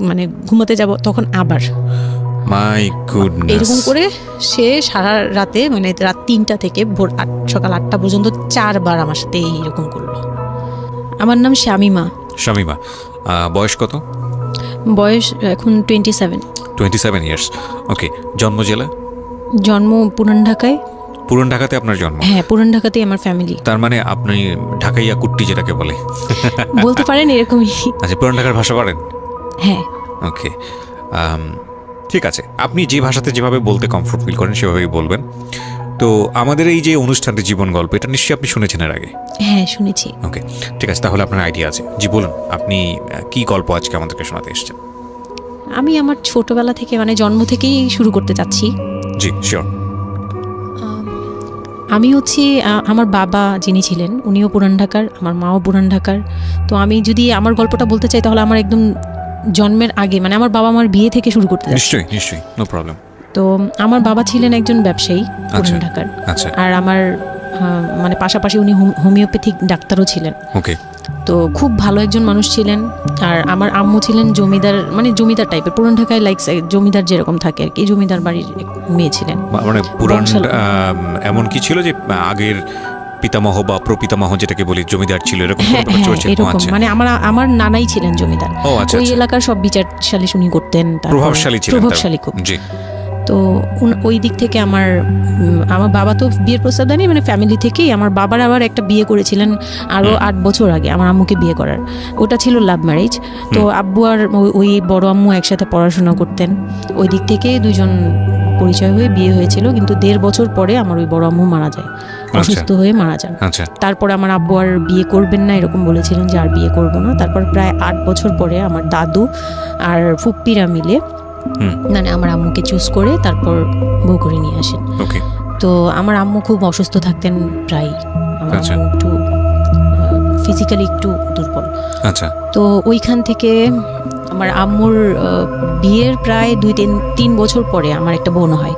মানে ঘুমাতে যাব তখন আবার মাই গুডনেস, এরকম করে সে সারা রাতে মানে রাত 3টা থেকে ভোর সকাল 8টা পর্যন্ত 4বার আমার সাথে এইরকম করলো। আমার নাম শামিমা। শামিমা, বয়স কত? বয়স এখন 27 ইয়ার্স। ওকে, জন্ম জেলা? জন্ম পুরান ঢাকায়। পুরান ঢাকাতে আপনার জন্ম? হ্যাঁ, পুরান ঢাকাতেই আমার ফ্যামিলি। তার মানে আপনি ঢাকাইয়া কুট্টি যেটাকে বলে বলতে পারেন এরকমই। আচ্ছা, পুরান ঢাকার ভাষা পারেন? হ্যাঁ। ওকে, ঠিক আছে, আপনি যে ভাষাতে যেভাবে বলতে কমফোর্ট ফিল করেন সেভাবেই বলবেন। তো আমাদের এই যে অনুষ্ঠানটি জীবন গল্প, এটা নিশ্চয়ই আপনি শুনেছেন এর আগে? হ্যাঁ, শুনেছি। ওকে, ঠিক আছে, তাহলে আপনার আইডিয়া আছে। জি বলুন, আপনি কি গল্প আজকে আমাদেরকে শোনাতে এসেছেন? আমি আমার ছোটবেলা থেকে মানে জন্ম থেকেই শুরু করতে চাচ্ছি। জি শিওর। আমি হচ্ছি আমার বাবা যিনি ছিলেন উনিও পুরান ঢাকার, আমার মাও পুরান ঢাকার। তো আমি যদি আমার গল্পটা বলতে চাই তাহলে আমার একদম জন্মের আগে মানে আমার বাবা আমার বিয়ে থেকে শুরু করতে চাচ্ছি। নিশ্চয়ই নিশ্চয়ই, নো প্রবলেম। তো আমার বাবা ছিলেন একজন ব্যবসায়ী পুরান ঢাকার। আচ্ছা। আর আমার মানে পাশাপাশি উনি হোমিওপ্যাথিক ডাক্তারও ছিলেন। ওকে। তো খুব ভালো একজন মানুষ ছিলেন। আর আমার আম্মু ছিলেন জমিদার, মানে জমিদার টাইপের, পুরান ঢাকায় লাইক জমিদার যেরকম থাকে আর কি, জমিদার বাড়ির মেয়ে ছিলেন। মানে পুরান এমন কি ছিল যে আগের পিতামহ বা প্রপিতামহ যেটাকে বলি জমিদার ছিল, এরকম এরকম মানে আমার নানাই ছিলেন জমিদার। ওই এলাকার সব বিচার সালিশ উনি করতেন, প্রভাবশালী খুব। তো ওই দিক থেকে আমার বাবা তো বিয়ের প্রস্তাব দেয়নি, মানে ফ্যামিলি থেকেই আমার বাবার আবার একটা বিয়ে করেছিলেন আরও 8 বছর আগে আমার আম্মুকে বিয়ে করার। ওটা ছিল লাভ ম্যারেজ। তো আব্বু আর ওই বড় আম্মু একসাথে পড়াশোনা করতেন, ওই দিক থেকে দুজন পরিচয় হয়ে বিয়ে হয়েছিল। কিন্তু 1.5 বছর পরে আমার ওই বড় আম্মু মারা যায়, অসুস্থ হয়ে মারা যান। তারপরে আমার আব্বু আর বিয়ে করবেন না এরকম বলেছিলেন যে আর বিয়ে করবো না। তারপর প্রায় 8 বছর পরে আমার দাদু আর ফুপ্পিরা মিলে মানে আমার আম্মুকে চুজ করে তারপর বউ করে নিয়ে আসেন। তো আমার আম্মু খুব অসুস্থ থাকতেন প্রায়, আমার আম্মু একটু ফিজিক্যালি একটু দুর্বল। তো ওইখান থেকে আমার আম্মুর বিয়ের প্রায় 2-3 বছর পরে আমার একটা বোন হয়।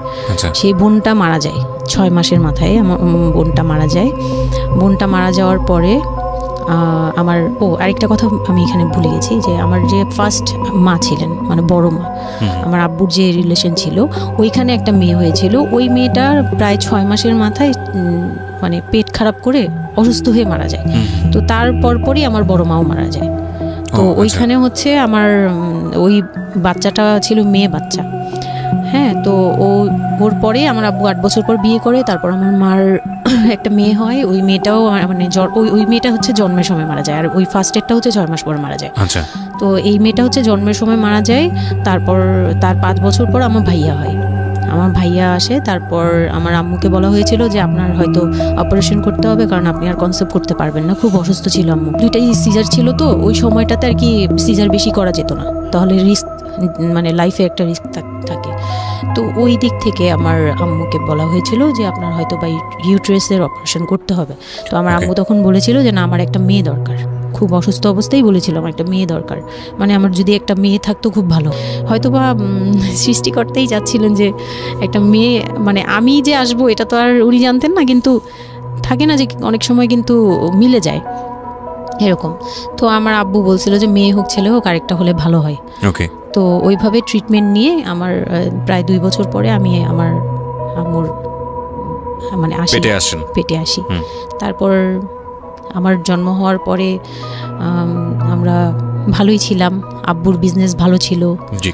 সেই বোনটা মারা যায় 6 মাসের মাথায়। আমার বোনটা মারা যায়। বোনটা মারা যাওয়ার পরে আমার আরেকটা কথা আমি এখানে ভুলে গেছি, যে আমার যে ফার্স্ট মা ছিলেন মানে বড় মা, আমার আব্বুর যে রিলেশন ছিল ওইখানে একটা মেয়ে হয়েছিল। ওই মেয়েটার প্রায় 6 মাসের মাথায় মানে পেট খারাপ করে অসুস্থ হয়ে মারা যায়। তো তার পরপরই আমার বড় মাও মারা যায়। তো ওইখানে হচ্ছে আমার ওই বাচ্চাটা ছিল মেয়ে বাচ্চা। হ্যাঁ, তো ওর পরে আমার আব্বু 8 বছর পর বিয়ে করে। তারপর আমার মার একটা মেয়ে হয়, ওই মেয়েটাও মানে ওই মেয়েটা হচ্ছে জন্মের সময় মারা যায়। আর ওই ফার্স্টেরটা হচ্ছে 6 মাস পর মারা যায়। তো এই মেয়েটা হচ্ছে জন্মের সময় মারা যায়। তারপর তার 5 বছর পর আমার ভাইয়া হয়, আমার ভাইয়া আসে। তারপর আমার আম্মুকে বলা হয়েছিল যে আপনার হয়তো অপারেশন করতে হবে, কারণ আপনি আর কনসেপ্ট করতে পারবেন না, খুব অসুস্থ ছিল আম্মু। 2টাই সিজার ছিল, তো ওই সময়টাতে আর কি সিজার বেশি করা যেত না, তাহলে রিস্ক মানে লাইফে একটা রিস্ক থাকে। তো ওই দিক থেকে আমার আম্মুকে বলা হয়েছিল যে আপনার হয়তো বা ইউট্রাসের অপারেশন করতে হবে। তো আমার আম্মু তখন বলেছিল যে না, আমার একটা মেয়ে দরকার, খুব অসুস্থ অবস্থায় বলেছিল আমার একটা মেয়ে দরকার, মানে আমার যদি একটা মেয়ে থাকতো খুব ভালো। হয়তো বা সৃষ্টিকর্তাই চাচ্ছিলেন যে একটা মেয়ে, মানে আমি যে আসবো এটা তো আর উনি জানতেন না, কিন্তু থাকে না যে অনেক সময় কিন্তু মিলে যায় এরকম। তো আমার আব্বু বলছিল যে মেয়ে হোক ছেলে হোক আরেকটা হলে ভালো হয়। তো ওইভাবে ট্রিটমেন্ট নিয়ে আমার প্রায় 2 বছর পরে আমি আমার আম্মুর মানে পেটে আসি। তারপর আমার জন্ম হওয়ার পরে আমরা ভালোই ছিলাম। আব্বুর বিজনেস ভালো ছিল।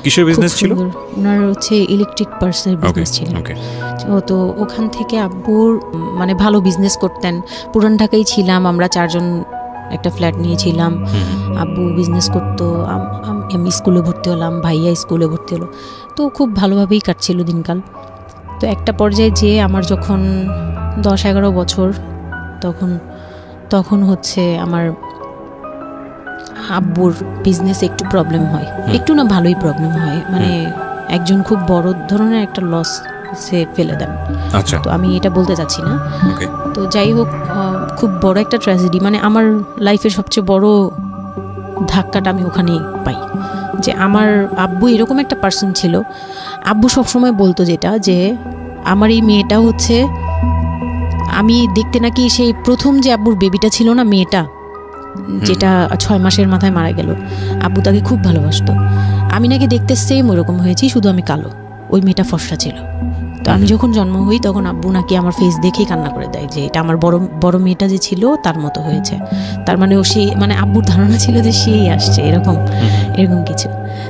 কিসের বিজনেস ছিল? ওনার হচ্ছে ইলেকট্রিক পার্টসের বিজনেস ছিল। তো ওখান থেকে আব্বুর মানে ভালো বিজনেস করতেন। পুরান ঢাকায় ছিলাম আমরা 4 জন, একটা ফ্ল্যাট নিয়েছিলাম। আব্বু বিজনেস করতো, আমি স্কুলে ভর্তি হলাম, ভাইয়া স্কুলে ভর্তি হলো। তো খুব ভালোভাবেই কাটছিল দিনকাল। তো একটা পর্যায়ে যে আমার যখন 10-11 বছর, তখন হচ্ছে আমার আব্বুর বিজনেস একটু প্রবলেম হয়, একটু না ভালোই প্রবলেম হয়, মানে একজন খুব বড় ধরনের একটা লস সে ফেলে দেন। তো আমি এটা বলতে চাচ্ছি না। তো যাই হোক, খুব বড় একটা ট্র্যাজেডি, মানে আমার লাইফের সবচেয়ে বড় ধাক্কাটা আমি ওখানেই পাই, যে আমার আব্বু এরকম একটা পার্সন ছিল। আব্বু সবসময় বলতো যেটা, যে আমার এই মেয়েটা হচ্ছে, আমি দেখতে নাকি সেই প্রথম যে আব্বুর বেবিটা ছিল না মেয়েটা, যেটা 6 মাসের মাথায় মারা গেল। আব্বু তাকে খুব ভালোবাসতো। আমি নাকি দেখতে সেম ওরকম হয়েছি, শুধু আমি কালো, ওই মেয়েটা ফর্সা ছিল। তো আমি যখন জন্ম হই তখন আব্বু নাকি আমার ফেস দেখেই কান্না করে দেয় যে এটা আমার বড় মেয়েটা যে ছিল তার মতো হয়েছে। তার মানে ও সেই, মানে আব্বুর ধারণা ছিল যে সেই আসছে, এরকম কিছু।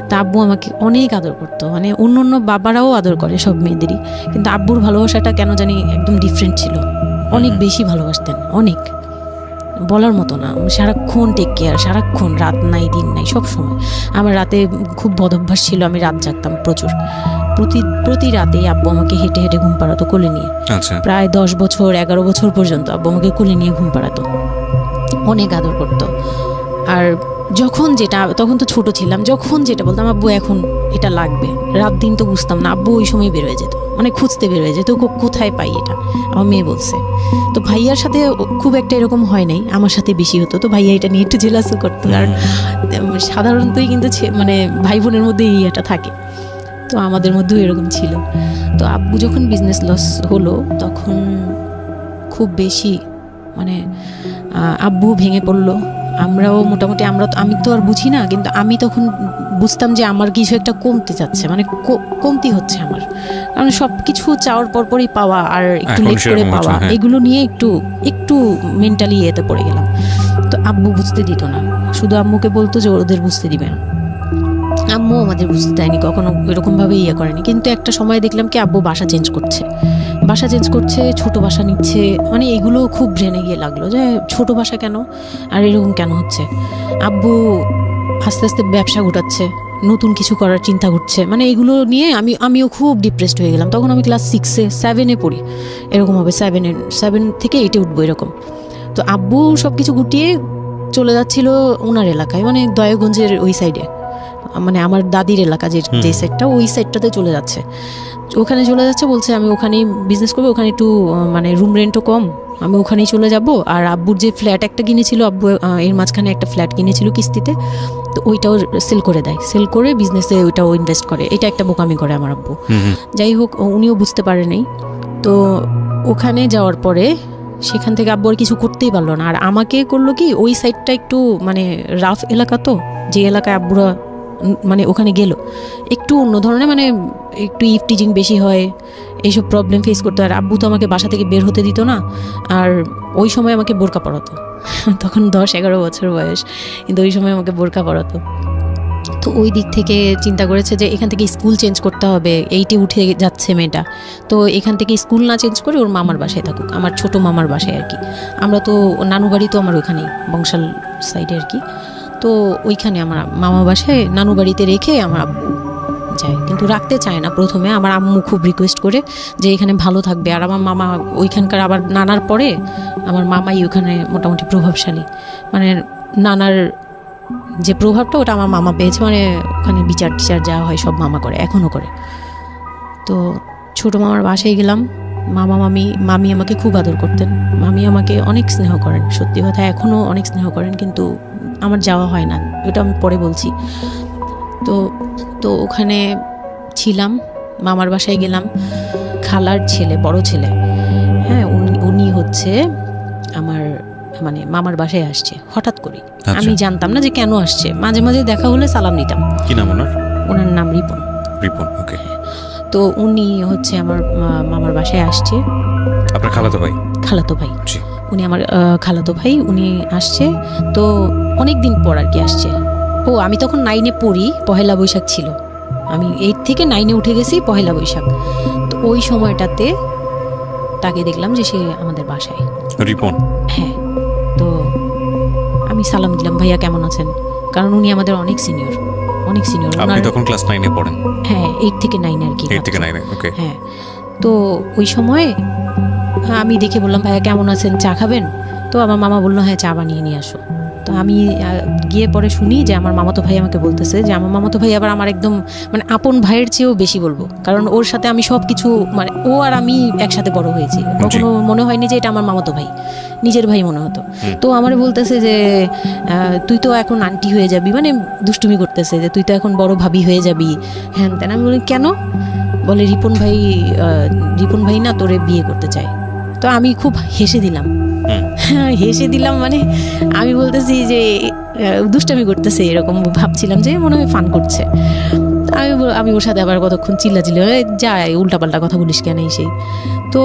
তা আব্বু আমাকে অনেক আদর করতো, মানে অন্য বাবারাও আদর করে সব মেয়েদেরই, কিন্তু আব্বুর ভালোবাসাটা কেন জানি একদম ডিফারেন্ট ছিল, অনেক বেশি ভালোবাসতেন, অনেক বলার মতো না। সারাক্ষণ টেক কেয়ার, সারাক্ষণ, রাত নাই দিন নাই, সব সময়। আমার রাতে খুব বদভ্যাস ছিল, আমি রাত জাগতাম প্রচুর। প্রতি রাতে আব্বু আমাকে হেঁটে হেঁটে ঘুম পাড়াতো কোলে নিয়ে। প্রায় 10 বছর 11 বছর পর্যন্ত আব্বু আমাকে কোলে নিয়ে ঘুম পাড়াতো, অনেক আদর করতো। আর যখন যেটা, তখন তো ছোট ছিলাম, যখন যেটা বলতাম আব্বু এখন এটা লাগবে, রাত দিন তো বুঝতাম না, আব্বু ওই সময় বের হয়ে যেত, মানে খুঁজতে বের হয়ে যেত কোথায় পাই এটা। আমার মেয়ে বলছে। তো ভাইয়ার সাথে খুব একটা এরকম হয় নাই, আমার সাথে বেশি হতো। তো ভাইয়া এটা নিয়ে একটু জেলাসও করতো, কারণ সাধারণতই কিন্তু মানে ভাই বোনের মধ্যে এই এটা থাকে। তো আমাদের মধ্যেও এরকম ছিল। তো আব্বু যখন বিজনেস লস হলো তখন খুব বেশি, মানে আব্বু ভেঙে পড়লো, আমরাও মোটামুটি, আমি তো আর বুঝি না, কিন্তু আমি তখন বুঝতাম যে আমার কিছু একটা কমতে যাচ্ছে, মানে কমতি হচ্ছে আমার, কারণ সব কিছু চাওয়ার পরপরই পাওয়া আর একটু লেট করে পাওয়া, এগুলো নিয়ে একটু মেন্টালি এতে পড়ে গেলাম। তো আব্বু বুঝতে দিত না, শুধু আম্মুকে বলতো যে ওদের বুঝতে দিবে না। আম্মু আমাদের বুঝতে দেয়নি কখনো, এরকমভাবে করেনি। কিন্তু একটা সময় দেখলাম কি আব্বু বাসা চেঞ্জ করছে, ছোট বাসা নিচ্ছে, মানে এগুলো খুব ব্রেনে গিয়ে লাগলো যে ছোট বাসা কেন, আর এরকম কেন হচ্ছে। আব্বু আস্তে আস্তে ব্যবসা গোটাচ্ছে, নতুন কিছু করার চিন্তা করছে, মানে এগুলো নিয়ে আমিও খুব ডিপ্রেসড হয়ে গেলাম। তখন আমি ক্লাস 6-এ 7-এ পড়ি, এরকম হবে 7 থেকে 8-এ উঠবো এরকম। তো আব্বু সব কিছু গুটিয়ে চলে যাচ্ছিল ওনার এলাকায়, মানে দয়াগঞ্জের ওই সাইডে, মানে আমার দাদির এলাকা যে সাইডটা, ওই সাইডটাতে চলে যাচ্ছে। ওখানে চলে যাচ্ছে, বলছে আমি ওখানেই বিজনেস করবো, ওখানে একটু মানে রুম রেন্টও কম, আমি ওখানেই চলে যাব। আর আব্বুর যে ফ্ল্যাট একটা কিনেছিল, আব্বু এর মাঝখানে একটা ফ্ল্যাট কিনেছিল কিস্তিতে, তো ওইটাও সেল করে দেয়, সেল করে বিজনেসে ওইটাও ইনভেস্ট করে। এটা একটা বোকামি করে আমার আব্বু। যাই হোক, উনিও বুঝতে পারে নাই। তো ওখানে যাওয়ার পরে সেখান থেকে আব্বু আর কিছু করতেই পারলো না। আর আমাকে করলো কি, ওই সাইডটা একটু মানে রাফ এলাকা, তো যে এলাকায় আব্বুরা মানে ওখানে গেল একটু অন্য ধরনের, মানে একটু ইফটিজিং বেশি হয়, এইসব প্রবলেম ফেস করতে হয়। আর আব্বু তো আমাকে বাসা থেকে বের হতে দিত না, আর ওই সময় আমাকে বোরকা পরাতো। তখন 10-11 বছর বয়স, কিন্তু ওই সময় আমাকে বোরকা পরাতো। তো ওই দিক থেকে চিন্তা করেছে যে এখান থেকে স্কুল চেঞ্জ করতে হবে, 8-এ উঠে যাচ্ছে মেয়েটা, তো এখান থেকে স্কুল না চেঞ্জ করে ওর মামার বাসায় থাকুক, আমার ছোট মামার বাসায় আর কি। আমরা তো নানু বাড়ি তো আমার ওখানেই, বংশাল সাইডে আর কি। তো ওইখানে আমার মামা বাসায় নানু বাড়িতে রেখে আমার আব্বু যায়, কিন্তু রাখতে চায় না প্রথমে। আমার আম্মু খুব রিকোয়েস্ট করে যে এখানে ভালো থাকবে। আর আমার মামা ওইখানকার, আবার নানার পরে আমার মামাই ওখানে মোটামুটি প্রভাবশালী, মানে নানার যে প্রভাবটা ওটা আমার মামা পেয়েছে, মানে ওখানে বিচার টিচার যা হয় সব মামা করে, এখনও করে। তো ছোটো মামার বাসায় গেলাম, মামি আমাকে খুব আদর করতেন, মামি আমাকে অনেক স্নেহ করেন, সত্যি কথা এখনও অনেক স্নেহ করেন, কিন্তু আমার যাওয়া হয় না, ওটা আমি পরে বলছি। তো ওখানে ছিলাম, মামার বাসায় গেলাম, খালার ছেলে, বড় ছেলে, হ্যাঁ, উনি হচ্ছে আমার মানে মামার বাসায় আসছে হঠাৎ করে। আমি জানতাম না যে কেন আসছে, মাঝে মাঝে দেখা হলে সালাম নিতাম। কি নাম ওনার? ওনার নাম রিপন। ওকে। তো উনি হচ্ছে আমার মামার বাসায় আসছে। আপনার খালাতো ভাই? খালাতো ভাই, উনি আমার খালাতো ভাই, উনি আসছে। তো অনেক দিন পর আর কি আসছে। আমি তখন 9-এ পড়ি, পহেলা বৈশাখ ছিল, আমি 8 থেকে 9-এ উঠে গেছি পহেলা বৈশাখ। তো ওই সময়টাতে তাকে দেখলাম যে সে আমাদের বাসায়, রিপন। হ্যাঁ, তো আমি সালাম দিলাম, ভাইয়া কেমন আছেন, কারণ উনি আমাদের অনেক সিনিয়র। আপনি তখন ক্লাস 9-এ পড়েন? হ্যাঁ, 8 থেকে 9 আর কি। 8 থেকে 9, ওকে। হ্যাঁ, তো ওই সময় আমি দেখে বললাম, ভাইয়া কেমন আছেন, চা খাবেন? তো আমার মামা বললো, হ্যাঁ চা বানিয়ে নিয়ে আসো। তো আমি গিয়ে পরে শুনি যে আমার মামাতো ভাই আমাকে বলতেছে যে আমার মামাতো ভাই আবার আমার একদম মানে আপন ভাইয়ের চেয়েও বেশি বলবো, কারণ ওর সাথে আমি সব কিছু, মানে ও আর আমি একসাথে বড় হয়েছি, কখনো মনে হয়নি যে এটা আমার মামাতো ভাই, নিজের ভাই মনে হতো। তো আমার বলতেছে যে তুই তো এখন আন্টি হয়ে যাবি, মানে দুষ্টুমি করতেছে যে তুই তো এখন বড় ভাবি হয়ে যাবি, হ্যাঁ তেন। আমি বলি কেন? বলে রিপন ভাই না তোরে বিয়ে করতে চায়। তো আমি খুব হেসে দিলাম, হেসে দিলাম, মানে আমি বলতেছি যে দুষ্টামি করতেছে এরকম ভাবছিলাম, যে মনে হয় ফান করছে। আমি ওর সাথে আবার কতক্ষণ চিল্লাচিল্লি, যাই উল্টাপাল্টা কথা বলিস কেন এই সেই। তো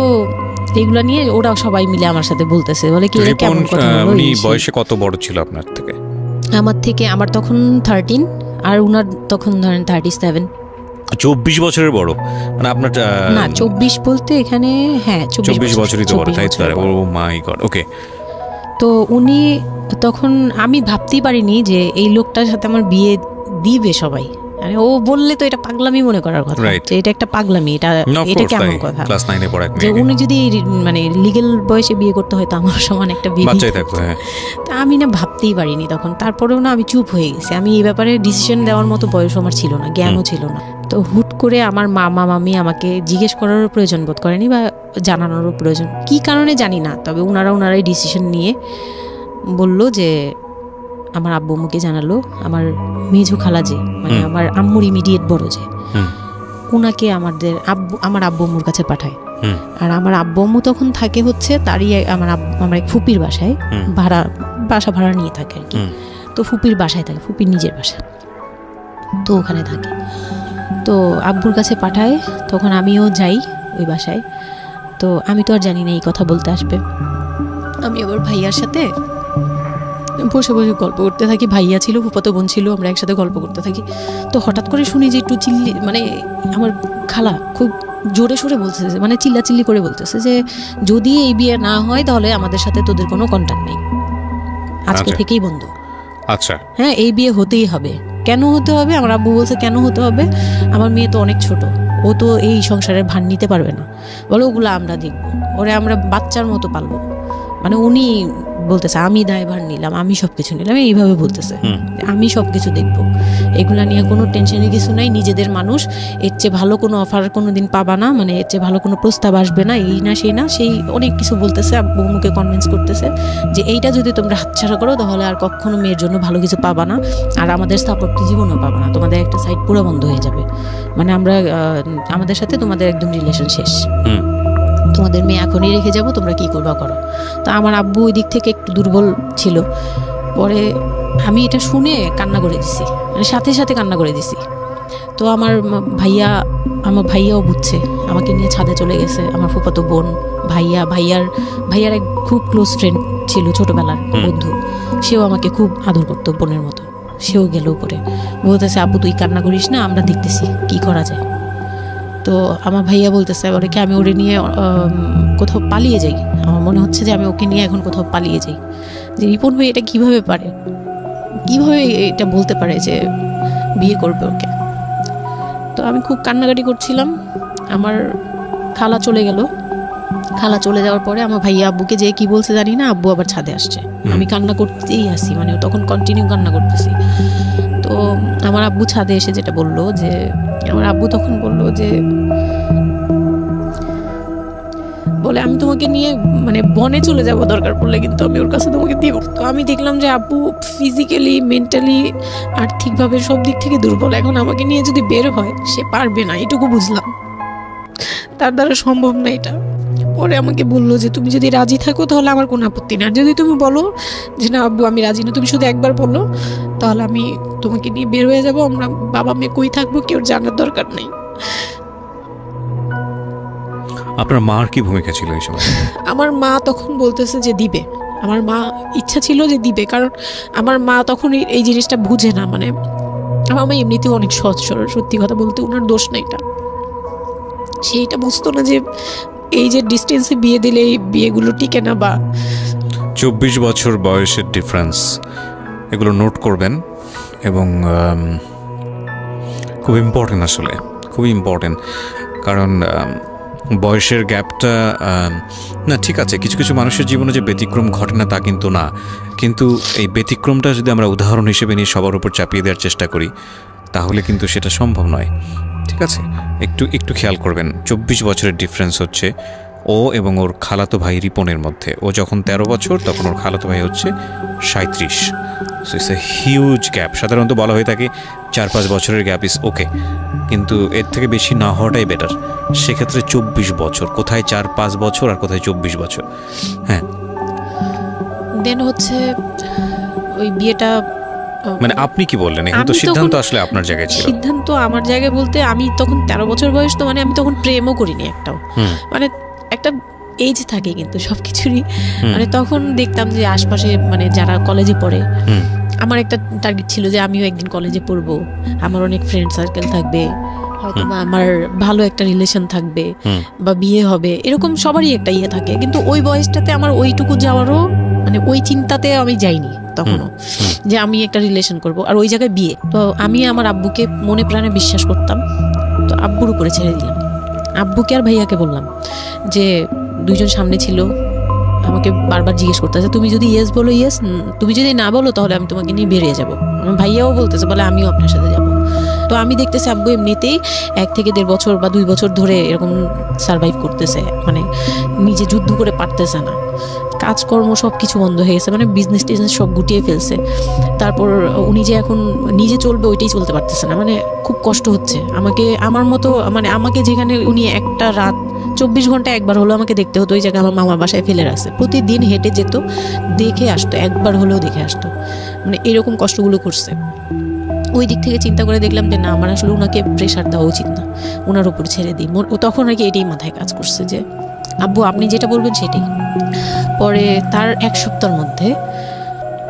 এগুলা নিয়ে ওরা সবাই মিলে আমার সাথে বলতেছে, বলে কি এরা কেমন কথা বলো। উনি বয়সে কত বড় ছিল আপনার থেকে? আমার তখন 13 আর উনার তখন ধরেন 37। 24 বছরের বড়, মানে আপনার না 24 বলতে এখানে, হ্যাঁ 24 বছরই তো বড়, তাই তো? ও মাই গড, ওকে। তো উনি তখন, আমি ভাবতেই পারিনি যে এই লোকটার সাথে আমার বিয়ে দিবে সবাই। মানে ও বললে তো এটা পাগলামি মনে করার কথা, যে এটা একটা পাগলামি, এটা কেমন কথা ক্লাস 9 এ পড়া যে উনি যদি মানে লিগ্যাল বয়সে বিয়ে করতে হয় তো আমার সমান একটা বিয়ে বাচ্চাই থাকতো। হ্যাঁ, তা আমি না ভাবতেই পারিনি তখন। তারপরেও না আমি চুপ হয়ে গেছি, আমি এই ব্যাপারে ডিসিশন দেওয়ার মতো বয়স আমার ছিল না, জ্ঞানও ছিল না। তো হুট করে আমার মামা মামি আমাকে জিজ্ঞেস করারও প্রয়োজন বোধ করেনি বা জানানোরও প্রয়োজন, কি কারণে জানি না, তবে ওনারাই ডিসিশন নিয়ে বললো যে আমার আব্বু আম্মুকে জানালো, আমার মেজো খালা যে মানে আমার আম্মুর ইমিডিয়েট বড় যে, ওনাকে আমার আব্বু আম্মুর কাছে পাঠায়। আর আমার আব্বু আম্মু তখন থাকে হচ্ছে তারই আমার এক ফুপির বাসায়, বাসা ভাড়া নিয়ে থাকে আর কি। তো ফুপির বাসায় থাকে, ফুপির নিজের বাসা, তো ওখানে থাকে। তো আব্বুর কাছে পাঠায়, তখন আমিও যাই ওই বাসায়। তো আমি তো আর জানি না এই কথা বলতে আসবে। আমি আবার ভাইয়ার সাথে বসে বসে গল্প করতে থাকি, ভাইয়া ছিল, ফুফাতো বোন ছিল, আমরা একসাথে গল্প করতে থাকি। তো হঠাৎ করে শুনি যে একটু মানে আমার খালা খুব জোরে সোরে বলতেছে, মানে চিল্লাচিল্লি করে বলতেছে যে যদি এই বিয়ে না হয় তাহলে আমাদের সাথে তোদের কোনো কন্ট্যাক্ট নেই, আজকে থেকেই বন্ধ। আচ্ছা, হ্যাঁ, এই বিয়ে হতেই হবে। কেন হতে হবে? আমার আব্বু বলছে কেন হতে হবে, আমার মেয়ে তো অনেক ছোট, ও তো এই সংসারের ভার নিতে পারবে না, বলে ওগুলো আমরা দেখবো, ওরে আমরা বাচ্চার মতো পালবো। মানে উনি বলতেছে আমি দায়ভার নিলাম, আমি সবকিছু নিলাম, এইভাবে বলতেছে আমি সবকিছু দেখবো, এগুলা নিয়ে কোনো টেনশনের কিছু নাই, নিজেদের মানুষ, এর চেয়ে ভালো কোনো অফার কোনো দিন পাবা না, মানে এর চেয়ে ভালো কোনো প্রস্তাব আসবে না, এই না সেই না, সেই অনেক কিছু বলতেছে। আব্বু মুখে কনভিন্স করতেছে যে এইটা যদি তোমরা হাতছাড়া করো তাহলে আর কখনো মেয়ের জন্য ভালো কিছু পাবা না, আর আমাদের সাপোর্ট জীবনও পাবা না, তোমাদের একটা সাইড পুরো বন্ধ হয়ে যাবে, মানে আমরা আমাদের সাথে তোমাদের একদম রিলেশন শেষ, তোমাদের মেয়ে এখনই রেখে যাবো, তোমরা কি করবা করো। তো আমার আব্বু ওই দিক থেকে একটু দুর্বল ছিল। পরে আমি এটা শুনে কান্না করে দিছি, মানে সাথে সাথে কান্না করে দিছি। তো আমার ভাইয়াও বুঝছে, আমাকে নিয়ে ছাদে চলে গেছে। আমার ফুফাতো বোন, ভাইয়ার এক খুব ক্লোজ ফ্রেন্ড ছিল, ছোটবেলার বন্ধু, সেও আমাকে খুব আদর করতো বোনের মতো, সেও গেল উপরে, বলতেছে আব্বু তুই কান্না করিস না, আমরা দেখতেছি কি করা যায়। তো আমার ভাইয়া বলতেছে বলে কি আমি ওরে নিয়ে কোথাও পালিয়ে যাই, আমার মনে হচ্ছে যে আমি ওকে নিয়ে এখন কোথাও পালিয়ে যাই, যে রিপন ভাই এটা কিভাবে পারে, কিভাবে এটা বলতে পারে যে বিয়ে করবে ওকে। তো আমি খুব কান্নাকাটি করছিলাম। আমার খালা চলে গেল, খালা চলে যাওয়ার পরে আমার ভাইয়া আব্বুকে যে কি বলছে জানি না, আব্বু আবার ছাদে আসছে, আমি কান্না করতেই আসি, মানে তখন কন্টিনিউ কান্না করতেছি। তো আমার আব্বু ছাদে এসে যেটা বললো, যে আমার আব্বু তখন বললো যে বলে আমি তোমাকে নিয়ে মানে বনে চলে যাব দরকার পড়লে, কিন্তু আমি ওর কাছে তোমাকে দিব। তো আমি দেখলাম যে আব্বু ফিজিক্যালি, মেন্টালি, আর্থিকভাবে সব দিক থেকে দুর্বল, এখন আমাকে নিয়ে যদি বের হয় সে পারবে না, এটুকু বুঝলাম, তার দ্বারা সম্ভব না এটা। পরে আমাকে বললো যে তুমি যদি রাজি থাকো তাহলে আমার কোনো আপত্তি না, যদি তুমি বলো যে না আব্বু আমি রাজি না, তুমি শুধু একবার বলো, তাহলে আমি তোমাকে নিয়ে বের হয়ে যাবো, আমরা বাবা মেয়ে কই থাকবো কেউ জানার দরকার নেই। আপনার মার কি ভূমিকা ছিল এই সময়? আমার মা তখন বলতেছে যে দিবে, আমার মা ইচ্ছা ছিল যে দিবে, কারণ আমার মা তখন এই জিনিসটা বুঝে না, মানে আমার মা এমনিতেও অনেক সহজ সরল, সত্যি কথা বলতে ওনার দোষ না এটা, সেইটা বুঝতো না যে এই যে ডিস্টেন্সে বিয়ে দিলে এই বিয়েগুলো টিকে না, বা 24 বছর বয়সের ডিফারেন্স, এগুলো নোট করবেন, এবং খুব ইম্পর্টেন্ট, আসলে খুবই ইম্পর্টেন্ট, কারণ বয়সের গ্যাপটা না ঠিক আছে, কিছু কিছু মানুষের জীবনে যে ব্যতিক্রম ঘটে না তা কিন্তু না, কিন্তু এই ব্যতিক্রমটা যদি আমরা উদাহরণ হিসেবে নিয়ে সবার উপর চাপিয়ে দেওয়ার চেষ্টা করি তাহলে কিন্তু সেটা সম্ভব নয়। ঠিক আছে, একটু খেয়াল করবেন, 24 বছরের ডিফারেন্স হচ্ছে ও এবং ওর খালাতো ভাই রিপনের মধ্যে। ও যখন 13 বছর তখন ওর খালাতো ভাই হচ্ছে 37। So it's a huge gap. সাধারণত বলা হয়ে থাকে 4-5 বছরের গ্যাপ ইজ ওকে, কিন্তু এর থেকে বেশি না হওয়াটাই বেটার। সেক্ষেত্রে 24 বছর, কোথায় 4-5 বছর আর কোথায় 24 বছর। হ্যাঁ, দেন হচ্ছে ওই বিয়েটা মানে আপনি কি বললেন, এখন তো আমি সিদ্ধান্ত তখন- আসলে আপনার জায়গায় ছিল। সিদ্ধান্ত আমার জায়গায় বলতে আমি তখন 13 বছর বয়স, তো মানে আমি তখন প্রেমও করিনি একটাও। হুম, মানে একটা এজ থাকে কিন্তু সবকিছুরই। হুম, মানে তখন দেখতাম যে আশপাশে মানে যারা কলেজে পড়ে, হুম, আমার একটা টার্গেট ছিল যে আমিও একদিন কলেজে পড়বো, আমার অনেক ফ্রেন্ড সার্কেল থাকবে, হয়তো বা আমার ভালো একটা রিলেশন থাকবে, হুম, বা বিয়ে হবে, এরকম সবারই একটা ইয়ে থাকে। কিন্তু ওই বয়সটাতে আমার ওইটুকু যাওয়ারও মানে ওই চিন্তাতে আমি যাইনি তখনও, যে আমি একটা রিলেশন করব আর ওই জায়গায় বিয়ে। তো আমি আমার আব্বুকে মনে প্রাণে বিশ্বাস করতাম, তো আব্বুর উপরে ছেড়ে দিলাম। আব্বুকে আর ভাইয়াকে বললাম যে দুইজন সামনে ছিল, আমাকে বারবার জিজ্ঞেস করতেছে তুমি যদি ইয়েস বলো ইয়েস, তুমি যদি না বলো তাহলে আমি তোমাকে নিয়ে বেরিয়ে যাবো। আমার ভাইয়াও বলতেছে বলে আমিও আপনার সাথে যাব। তো আমি দেখতেছি আব্বু এমনিতেই 1 থেকে 1.5 বছর বা 2 বছর ধরে এরকম সার্ভাইভ করতেছে, মানে নিজে যুদ্ধ করে পারতেছে না, কাজকর্ম সব কিছু বন্ধ হয়ে গেছে, মানে বিজনেস টিজনেস সব গুটিয়ে ফেলছে। তারপর উনি যে এখন নিজে চলবে ওইটাই চলতে পারতেছে না, মানে খুব কষ্ট হচ্ছে। আমাকে আমার মতো মানে আমাকে যেখানে উনি একটা রাত 24 ঘন্টা একবার হলো আমাকে দেখতে হতো, ওই জায়গায় আমার মামার বাসায় ফেলে রাখছে, প্রতিদিন হেঁটে যেত, দেখে আসতো, একবার হলেও দেখে আসতো, মানে এরকম কষ্টগুলো করছে। ওই দিক থেকে চিন্তা করে দেখলাম যে না, আমার আসলে ওনাকে প্রেশার দেওয়া উচিত না, ওনার উপর ছেড়ে দিই। ও তখন আর কি এটাই মাথায় কাজ করছে যে আব্বু আপনি যেটা বলবেন সেটাই। পরে তার 1 সপ্তাহের মধ্যে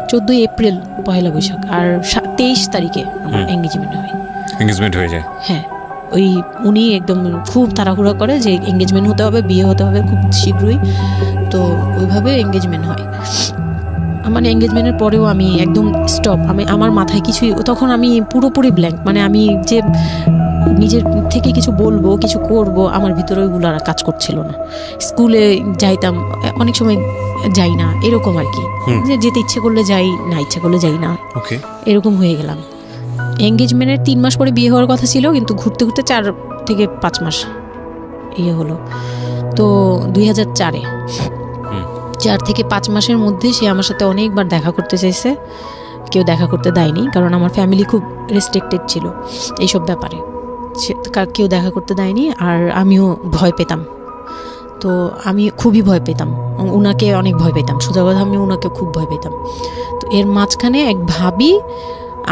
14 এপ্রিল পহেলা বৈশাখ আর 23 তারিখে আমার এঙ্গেজমেন্ট হয়। এঙ্গেজমেন্ট হয়ে যায়। হ্যাঁ, ওই উনি একদম খুব তাড়াহুড়া করে যে এঙ্গেজমেন্ট হতে হবে, বিয়ে হতে হবে খুব শীঘ্রই, তো ওইভাবে এঙ্গেজমেন্ট হয়। মানে এঙ্গেজমেন্টের পরেও আমি একদম স্টপ, আমার মাথায় কিছুই, তখন আমি পুরোপুরি ব্ল্যাঙ্ক, মানে আমি যে নিজের থেকে কিছু বলবো কিছু করব আমার ভিতরে ওইগুলো আর কাজ করছিল না। স্কুলে যাইতাম, অনেক সময় যাই না, এরকম আর কি, যে যেতে ইচ্ছে করলে যাই, না ইচ্ছে করলে যাই না, ওকে, এরকম হয়ে গেলাম। এঙ্গেজমেন্টের 3 মাস পরে বিয়ে হওয়ার কথা ছিল, কিন্তু ঘুরতে ঘুরতে 4 থেকে 5 মাস ইয়ে হলো। তো 2004-এ 4 থেকে 5 মাসের মধ্যে সে আমার সাথে অনেকবার দেখা করতে চাইছে, কেউ দেখা করতে দেয়নি, কারণ আমার ফ্যামিলি খুব রেস্ট্রিক্টেড ছিল এইসব ব্যাপারে, কেউ দেখা করতে দেয়নি। আর আমিও ভয় পেতাম, তো আমি খুবই ভয় পেতাম, ওনাকে অনেক ভয় পেতাম, সোজা কথা আমি ওনাকে খুব ভয় পেতাম। তো এর মাঝখানে এক ভাবি,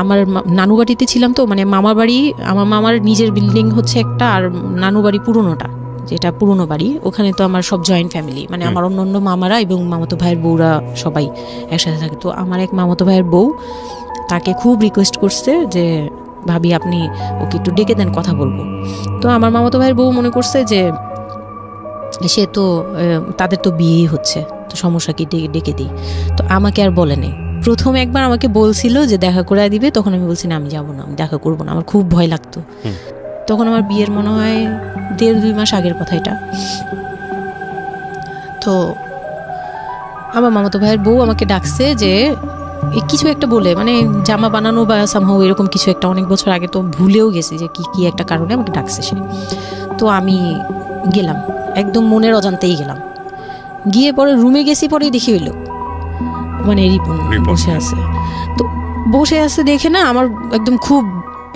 আমার নানু বাড়িতে ছিলাম, তো মানে মামার বাড়ি, আমার মামার নিজের বিল্ডিং হচ্ছে একটা, আর নানু বাড়ি পুরোনোটা, যেটা পুরোনো বাড়ি, ওখানে তো আমার সব জয়েন্ট ফ্যামিলি, মানে আমার অন্য অন্য মামারা এবং মামাতো ভাইয়ের বউরা সবাই একসাথে থাকে। তো আমার এক মামাতো ভাইয়ের বউ তাকে খুব রিকোয়েস্ট করছে যে ভাবি আপনি ওকে একটু ডেকে দেন, কথা বলবো। তো আমার মামাতো ভাইয়ের বউ মনে করছে যে সে তো তাদের তো বিয়েই হচ্ছে, তো সমস্যা কি, ডেকে দিই। তো আমাকে আর বলে নেই। প্রথম একবার আমাকে বলছিল যে দেখা করে দিবে, তখন আমি বলছি না আমি যাবো না, আমি দেখা করবো না, আমার খুব ভয় লাগতো। তখন আমার বিয়ের মনে হয় 1.5-2 মাস আগের কথা এটা। তো আমার মামাতো ভাইয়ের বউ আমাকে ডাকছে যে কিছু একটা বলে, মানে জামা বানানো বা সামহাও এরকম কিছু একটা, অনেক বছর আগে, তো ভুলেও গেছি যে কি একটা কারণে আমাকে ডাকছে সে। তো আমি গেলাম, একদম মনের অজান্তেই গেলাম। গিয়ে পরে রুমে গেছি, পরেই দেখি হইলো মানে রিপন বসে আছে। তো বসে আছে দেখে না আমার একদম খুব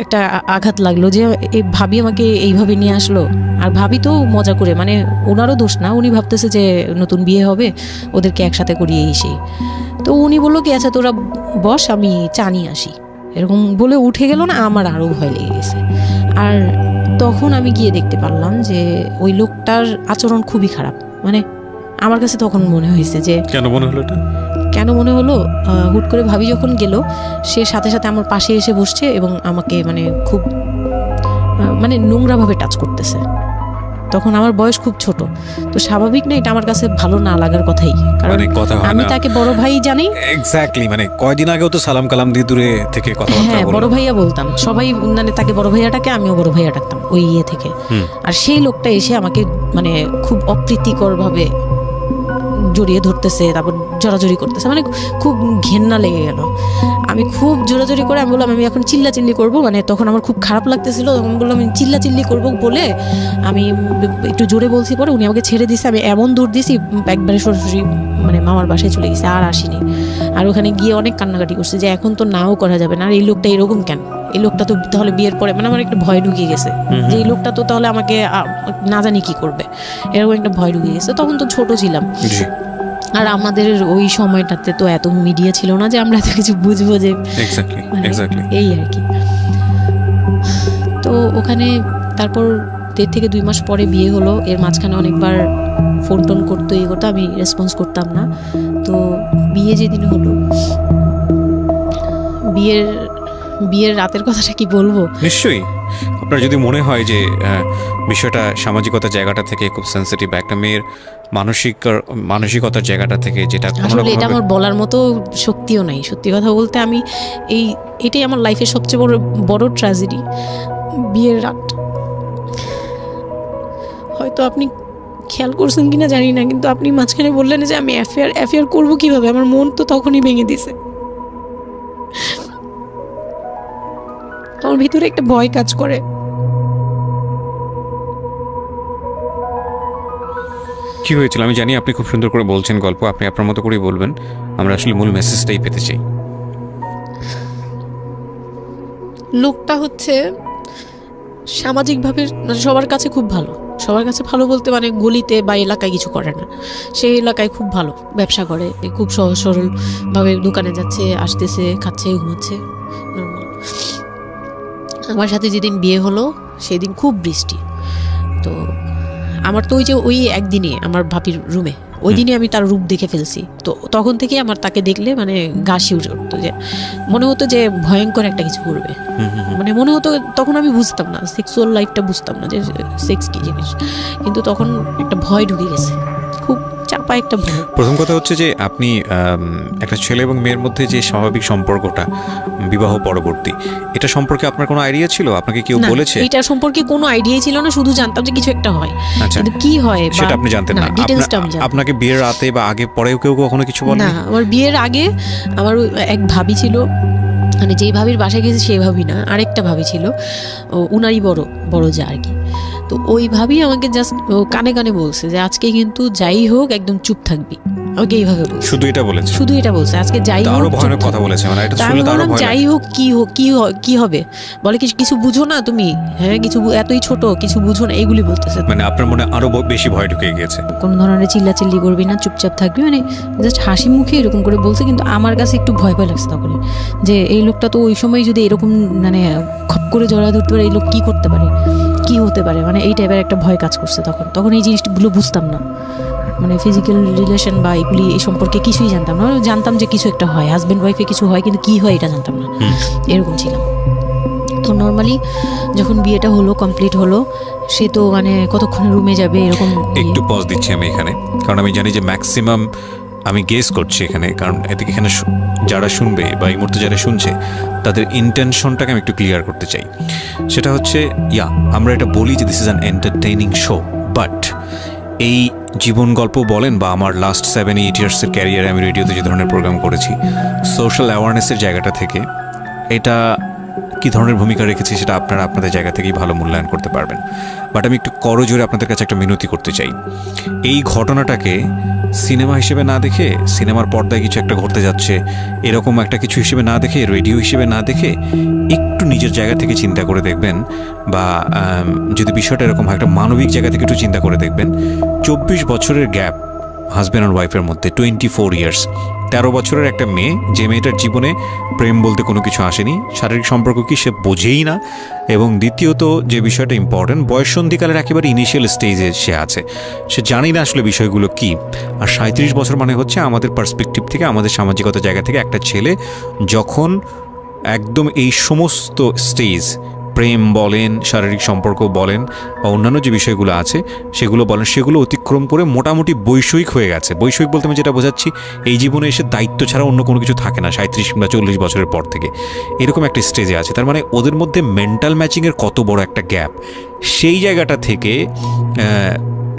একটা আঘাত লাগলো যে এই ভাবি আমাকে এইভাবে নিয়ে আসলো। আর ভাবি তো মজা করে, মানে ওনারও দোষ না, উনি ভাবতেছে যে নতুন বিয়ে হবে, ওদেরকে একসাথে করিয়ে সেই। তো উনি বললো কি আচ্ছা তোরা বস, আমি চা নিয়ে আসি, এরকম বলে উঠে গেল না, আমার আরও ভয় লেগে গেছে। আর তখন আমি গিয়ে দেখতে পারলাম যে ওই লোকটার আচরণ খুবই খারাপ। মানে আমার কাছে তখন মনে হয়েছে যে কেন মনে হলো এটা, কেন মনে হলো, হুট করে ভাবি যখন গেল, সে সাথে সাথে আমার পাশে এসে বসছে এবং আমাকে মানে খুব মানে নোংরাভাবে টাচ করতেছে। তখন আমার বয়স খুব ছোট, তো স্বাভাবিক না এটা আমার কাছে ভালো না লাগার কথাই, কারণ আমি তাকে বড় ভাই জানি। এক্স্যাক্টলি, মানে কয়দিন আগেও তো সালাম কালাম দিয়ে দূরে থেকে কথাবার্তা বললাম। হ্যাঁ, বড় ভাইয়া বলতাম, সবাই মানে তাকে বড় ভাইয়াটাকে আমিও বড় ভাইয়া ডাকতাম ওই ইয়ে থেকে। আর সেই লোকটা এসে আমাকে মানে খুব অপ্রীতিকর ভাবে জড়িয়ে ধরতেছে, তারপর জড়াজড়ি করতেছে, মানে খুব ঘেন্না লেগে গেল। আমি খুব জোরাজোরি করে আমি বললাম আমি এখন চিল্লাচিল্লি করবো, মানে তখন আমার খুব খারাপ লাগতেছিল, তখন বললাম আমি চিল্লাচিল্লি করবো বলে আমি একটু জোরে বলছি। পরে উনি আমাকে ছেড়ে দিছে, আমি এমন দূর দিছি একবারে সরাসরি মানে মামার বাসায় চলে গেছি, আর আসিনি। আর ওখানে গিয়ে অনেক কান্নাকাটি করছে যে এখন তো নাও করা যাবে না, আর এই লোকটা এরকম কেন, এই লোকটা তো তাহলে বিয়ের পরে, মানে আমার একটা ভয় ঢুকে গেছে যে এই লোকটা তো তাহলে আমাকে না জানি কি করবে, এরকম একটা ভয় ঢুকে গেছে। তখন তো ছোট ছিলাম, আর আমাদের ওই সময়টাতে তো এত মিডিয়া ছিল না যে আমরা এত কিছু বুঝবো যে এই আর কি। তো ওখানে তারপর 1.5 থেকে 2 মাস পরে বিয়ে হলো। এর মাঝখানে অনেকবার ফোন টোন করতো, এই করতো, আমি রেসপন্স করতাম না। তো বিয়ে যেদিন হলো, বিয়ের রাতের কথাটা কি বলবো। নিশ্চয়ই আপনার যদি মনে হয় যে বিষয়টা সামাজিকতার জায়গাটা থেকে খুব সেন্সিটিভ, একটা মেয়ের মানসিকতার জায়গাটা থেকে, যেটা আসলে এটা আমার বলার মতো শক্তিও নাই। সত্যি কথা বলতে আমি এটাই আমার লাইফের সবচেয়ে বড় ট্র্যাজেডি, বিয়ের রাত। হয়তো আপনি খেয়াল করছেন কিনা জানি না, কিন্তু আপনি মাঝখানে বললেন যে আমি অ্যাফেয়ার করবো কিভাবে, আমার মন তো তখনই ভেঙে দিছে। আমার ভিতরে একটা ভয় কাজ করে। কি হয়েছিল আমি জানি, আপনি খুব সুন্দর করে বলছেন গল্প, আপনি আপনার মতো করেই বলবেন, আমরা আসলে মূল মেসেজটাই পেতে চাই। লোকটা হচ্ছে সামাজিকভাবে সবার কাছে খুব ভালো, সবার কাছে ভালো বলতে মানে গলিতে বা এলাকায় কিছু করে না, সেই এলাকায় খুব ভালো ব্যবসা করে, খুব সহজ সরলভাবে দোকানে যাচ্ছে, আসতেছে, খাচ্ছে, ঘুমাচ্ছে, নর্মাল। আমার সাথে যেদিন বিয়ে হলো সেদিন খুব বৃষ্টি। তো আমার তো ওই একদিনে আমার ভাবির রুমে, ওই দিনে আমি তার রূপ দেখে ফেলছি। তো তখন থেকে আমার তাকে দেখলে মানে গা শিউরে উঠতো, যে মনে হতো যে ভয়ঙ্কর একটা কিছু করবে। মানে মনে হতো, তখন আমি বুঝতাম না, সেক্সুয়াল লাইফটা বুঝতাম না যে সেক্স কি জিনিস, কিন্তু তখন একটা ভয় ঢুকে গেছে, খুব চাপা একটা ভয়। প্রথম কথা হচ্ছে যে আপনি একটা ছেলে এবং মেয়ের মধ্যে যে স্বাভাবিক সম্পর্কটা বিবাহ পরবর্তী, এটা সম্পর্কে আপনার কোনো আইডিয়া ছিল? আপনাকে কেউ বলেছে? এটা সম্পর্কে কোনো আইডিয়াই ছিল না, শুধু জানতাম যে কিছু একটা হয়, কিন্তু কি হয় সেটা আপনি জানতেন না। আপনাকে বিয়ের রাতে বা আগে পরেও কেউ কখনো কিছু বলে না? আমার বিয়ের আগে আমার এক ভাবি ছিল, মানে যেই ভাবির বাসায় গেছে সেই ভাবি না, আরেকটা ভাবি ছিল, উনারই বড় যা আর কি। তো ওই ভাবি আমাকে জাস্ট কানে কানে বলছে যে আজকে কিন্তু যাই হোক একদম চুপ থাকবি, আমাকে এইভাবে বলছে। শুধু এটা বলেছে আজকে যাই হোক, আরো ভয়ানক কথা বলেছে, মানে এটা শুনলে আরো ভয় লাগে। যাই হোক কি হবে, বলে কিছু বুঝো না তুমি, হ্যাঁ কিছু এতই ছোট, কিছু বুঝো না, এইগুলি বলতেছে। মানে আপনার মনে আরো বেশি ভয় ঢুকে গিয়েছে। কোনো ধরনের চিল্লাচিল্লি করবি না, চুপচাপ থাকবি, মানে জাস্ট হাসি মুখে এরকম করে বলছে। কিন্তু আমার কাছে একটু ভয় লাগছে তখন, যে এই লোকটা তো ওই সময় যদি এরকম মানে খপ করে জড়া ধরতে পারে, এই লোক কি করতে পারে, কি হতে পারে, মানে এই টাইপের একটা ভয় কাজ করছে তখন এই জিনিসগুলো বুঝতাম না, মানে ফিজিক্যাল রিলেশন বা এগুলি এই সম্পর্কে কিছুই জানতাম না। জানতাম যে কিছু একটা হয়, হাজব্যান্ড ওয়াইফে কিছু হয়, কিন্তু কি হয় এটা জানতাম না, এরকম ছিলাম। তো নর্মালি যখন বিয়েটা হলো, কমপ্লিট হলো, সে তো মানে কতক্ষণে রুমে যাবে এরকম। একটু পজ দিচ্ছি আমি এখানে, কারণ আমি জানি যে ম্যাক্সিমাম আমি গেস করছি এখানে, কারণ এখানে যারা শুনবে বা এই মুহূর্তে যারা শুনছে তাদের ইন্টেনশনটাকে আমি একটু ক্লিয়ার করতে চাই। সেটা হচ্ছে আমরা এটা বলি যে this is an entertaining show, but এই জীবন গল্প বলেন বা আমার লাস্ট 7-8 ইয়ার্সের ক্যারিয়ারে আমি রেডিওতে যে ধরনের প্রোগ্রাম করেছি, সোশ্যাল অ্যাওয়ারনেসের জায়গাটা থেকে এটা কী ধরনের ভূমিকা রেখেছি সেটা আপনারা আপনাদের জায়গা থেকেই ভালো মূল্যায়ন করতে পারবেন। বাট আমি একটু করজোরে আপনাদের কাছে একটা মিনতি করতে চাই, এই ঘটনাটাকে সিনেমা হিসেবে না দেখে, সিনেমার পর্দায় কিছু একটা ঘটতে যাচ্ছে এরকম একটা কিছু হিসেবে না দেখে, রেডিও হিসেবে না দেখে, একটু নিজের জায়গা থেকে চিন্তা করে দেখবেন, বা যদি বিষয়টা এরকম হয় একটা মানবিক জায়গা থেকে একটু চিন্তা করে দেখবেন। 24 বছরের গ্যাপ হাজব্যান্ড আর ওয়াইফের মধ্যে, 24 ইয়ার্স, 13 বছরের একটা মেয়ে, যে মেয়েটার জীবনে প্রেম বলতে কোনো কিছু আসেনি, শারীরিক সম্পর্ক কি সে বোঝেই না, এবং দ্বিতীয়ত যে বিষয়টা ইম্পর্টেন্ট, বয়ঃসন্ধিকালের একেবারে ইনিশিয়াল স্টেজে সে আছে, সে জানি না আসলে বিষয়গুলো কি। আর 37 বছর মানে হচ্ছে আমাদের পার্সপেক্টিভ থেকে, আমাদের সামাজিকতা জায়গা থেকে একটা ছেলে যখন একদম এই সমস্ত স্টেজ, প্রেম বলেন, শারীরিক সম্পর্ক বলেন, বা অন্যান্য যে বিষয়গুলো আছে সেগুলো বলেন, সেগুলো অতিক্রম করে মোটামুটি বৈষয়িক হয়ে গেছে। বৈষয়িক বলতে আমি যেটা বোঝাচ্ছি, এই জীবনে এসে দায়িত্ব ছাড়া অন্য কোনো কিছু থাকে না 37 কিংবা 40 বছরের পর থেকে, এরকম একটা স্টেজে আছে। তার মানে ওদের মধ্যে মেন্টাল ম্যাচিংয়ের কত বড় একটা গ্যাপ। সেই জায়গাটা থেকে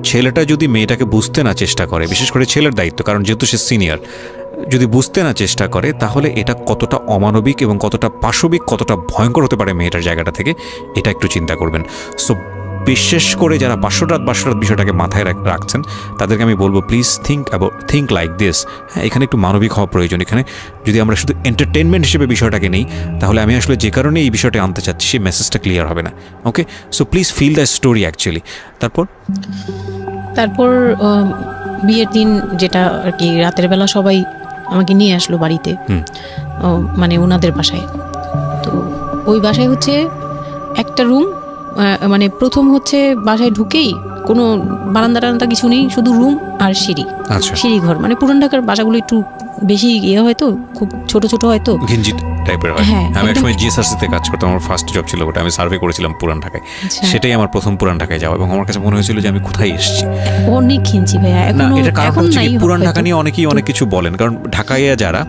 ছেলেটা যদি মেয়েটাকে বুঝতে না চেষ্টা করে, বিশেষ করে ছেলের দায়িত্ব, কারণ যেহেতু সে সিনিয়র, যদি বুঝতে না চেষ্টা করে, তাহলে এটা কতটা অমানবিক এবং কতটা পাশবিক, কতটা ভয়ঙ্কর হতে পারে মেয়েটার জায়গাটা থেকে, এটা একটু চিন্তা করবেন। সো বিশেষ করে যারা বাসরাত বিষয়টাকে মাথায় রাখছেন, তাদেরকে আমি বলবো প্লিজ থিঙ্ক লাইক দিস। হ্যাঁ, এখানে একটু মানবিক হওয়া প্রয়োজন। এখানে যদি আমরা শুধু এন্টারটেনমেন্ট হিসেবে বিষয়টাকে নেই, তাহলে আমি আসলে যে কারণে এই বিষয়টা আনতে চাচ্ছি সেই মেসেজটা ক্লিয়ার হবে না। Okay, so please feel the story actually. তারপর বিয়ের দিন যেটা আর কি রাতের বেলা সবাই আমাকে নিয়ে আসলো বাড়িতে, মানে ওনাদের বাসায়। তো ওই বাসায় হচ্ছে একটা রুম, মানে প্রথম হচ্ছে বাসায় ঢুকেই কোনো বারান্দা টারান্দা কিছু নেই, শুধু রুম আর সিঁড়ি, সিঁড়ি ঘর। মানে পুরান ঢাকার বাসাগুলো একটু বেশি ইয়ে হয়তো, খুব ছোট ছোট হয়তো, ঘিঞ্জি টাইপের হয়। আমি একসময় জিএসআরসিতে কাজ করতাম, আমার ফার্স্ট জব ছিল ওটা, আমি সার্ভে করেছিলাম পুরান ঢাকায়। সেটাই আমার প্রথম পুরান ঢাকায় যাওয়া, এবং আমার কাছে মনে হয়েছিল যে আমি কোথায় এসেছি। অনেক ঘিঞ্জি ভাইয়া। না, এটা কারণ হচ্ছে কি, পুরান ঢাকা নিয়ে অনেকেই অনেক কিছু বলেন, কারণ ঢাকায় যারা,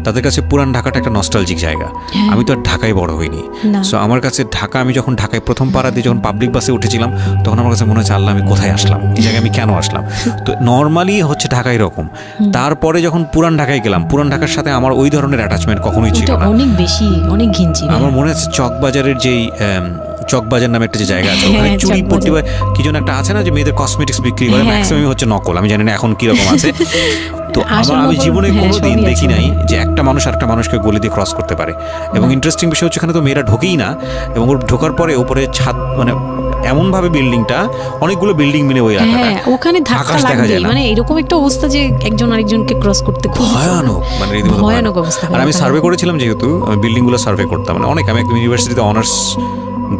তাদের কাছে পুরান ঢাকাটা একটা নস্টালজিক জায়গা। আমি তো আর ঢাকায় বড় হইনি, সো আমার কাছে ঢাকা, আমি যখন ঢাকায় প্রথম পাড়া দিয়ে যখন পাবলিক বাসে উঠেছিলাম, তখন আমার কাছে মনে হচ্ছে আল্লাহ আমি কোথায় আসলাম, এই জায়গায় আমি কেন আসলাম। তো নর্মালি হচ্ছে ঢাকা এরকম। তারপরে যখন পুরান ঢাকায় গেলাম, পুরান ঢাকার সাথে আমার ওই ধরনের অ্যাটাচমেন্ট কখনোই ছিল না, অনেক বেশি, অনেক ঘিঞ্জি। আমার মনে আছে চকবাজারের যেই চকবাজার নামে একটা যে জায়গা আছে, ওখানে চুরি পট্টি কি যেন একটা আছে না, যে মেয়েদের কসমেটিক্স বিক্রি করে, ম্যাক্সিমাম হচ্ছে নকল, আমি জানি না এখন কিরকম আছে। তো আমি জীবনে কোনোদিন দেখি নাই যে একটা মানুষ আরেকটা মানুষকে গলি দিয়ে ক্রস করতে পারে। এবং ইন্টারেস্টিং বিষয় হচ্ছে এখানে তো মেয়েরা ঢোকেই না, এবং ওর ঢোকার পরে উপরে ছাদ, মানে এমন ভাবে বিল্ডিংটা, অনেকগুলো বিল্ডিং মিলে ওই এলাকাটা, ওখানে ধাক্কা দেখা যায়, মানে এরকম একটা অবস্থা যে একজন আরেকজনকে ক্রস করতে খুব ভয়ানক, মানে ভয়ানক অবস্থা। আর আমি সার্ভে করেছিলাম, যেহেতু আমি বিল্ডিংগুলো সার্ভে করতাম, মানে অনেক, আমি একদম ইউনিভার্সিটিতে অনার্স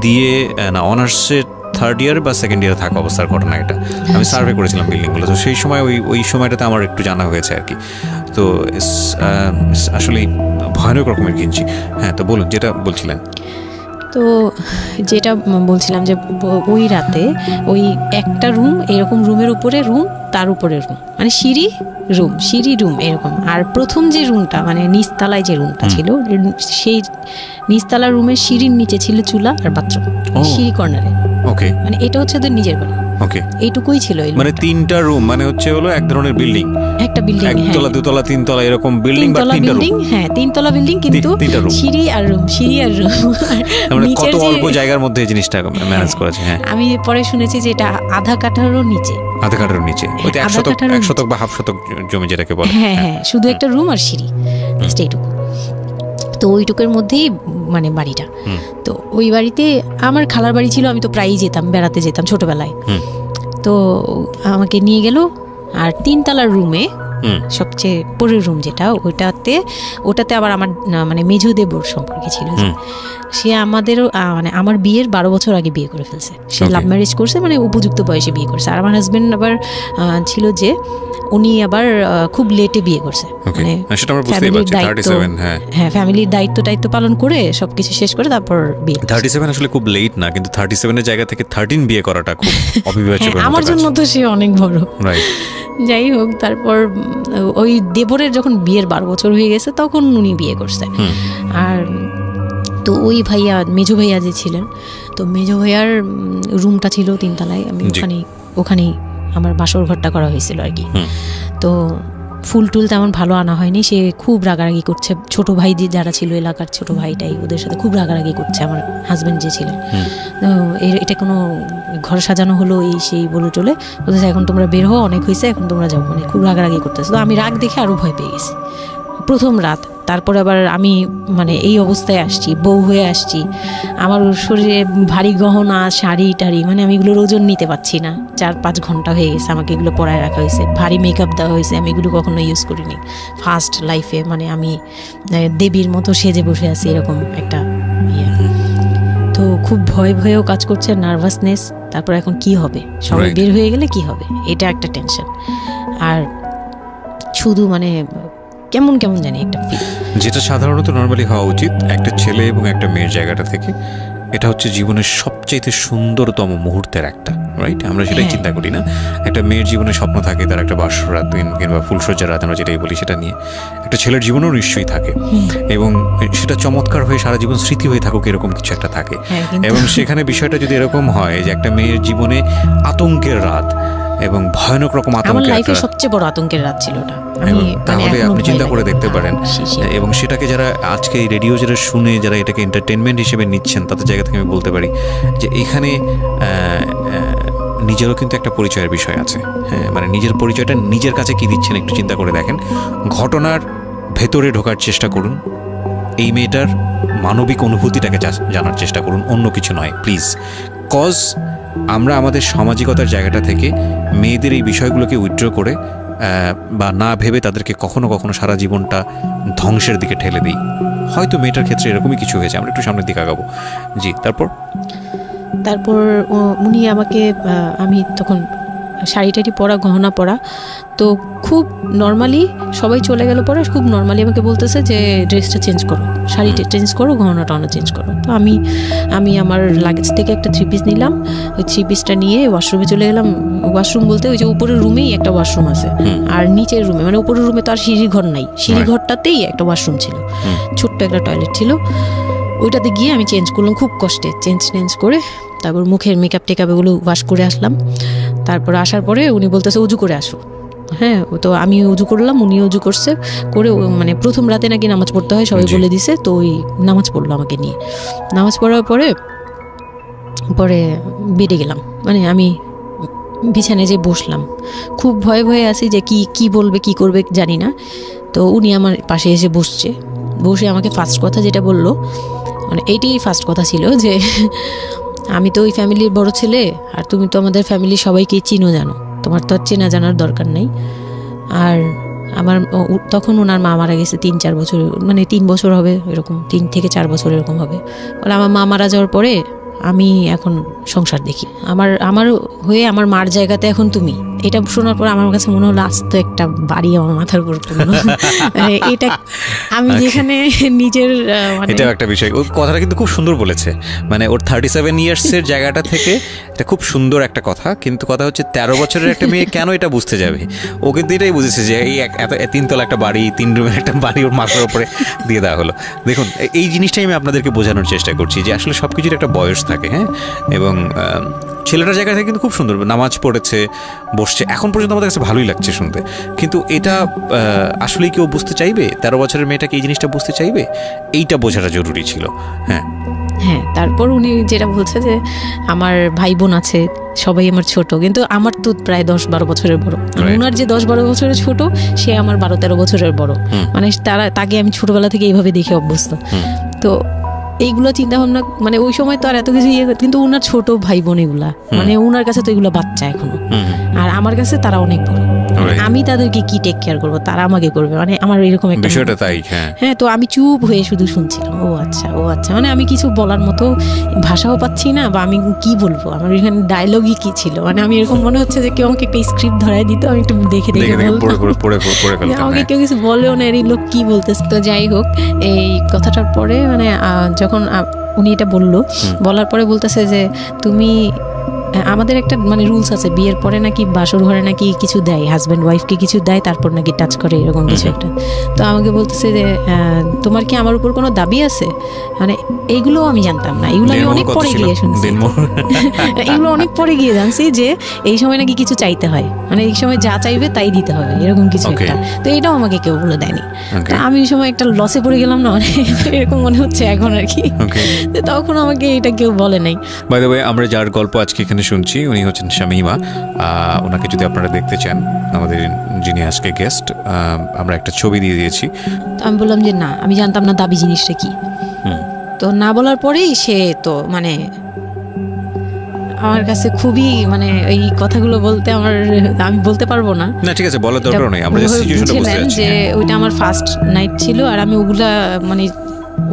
দিয়ে, না অনার্সের থার্ড ইয়ার বা সেকেন্ড ইয়ারে থাকা অবস্থার ঘটনা এটা, আমি সার্ভে করেছিলাম বিল্ডিংগুলো। তো সেই সময় ওই সময়টাতে আমার একটু জানা হয়েছে আর কি। তো আসলে ভয়ানক রকমের কিনছি। হ্যাঁ, তো বলুন যেটা বলছিলেন। তো যেটা বলছিলাম যে ওই রাতে ওই একটা রুম, এরকম রুমের উপরে রুম, তার উপরে রুম, মানে সিঁড়ি রুম এরকম। আর প্রথম যে রুমটা, মানে নিচতলায় যে রুমটা ছিল, সেই নিচতলার রুমের সিঁড়ির নিচে ছিল চুলা আর বাথরুম, সিঁড়ি কর্নারে। ওকে, মানে এটা হচ্ছে ওদের নিজের বাড়ি। ওকে, এইটুকুই ছিল। মানে তিনটা রুম, মানে হচ্ছে হলো এক ধরনের বিল্ডিং, একটা বিল্ডিং, একতলা দুতলা তিনতলা এরকম বিল্ডিং, বা তিনটা রুম। হ্যাঁ, তিনতলা বিল্ডিং, কিন্তু সিঁড়ি আর রুম। মানে কত অল্প জায়গার মধ্যে এই জিনিসটা ম্যানেজ করেছে। হ্যাঁ, আমি পরে শুনেছি যে এটা আধা কাঠারও নিচে, ওইটা 1 শতক বা হাফ শতক জমি যেটাকে বলে। হ্যাঁ হ্যাঁ, শুধু একটা রুম আর সিঁড়ি, এইটুকু। তো ওইটুকুর মধ্যেই মানে বাড়িটা। তো ওই বাড়িতে আমার খালার বাড়ি ছিল, আমি তো প্রায়ই যেতাম, বেড়াতে যেতাম ছোটবেলায়। তো আমাকে নিয়ে গেল, আর 3 তলার রুমে, সবচেয়ে পরের রুম যেটা, ওটাতে আবার আমার মানে মেজো দেবর সম্পর্কে ছিল। সে আমাদেরও, মানে আমার বিয়ের 12 বছর আগে বিয়ে করে ফেলছে। সে লাভ ম্যারেজ করছে, মানে উপযুক্ত বয়সে বিয়ে করছে। আর আমার হাজবেন্ড আবার ছিল যে উনি আবার খুব লেটে বিয়ে করছে, মানে ফ্যামিলির দায়িত্ব পালন করে সবকিছু শেষ করে তারপর বিয়ে। 37 আসলে খুব লেট না, কিন্তু 37 এর জায়গা থেকে 13 বিয়ে করাটা খুব অবিবেচ্য। আমার জন্য তো সে অনেক বড়। যাই হোক, তারপর ওই দেবরের যখন বিয়ের 12 বছর হয়ে গেছে, তখন উনি বিয়ে করছে। আর তো ওই ভাইয়া, মেজো ভাইয়া যে ছিলেন, তো মেজো ভাইয়ার রুমটা ছিল 3 তলায়। আমি ওখানেই আমার বাসর ঘরটা করা হয়েছিল আর কি। তো ফুল টুল তেমন ভালো আনা হয়নি, সে খুব রাগারাগি করছে। ছোট ভাই যারা ছিল, এলাকার ছোট ভাইটাই, ওদের সাথে খুব রাগারাগি করছে আমার হাজব্যান্ড যে ছিলেন। এটা কোনো ঘর সাজানো হলো এই সেই বলে টলে বলতেছে, এখন তোমরা বের হও, অনেক হয়েছে, এখন তোমরা যাও, মানে খুব রাগারাগি করতেছে। তো আমি রাগ দেখে আরও ভয় পেয়ে গেছি। প্রথম রাত, তারপরে আবার আমি মানে এই অবস্থায় আসছি, বউ হয়ে আসছি, আমার শরীরে ভারী গহনা, শাড়ি টাড়ি, মানে আমি এগুলোর ওজন নিতে পারছি না। 4-5 ঘন্টা হয়ে গেছে আমাকে এগুলো পরায় রাখা হয়েছে, ভারী মেকআপ দেওয়া হয়েছে, আমি এগুলো কখনো ইউজ করিনি ফার্স্ট লাইফে। মানে আমি দেবীর মতো সেজে বসে আছি, এরকম একটা ইয়ে। তো খুব ভয়েও কাজ করছে, নার্ভাসনেস। তারপর এখন কি হবে, সবাই বের হয়ে গেলে কি হবে, এটা একটা টেনশন। আর শুধু মানে কেমন জানি একটা ফিল, যেটা সাধারণত নর্মালি হওয়া উচিত একটা ছেলে এবং একটা মেয়ের জায়গাটা থেকে। এটা হচ্ছে জীবনের সবচেয়ে সুন্দরতম মুহূর্তের একটা, রাইট? আমরা সেটাই চিন্তা করি না। একটা মেয়ের জীবনে স্বপ্ন থাকে তার একটা বাসর রাত কিংবা ফুলসজ্জার রাত, আমরা যেটাই বলি সেটা নিয়ে। একটা ছেলের জীবনেও নিশ্চয়ই থাকে, এবং সেটা চমৎকার হয়ে সারা জীবন স্মৃতি হয়ে থাকুক, এরকম কিছু একটা থাকে। এবং সেখানে বিষয়টা যদি এরকম হয় যে একটা মেয়ের জীবনে আতঙ্কের রাত এবং ভয়ানক রকম আতঙ্কের, সবচেয়ে বড় আতঙ্কের রাত ছিল ওটা, তাহলে আপনি চিন্তা করে দেখতে পারেন। এবং সেটাকে যারা আজকে এই রেডিও যারা শুনে, যারা এটাকে এন্টারটেনমেন্ট হিসেবে নিচ্ছেন, তাদের জায়গা থেকে আমি বলতে পারি যে এখানে নিজেরও কিন্তু একটা পরিচয়ের বিষয় আছে। হ্যাঁ, মানে নিজের পরিচয়টা নিজের কাছে কি দিচ্ছেন একটু চিন্তা করে দেখেন। ঘটনার ভেতরে ঢোকার চেষ্টা করুন, এই মেয়েটার মানবিক অনুভূতিটাকে জানার চেষ্টা করুন, অন্য কিছু নয় প্লিজ। কজ আমরা আমাদের সামাজিকতার জায়গাটা থেকে মেয়েদের এই বিষয়গুলোকে উইথড্র করে বা না ভেবে তাদেরকে কখনো কখনো সারা জীবনটা ধ্বংসের দিকে ঠেলে দিই। হয়তো মেয়েটার ক্ষেত্রে এরকমই কিছু হয়েছে। আমরা একটু সামনের দিকে আগাবো। জি, তারপর উনি আমাকে আমি তখন শাড়ি টাড়ি পরা, গহনা পরা, তো খুব নর্মালি সবাই চলে গেল পরে খুব নর্মালি আমাকে বলতেছে যে ড্রেসটা চেঞ্জ করো, শাড়িটা চেঞ্জ করো, গহনা টহনা চেঞ্জ করো। তো আমি আমার লাগেজ থেকে একটা 3 পিস নিলাম। ওই 3 পিসটা নিয়ে ওয়াশরুমে চলে গেলাম। ওয়াশরুম বলতে ওই যে উপরের রুমেই একটা ওয়াশরুম আছে, আর নিচের রুমে মানে উপরের রুমে তো আর সিঁড়ি ঘর নাই, সিঁড়ি ঘরটাতেই একটা ওয়াশরুম ছিল, ছোট্ট একটা টয়লেট ছিল। ওইটাতে গিয়ে আমি চেঞ্জ করলাম খুব কষ্টে, চেঞ্জ করে তারপর মুখের মেকআপ টেকআপ এগুলো ওয়াশ করে আসলাম। তারপর আসার পরে উনি বলতেছে উজু করে আসো। হ্যাঁ, তো আমি উজু করলাম, উনি উজু করছে করে, মানে প্রথম রাতে নাকি নামাজ পড়তে হয় সবাই বলে দিছে, তো ওই নামাজ পড়লো আমাকে নিয়ে। নামাজ পড়ার পরে বেডে গেলাম, মানে আমি বিছানায় যে বসলাম, খুব ভয়ে ভয়ে আছি যে কি বলবে কি করবে জানি না। তো উনি আমার পাশে এসে বসে আমাকে ফার্স্ট কথা যেটা বললো, মানে এইটাই ফার্স্ট কথা ছিল যে আমি তো ওই ফ্যামিলির বড় ছেলে, আর তুমি তো আমাদের ফ্যামিলির সবাইকেই চিনো জানো, তোমার তো আর চেনা জানার দরকার নেই। আর আমার তখন ওনার মা মারা গেছে 3-4 বছর, মানে 3 বছর হবে এরকম, 3 থেকে 4 বছর এরকম হবে। বলে আমার মা মারা যাওয়ার পরে আমি এখন সংসার দেখি, আমার হয়ে আমার মার জায়গাতে এখন তুমি। এটা শোনার পর আমার কাছে মনে হলো আস্ত একটা বাড়ি আমার মাথার উপর পড়লো। এটা আমি যেখানে নিজের এটাও একটা বিষয়। ওই কথাটা কিন্তু খুব সুন্দর বলেছে, মানে ওর 37 ইয়ার্সের জায়গাটা থেকে এটা খুব সুন্দর একটা কথা। কিন্তু কথা হচ্ছে 13 বছরের একটা মেয়ে কেন এটা বুঝতে যাবে? ও কিন্তু এটাই বুঝেছে যে এই 3 তলা একটা বাড়ি, 3 রুমের একটা বাড়ি ওর মাথার উপরে দিয়ে দেওয়া হলো। দেখুন, এই জিনিসটাই আমি আপনাদেরকে বোঝানোর চেষ্টা করছি যে আসলে সব কিছুর একটা বয়স থাকে। হ্যাঁ, এবং ছেলেটার জায়গা থেকে কিন্তু খুব সুন্দর নামাজ পড়েছে, বসছে, এখন পর্যন্ত আমাদের কাছে ভালোই লাগছে শুনতে। কিন্তু এটা আসলেই কেউ বুঝতে চাইবে? 13 বছরের মেয়েটাকে এই জিনিসটা বুঝতে চাইবে? এইটা বোঝাটা জরুরি ছিল। হ্যাঁ, তারপর উনি যেটা বলছে যে আমার ভাই বোন আছে, সবাই আমার ছোট, কিন্তু আমার তো প্রায় 10-12 বছরের বড়। ওনার যে 10-12 বছরের ছোট, সে আমার 12-13 বছরের বড়। মানে তাকে আমি ছোটবেলা থেকে এইভাবে দেখে অভ্যস্ত। তো এইগুলো চিন্তা ভাবনা, মানে ওই সময় তো আর এত কিছু কিন্তু ওনার ছোট ভাই বোন এগুলা, মানে ওনার কাছে তো এগুলো বাচ্চা এখনো, আর আমার কাছে তারা অনেক বড়। আমি তাদেরকে কি টেক কেয়ার করবো, তারা আমাকে করবে, মানে আমার এরকম একটা বিষয়টা তাই। হ্যাঁ, তো আমি চুপ হয়ে শুধু শুনছিলাম। ও আচ্ছা, মানে আমি কিছু বলার মতো ভাষাও পাচ্ছি না, বা আমি কি বলবো, আমার এখানে ডায়লগই কি ছিল, মানে আমি এরকম মনে হচ্ছে যে কেউ আমাকে একটা স্ক্রিপ্ট ধরাই দিত, আমি একটু দেখে আমাকে কেউ কিছু বলেও না, এই লোক কি বলতেছে। তো যাই হোক, এই কথাটার পরে মানে যখন উনি এটা বলার পরে বলতেছে যে তুমি, আমাদের একটা মানে রুলস আছে, বিয়ের পরে নাকি বাসর ঘরে নাকি কিছু দেয়, হাজব্যান্ড ওয়াইফকে কিছু দেয়, তারপর নাকি টাচ করে, এরকম কিছু একটা। তো আমাকে বলতেছে যে তোমার কি আমার উপর কোনো দাবি আছে? মানে এইগুলো আমি জানতাম না, এগুলো আমি অনেক পরে গিয়ে শুনছি। এগুলো অনেক পরে গিয়ে জানছি যে এই সময় নাকি কিছু চাইতে হয়, মানে এই সময় যা চাইবে তাই দিতে হবে, এরকম কিছু একটা। তো এটাও আমাকে কেউ বলে দেয়নি। আমি ওই সময় একটা লসে পড়ে গেলাম না, মানে এরকম মনে হচ্ছে এখন আর কি। তখন আমাকে এটা কেউ বলে নাই। বাই দ্য ওয়ে, আমরা যার গল্প আজকে এখানে শুনছি উনি হচ্ছেন শামীমা। ওনাকে যদি আপনারা দেখতে চান, আমাদের যিনি আজকে গেস্ট, আমরা একটা ছবি দিয়ে দিয়েছি। আমি বললাম যে না, আমি জানতাম না দাবি জিনিসটা কি। তো না বলার পরেই সে তো মানে আমার কাছে খুবই, মানে এই কথাগুলো বলতে আমি বলতে পারবো না। না, ঠিক আছে, বলার দরকার নেই, আমরা জাস্ট সিচুয়েশনটা বুঝতে পারছি যে ওইটা আমার ফার্স্ট নাইট ছিল, আর আমি ওগুলা মানে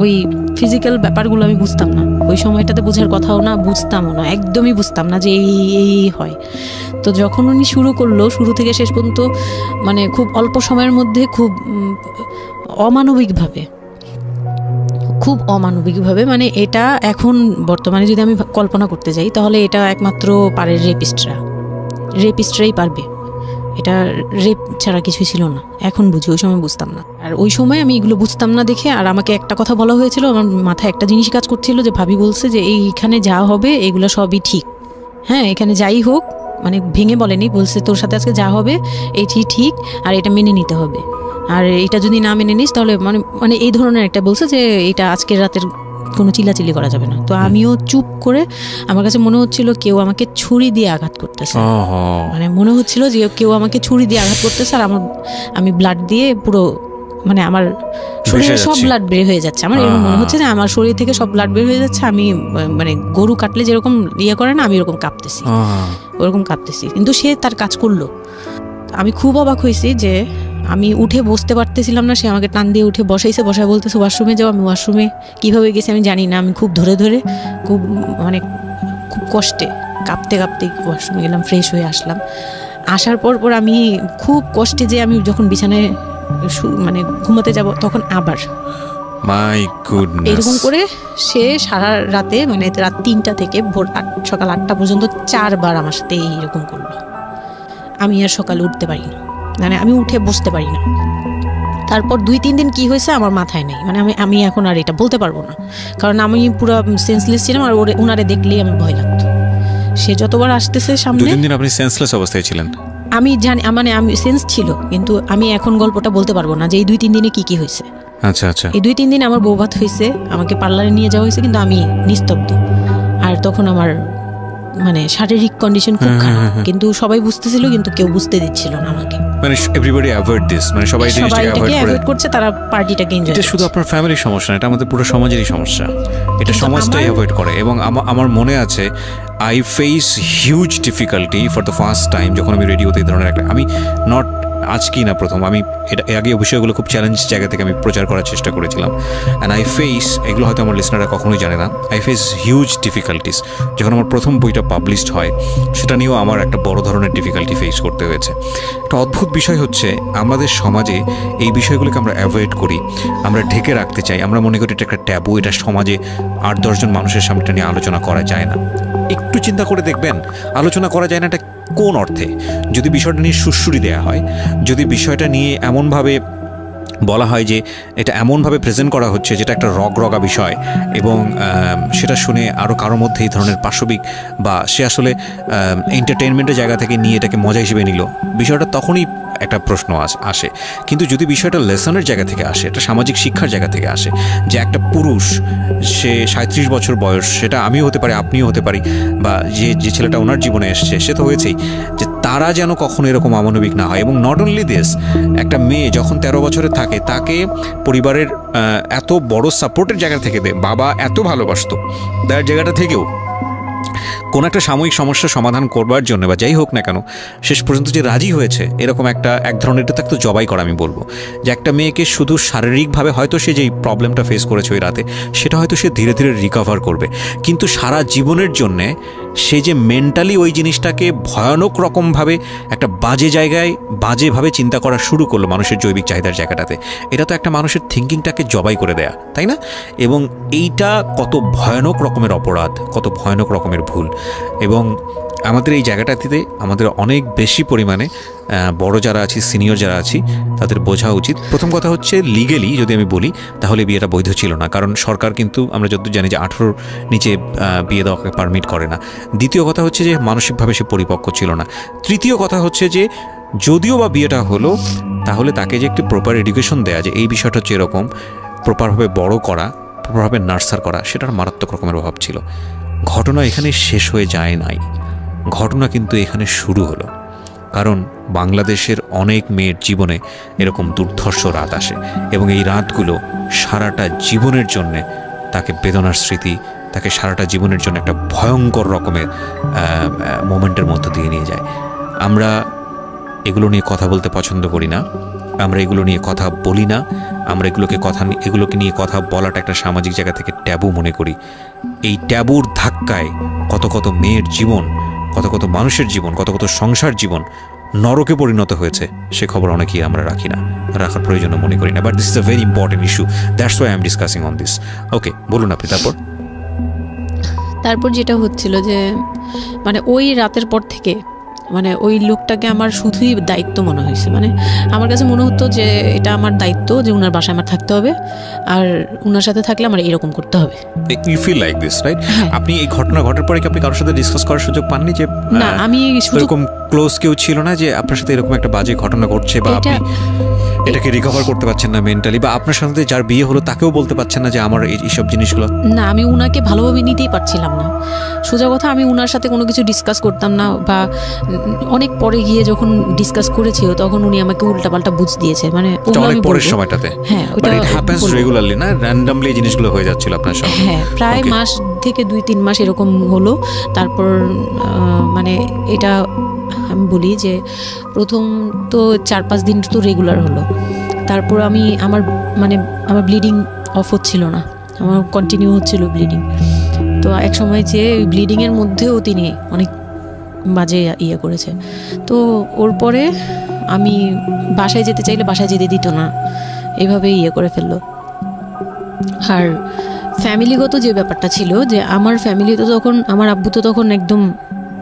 ওই ফিজিক্যাল ব্যাপারগুলো আমি বুঝতাম না ওই সময়টাতে, বোঝার কথাও না, বুঝতামও না, একদমই বুঝতাম না যে এই হয়। তো যখন উনি শুরু করলো, শুরু থেকে শেষ পর্যন্ত মানে খুব অল্প সময়ের মধ্যে খুব অমানবিকভাবে, মানে এটা এখন বর্তমানে যদি আমি কল্পনা করতে যাই, তাহলে এটা একমাত্র পারে রেপিস্টরাই পারবে। এটা রেপ ছাড়া কিছুই ছিল না, এখন বুঝি, ওই সময় বুঝতাম না। আর ওই সময় আমি এগুলো বুঝতাম না দেখে, আর আমাকে একটা কথা বলা হয়েছিল, আমার মাথায় একটা জিনিস কাজ করছিল যে ভাবি বলছে যে এইখানে যা হবে এগুলো সবই ঠিক। হ্যাঁ, এখানে যাই হোক, মানে ভেঙে বলেনি, বলছে তোর সাথে আজকে যা হবে এটি ঠিক, আর এটা মেনে নিতে হবে, আর এটা যদি না মেনে নিস তাহলে মানে এই ধরনের একটা বলছে যে এটা আজকের রাতের কোনো চিল্লাচিল্লি করা যাবে না। তো আমিও চুপ করে, আমার কাছে মনে হচ্ছিল কেউ আমাকে ছুরি দিয়ে আঘাত করতেছে, মানে মনে হচ্ছিল যে কেউ আমাকে ছুরি দিয়ে আঘাত করতেছে, আর আমি ব্লাড দিয়ে পুরো, মানে আমার শরীরে সব ব্লাড বের হয়ে যাচ্ছে। আমার এরকম মনে হচ্ছে যে আমার শরীর থেকে সব ব্লাড বের হয়ে যাচ্ছে, আমি মানে গরু কাটলে যেরকম ইয়ে করে না, আমি এরকম কাঁপতেছি, ওরকম কাঁপতেছি। কিন্তু সে তার কাজ করলো। আমি খুব অবাক হয়েছি যে আমি উঠে বসতে পারতেছিলাম না, সে আমাকে টান দিয়ে উঠে বসাইছে, বসায় বলতেছে ওয়াশরুমে যাও। আমি ওয়াশরুমে কীভাবে গেছি আমি জানি না, আমি খুব ধরে ধরে খুব মানে খুব কষ্টে কাঁপতে কাঁপতে ওয়াশরুমে গেলাম, ফ্রেশ হয়ে আসলাম। আসার পর আমি খুব কষ্টে যে আমি যখন বিছানায় মানে ঘুমাতে যাব তখন আবার মাই গুডনেস, এরকম করে সে সারা রাতে মানে রাত 3টা থেকে ভোর সকাল 8টা পর্যন্ত 4বার আমার সাথে এইরকম করলো। আমি আর সকালে উঠতে পারি না, মানে আমি উঠে বসতে পারি না। তারপর 2-3 দিন কি হয়েছে আমার মাথায় নেই, মানে আমি এখন আর এটা বলতে পারবো না, কারণ আমি পুরো সেন্সলেস ছিলাম আর ওনারে দেখলেই আমার ভয় লাগতো। সে যতবার আসতেছে সামনে। 2-3 দিন আপনি সেন্সলেস অবস্থায় ছিলেন? আমি জানি, মানে আমি সেন্স ছিল, কিন্তু আমি এখন গল্পটা বলতে পারবো না যে এই 2-3 দিনে কি হয়েছে। আচ্ছা আচ্ছা। এই 2-3 দিন আমার বৌভাত হয়েছে, আমাকে পার্লারে নিয়ে যাওয়া হয়েছে, কিন্তু আমি নিস্তব্ধ। আর তখন আমার মানে শারীরিক কন্ডিশন খুব খারাপ, কিন্তু সবাই বুঝতেছিল, কিন্তু কেউ বুঝতে দিচ্ছিল না আমাকে। মানে এভরিবডি অ্যাভয়েড দিস, মানে সবাই জিনিসটাকে অ্যাভয়েড করছে, তারা পার্টিটাকে এনজয় করছে। এটা শুধু আপনার ফ্যামিলির সমস্যা না, এটা আমাদের পুরো সমাজেরই সমস্যা। এটা সমাজটাই অ্যাভয়েড করে। এবং আমার মনে আছে I face huge difficulty for the first time যখন আমি রেডিওতে এই ধরনের একটা, আমি নট আজকেই না প্রথম, আমি এটা আগে বিষয়গুলো খুব চ্যালেঞ্জ জায়গা থেকে আমি প্রচার করার চেষ্টা করেছিলাম। অ্যান্ড আই ফেস, এগুলো হয়তো আমার লিসনাররা কখনোই জানে না, আই ফেস হিউজ ডিফিকাল্টিস। যখন আমার প্রথম বইটা পাবলিশড হয় সেটা নিয়েও আমার একটা বড় ধরনের ডিফিকাল্টি ফেস করতে হয়েছে। একটা অদ্ভুত বিষয় হচ্ছে আমাদের সমাজে এই বিষয়গুলোকে আমরা অ্যাভয়েড করি, আমরা ঢেকে রাখতে চাই, আমরা মনে করি এটা একটা ট্যাবু, এটা সমাজে 8-10 জন মানুষের সামনে নিয়ে আলোচনা করা যায় না। একটু চিন্তা করে দেখবেন আলোচনা করা যায় না এটা কোন অর্থে? যদি বিষয়টা নিয়ে সুড়সুড়ি দেওয়া হয়, যদি বিষয়টা নিয়ে এমনভাবে বলা হয় যে এটা এমনভাবে প্রেজেন্ট করা হচ্ছে যেটা একটা রগা বিষয়, এবং সেটা শুনে আরও কারোর মধ্যে এই ধরনের পাশবিক বা সে আসলে এন্টারটেনমেন্টের জায়গা থেকে নিয়ে এটাকে মজা হিসেবে নিল, বিষয়টা তখনই একটা প্রশ্ন আসে। কিন্তু যদি বিষয়টা লেসনের জায়গা থেকে আসে, এটা সামাজিক শিক্ষার জায়গা থেকে আসে, যে একটা পুরুষ সে 37 বছর বয়স, সেটা আমিও হতে পারি, আপনিও হতে পারি, বা যে ছেলেটা ওনার জীবনে এসছে সে তো হয়েছেই, যে তারা যেন কখনো এরকম অমানবিক না হয়। এবং নট অনলি দিস, একটা মেয়ে যখন 13 বছরের থাকে তাকে পরিবারের এত বড় সাপোর্টের জায়গা থেকে বাবা এত ভালোবাসতো, তার জায়গাটা থেকেও কোনো একটা সাময়িক সমস্যার সমাধান করবার জন্য বা যাই হোক না কেন শেষ পর্যন্ত যে রাজি হয়েছে, এরকম এক ধরনের এটা তো জবাই করা আমি বলবো, যে একটা মেয়েকে শুধু শারীরিকভাবে হয়তো সে যেই প্রবলেমটা ফেস করেছে ওই রাতে সেটা হয়তো সে ধীরে ধীরে রিকভার করবে, কিন্তু সারা জীবনের জন্যে সে যে মেন্টালি ওই জিনিসটাকে ভয়ানক রকমভাবে একটা বাজে জায়গায় বাজেভাবে চিন্তা করা শুরু করলো মানুষের জৈবিক চাহিদার জায়গাটাতে, এটা তো একটা মানুষের থিঙ্কিংটাকে জবাই করে দেয়া, তাই না? এবং এইটা কত ভয়ানক রকমের অপরাধ, কত ভয়ানক রকমের ভুল। এবং আমাদের এই জায়গাটাতে আমাদের অনেক বেশি পরিমাণে বড় যারা আছি, সিনিয়র যারা আছি, তাদের বোঝা উচিত। প্রথম কথা হচ্ছে লিগেলি যদি আমি বলি তাহলে বিয়েটা বৈধ ছিল না, কারণ সরকার কিন্তু আমরা যতদূর জানি যে 18 নিচে বিয়ে দেওয়াকে পারমিট করে না। দ্বিতীয় কথা হচ্ছে যে মানসিকভাবে সে পরিপক্ক ছিল না। তৃতীয় কথা হচ্ছে যে যদিও বা বিয়েটা হলো তাহলে তাকে যে একটি প্রপার এডুকেশন দেয়া, যে এই বিষয়টা হচ্ছে এরকম, প্রপারভাবে বড় করা, প্রপারভাবে নার্সার করা, সেটার মারাত্মক রকমের অভাব ছিল। ঘটনা এখানে শেষ হয়ে যায় নাই, ঘটনা কিন্তু এখানে শুরু হলো। কারণ বাংলাদেশের অনেক মেয়ের জীবনে এরকম দুর্ধর্ষ রাত আসে এবং এই রাতগুলো সারাটা জীবনের জন্যে তাকে বেদনার স্মৃতি, তাকে সারাটা জীবনের জন্য একটা ভয়ঙ্কর রকমের মোমেন্টের মধ্য দিয়ে নিয়ে যায়। আমরা এগুলো নিয়ে কথা বলতে পছন্দ করি না, আমরা এগুলো নিয়ে কথা বলি না, আমরা এগুলোকে নিয়ে কথা বলাটা একটা সামাজিক জায়গা থেকে ট্যাবু মনে করি। এই ট্যাবুর ধাক্কায় কত কত মেয়ের জীবন, কত কত মানুষের জীবন, কত কত সংসার জীবন নরকে পরিণত হয়েছে, সে খবর অনেকেই আমরা রাখি না, রাখার প্রয়োজন মনে করি না। But this is a very important issue, that's why I am discussing on this. Okay, বলুন আপনি। তারপর যেটা হচ্ছিল যে মানে ওই রাতের পর থেকে মানে ওই লোকটাকে আমার শুধুই দায়িত্ব মনে হয়েছে। মানে আমার কাছে মনে হতো যে এটা আমার দায়িত্ব, যে ওনার বাসায় আমার থাকতে হবে, আর ওনার সাথে থাকলে আমার এরকম করতে হবে। You feel like this, right? আপনি এই ঘটনা ঘটার পরে কি আপনি কারোর সাথে ডিসকাস করার সুযোগ পাননি যে না, আমি এরকম ক্লোজ কেউ ছিল না যে আপনার সাথে এরকম একটা বাজে ঘটনা ঘটছে, বা আপনি এটাকে রিকভার করতে পারছেন না মেন্টালি, বা আপনার সাথে যার বিয়ে হলো তাকেও বলতে পারছেন না যে আমার এইসব জিনিসগুলো? না, আমি উনাকে ভালোভাবে নিতেই পারছিলাম না। সোজা কথা, আমি উনার সাথে কোনো কিছু ডিসকাস করতাম না, বা অনেক পরে গিয়ে যখন ডিসকাস করেছি তখন উনি আমাকে উল্টাপাল্টা বুঝ দিয়েছে। মানে অনেক পরের সময়টাতে, হ্যাঁ, ওটা হ্যাপেন্স রেগুলারলি, না র্যান্ডমলি এই জিনিসগুলো হয়ে যাচ্ছিল আপনার সাথে? হ্যাঁ, প্রায় মাস থেকে 2-3 মাস এরকম হলো। তারপর মানে এটা আমি বলি যে প্রথম তো 4-5 দিন তো রেগুলার হলো, তারপর আমার ব্লিডিং অফ হচ্ছিল না, আমার কন্টিনিউ হচ্ছিল ব্লিডিং। তো এক সময় যে ওই ব্লিডিংয়ের মধ্যেও তিনি অনেক বাজে ইয়ে করেছে। তো ওর পরে আমি বাসায় যেতে চাইলে বাসায় যেতে দিত না, এভাবেই ইয়ে করে ফেললো। আর ফ্যামিলিগত যে ব্যাপারটা ছিল, যে আমার ফ্যামিলি তো তখন, আমার আব্বু তো তখন একদম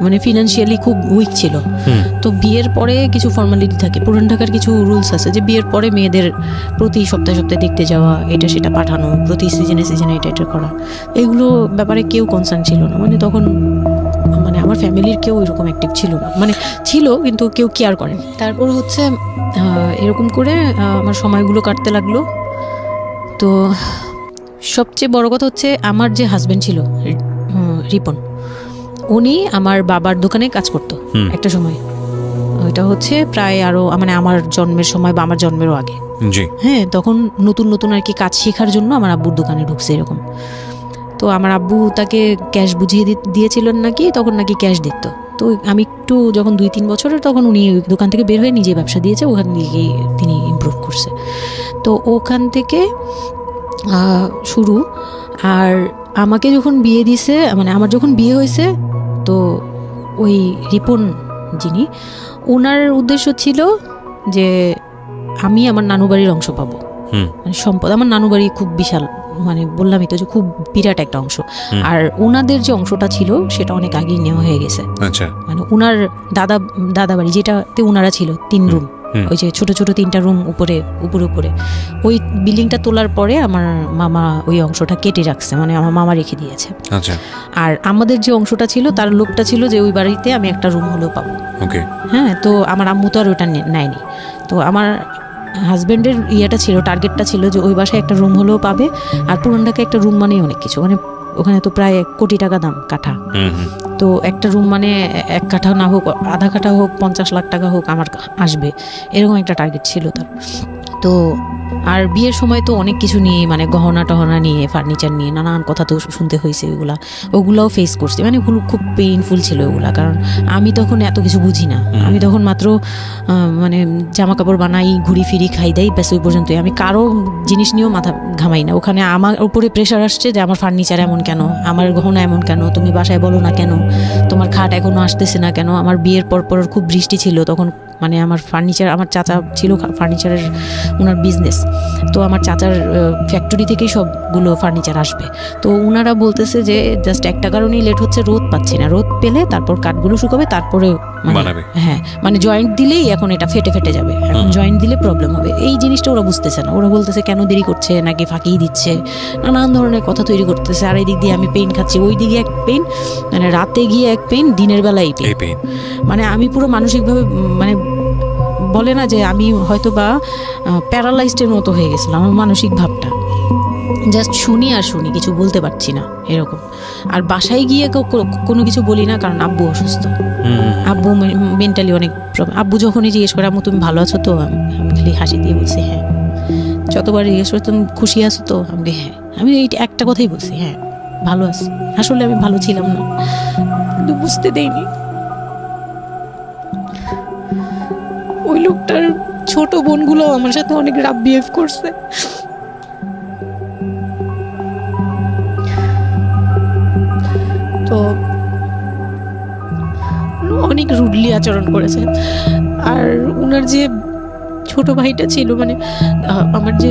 মানে ফিনান্সিয়ালি খুব উইক ছিল। তো বিয়ের পরে কিছু ফর্মালিটি থাকে, পুরান ঢাকার কিছু রুলস আছে যে বিয়ের পরে মেয়েদের প্রতি সপ্তাহে সপ্তাহে দেখতে যাওয়া, এটা সেটা পাঠানো, প্রতি সিজনে সিজনে এটা করা, এগুলো ব্যাপারে কেউ কনসার্ন ছিল না। মানে তখন মানে আমার ফ্যামিলির কেউ এরকম অ্যাক্টিভ ছিল না, মানে ছিল কিন্তু কেউ কেয়ার করে। তারপর হচ্ছে এরকম করে আমার সময়গুলো কাটতে লাগলো। তো সবচেয়ে বড় কথা হচ্ছে আমার যে হাজবেন্ড ছিল রিপন, উনি আমার বাবার দোকানে কাজ করতো একটা সময়। ওইটা হচ্ছে প্রায় আরো মানে আমার জন্মের সময় বা আমার জন্মেরও আগে। হ্যাঁ, তখন নতুন নতুন আর কি কাজ শেখার জন্য আমার আব্বুর দোকানে ঢুকছে এরকম। তো আমার আব্বু তাকে ক্যাশ বুঝিয়ে দিয়েছিলেন নাকি, তখন নাকি ক্যাশ দিত। তো আমি একটু যখন 2-3 বছরের, তখন উনি দোকান থেকে বের হয়ে নিজে ব্যবসা দিয়েছে, ওখান থেকে তিনি ইমপ্রুভ করছে। তো ওখান থেকে শুরু। আর আমাকে যখন বিয়ে দিছে, মানে আমার যখন বিয়ে হয়েছে, তো ওই রিপন যিনি, ওনার উদ্দেশ্য ছিল যে আমি আমার নানু বাড়ির অংশ পাবো, মানে সম্পদ। আমার নানু বাড়ি খুব বিশাল, মানে বললামই তো যে খুব বিরাট একটা অংশ। আর ওনাদের যে অংশটা ছিল সেটা অনেক আগেই নেওয়া হয়ে গেছে। মানে ওনার দাদা বাড়ি যেটাতে ওনারা ছিল 3 রুম, ওই যে ছোট ছোট 3টা রুম উপরে ওই বিল্ডিংটা তোলার পরে আমার মামা ওই অংশটা কেটে রাখছে, মানে আমার মামা রেখে দিয়েছে। আর আমাদের যে অংশটা ছিল তার লোকটা ছিল যে ওই বাড়িতে আমি একটা রুম হলেও পাবো। হ্যাঁ, তো আমার আম্মু তো আর ওটা নেয়নি। তো আমার হাজব্যান্ডের ইয়েটা ছিল, টার্গেটটা ছিল যে ওই বাসায় একটা রুম হলেও পাবে। আর পুরান ঢাকায় একটা রুম মানেই অনেক কিছু, মানে ওখানে তো প্রায় 1 কোটি টাকা দাম কাঠা। তো একটা রুম মানে 1 কাঠা না হোক, আধা কাঠা হোক, 50 লাখ টাকা হোক, আমার আসবে, এরকম একটা টার্গেট ছিল তার। তো আর বিয়ের সময় তো অনেক কিছু নিয়ে, মানে গহনা টহনা নিয়ে, ফার্নিচার নিয়ে নানান কথা তো শুনতে হয়েছে, ওগুলাও ফেস করছি। মানে খুব পেইনফুল ছিল ওগুলা, কারণ আমি তখন এত কিছু বুঝি না। আমি তখন মাত্র মানে জামা কাপড় বানাই, ঘুরি ফিরি, খাই দেই, ব্যাস ওই পর্যন্তই। আমি কারো জিনিস নিয়েও মাথা ঘামাই না। ওখানে আমার উপরে প্রেশার আসছে যে আমার ফার্নিচার এমন কেন, আমার গহনা এমন কেন, তুমি বাসায় বলো না কেন, তোমার খাট এখনো আসতেছে না কেন। আমার বিয়ের পর খুব বৃষ্টি ছিল তখন, মানে আমার ফার্নিচার, আমার চাচা ছিল ফার্নিচারের, ওনার বিজনেস। তো আমার চাচার ফ্যাক্টরি থেকেই সবগুলো ফার্নিচার আসবে। তো ওনারা বলতেছে যে জাস্ট একটা কারণেই লেট হচ্ছে, রোদ পাচ্ছি না, রোদ পেলে তারপর কাঠগুলো শুকাবে, তারপরে হ্যাঁ, মানে জয়েন্ট দিলেই এখন এটা ফেটে যাবে, এখন জয়েন্ট দিলে প্রবলেম হবে। এই জিনিসটা ওরা বুঝতেছে না। ওরা বলতেছে কেন দেরি করছে, নাকি ফাঁকিই দিচ্ছে, নানান ধরনের কথা তৈরি করতেছে। আর এই দিক দিয়ে আমি পেইন খাচ্ছি, ওই দিকে এক পেইন, মানে রাতে গিয়ে এক পেইন, দিনের বেলায় পেইন। মানে আমি পুরো মানসিকভাবে, মানে বলে না যে আমি হয়তো বা প্যারালাইজডের মতো হয়ে গেছিলাম, আমার মানসিক ভাবটা। জাস্ট শুনি আর শুনি, কিছু বলতে পারছি না এরকম। আর বাসায় গিয়ে কোনো কিছু বলি না, কারণ আব্বু অসুস্থ, আব্বু মেন্টালি অনেক প্রবলেম। আব্বু যখনই জিজ্ঞেস করে আম্মু তুমি ভালো আছো তো, আমি খালি হাসি দিয়ে বলছি হ্যাঁ। যতবার জিজ্ঞেস করে তুমি খুশি আছো তো, আমি হ্যাঁ। আমি এই একটা কথাই বলছি, হ্যাঁ ভালো আছি। আসলে আমি ভালো ছিলাম না, কিন্তু বুঝতে দেইনি। ওই লোকটার ছোট বোনগুলো আমার সাথে অনেক রাফ বিহেভ করছে। তো অনেক রুডলি আচরণ করেছে। আর ওনার যে ছোট ভাইটা ছিল, মানে আমার যে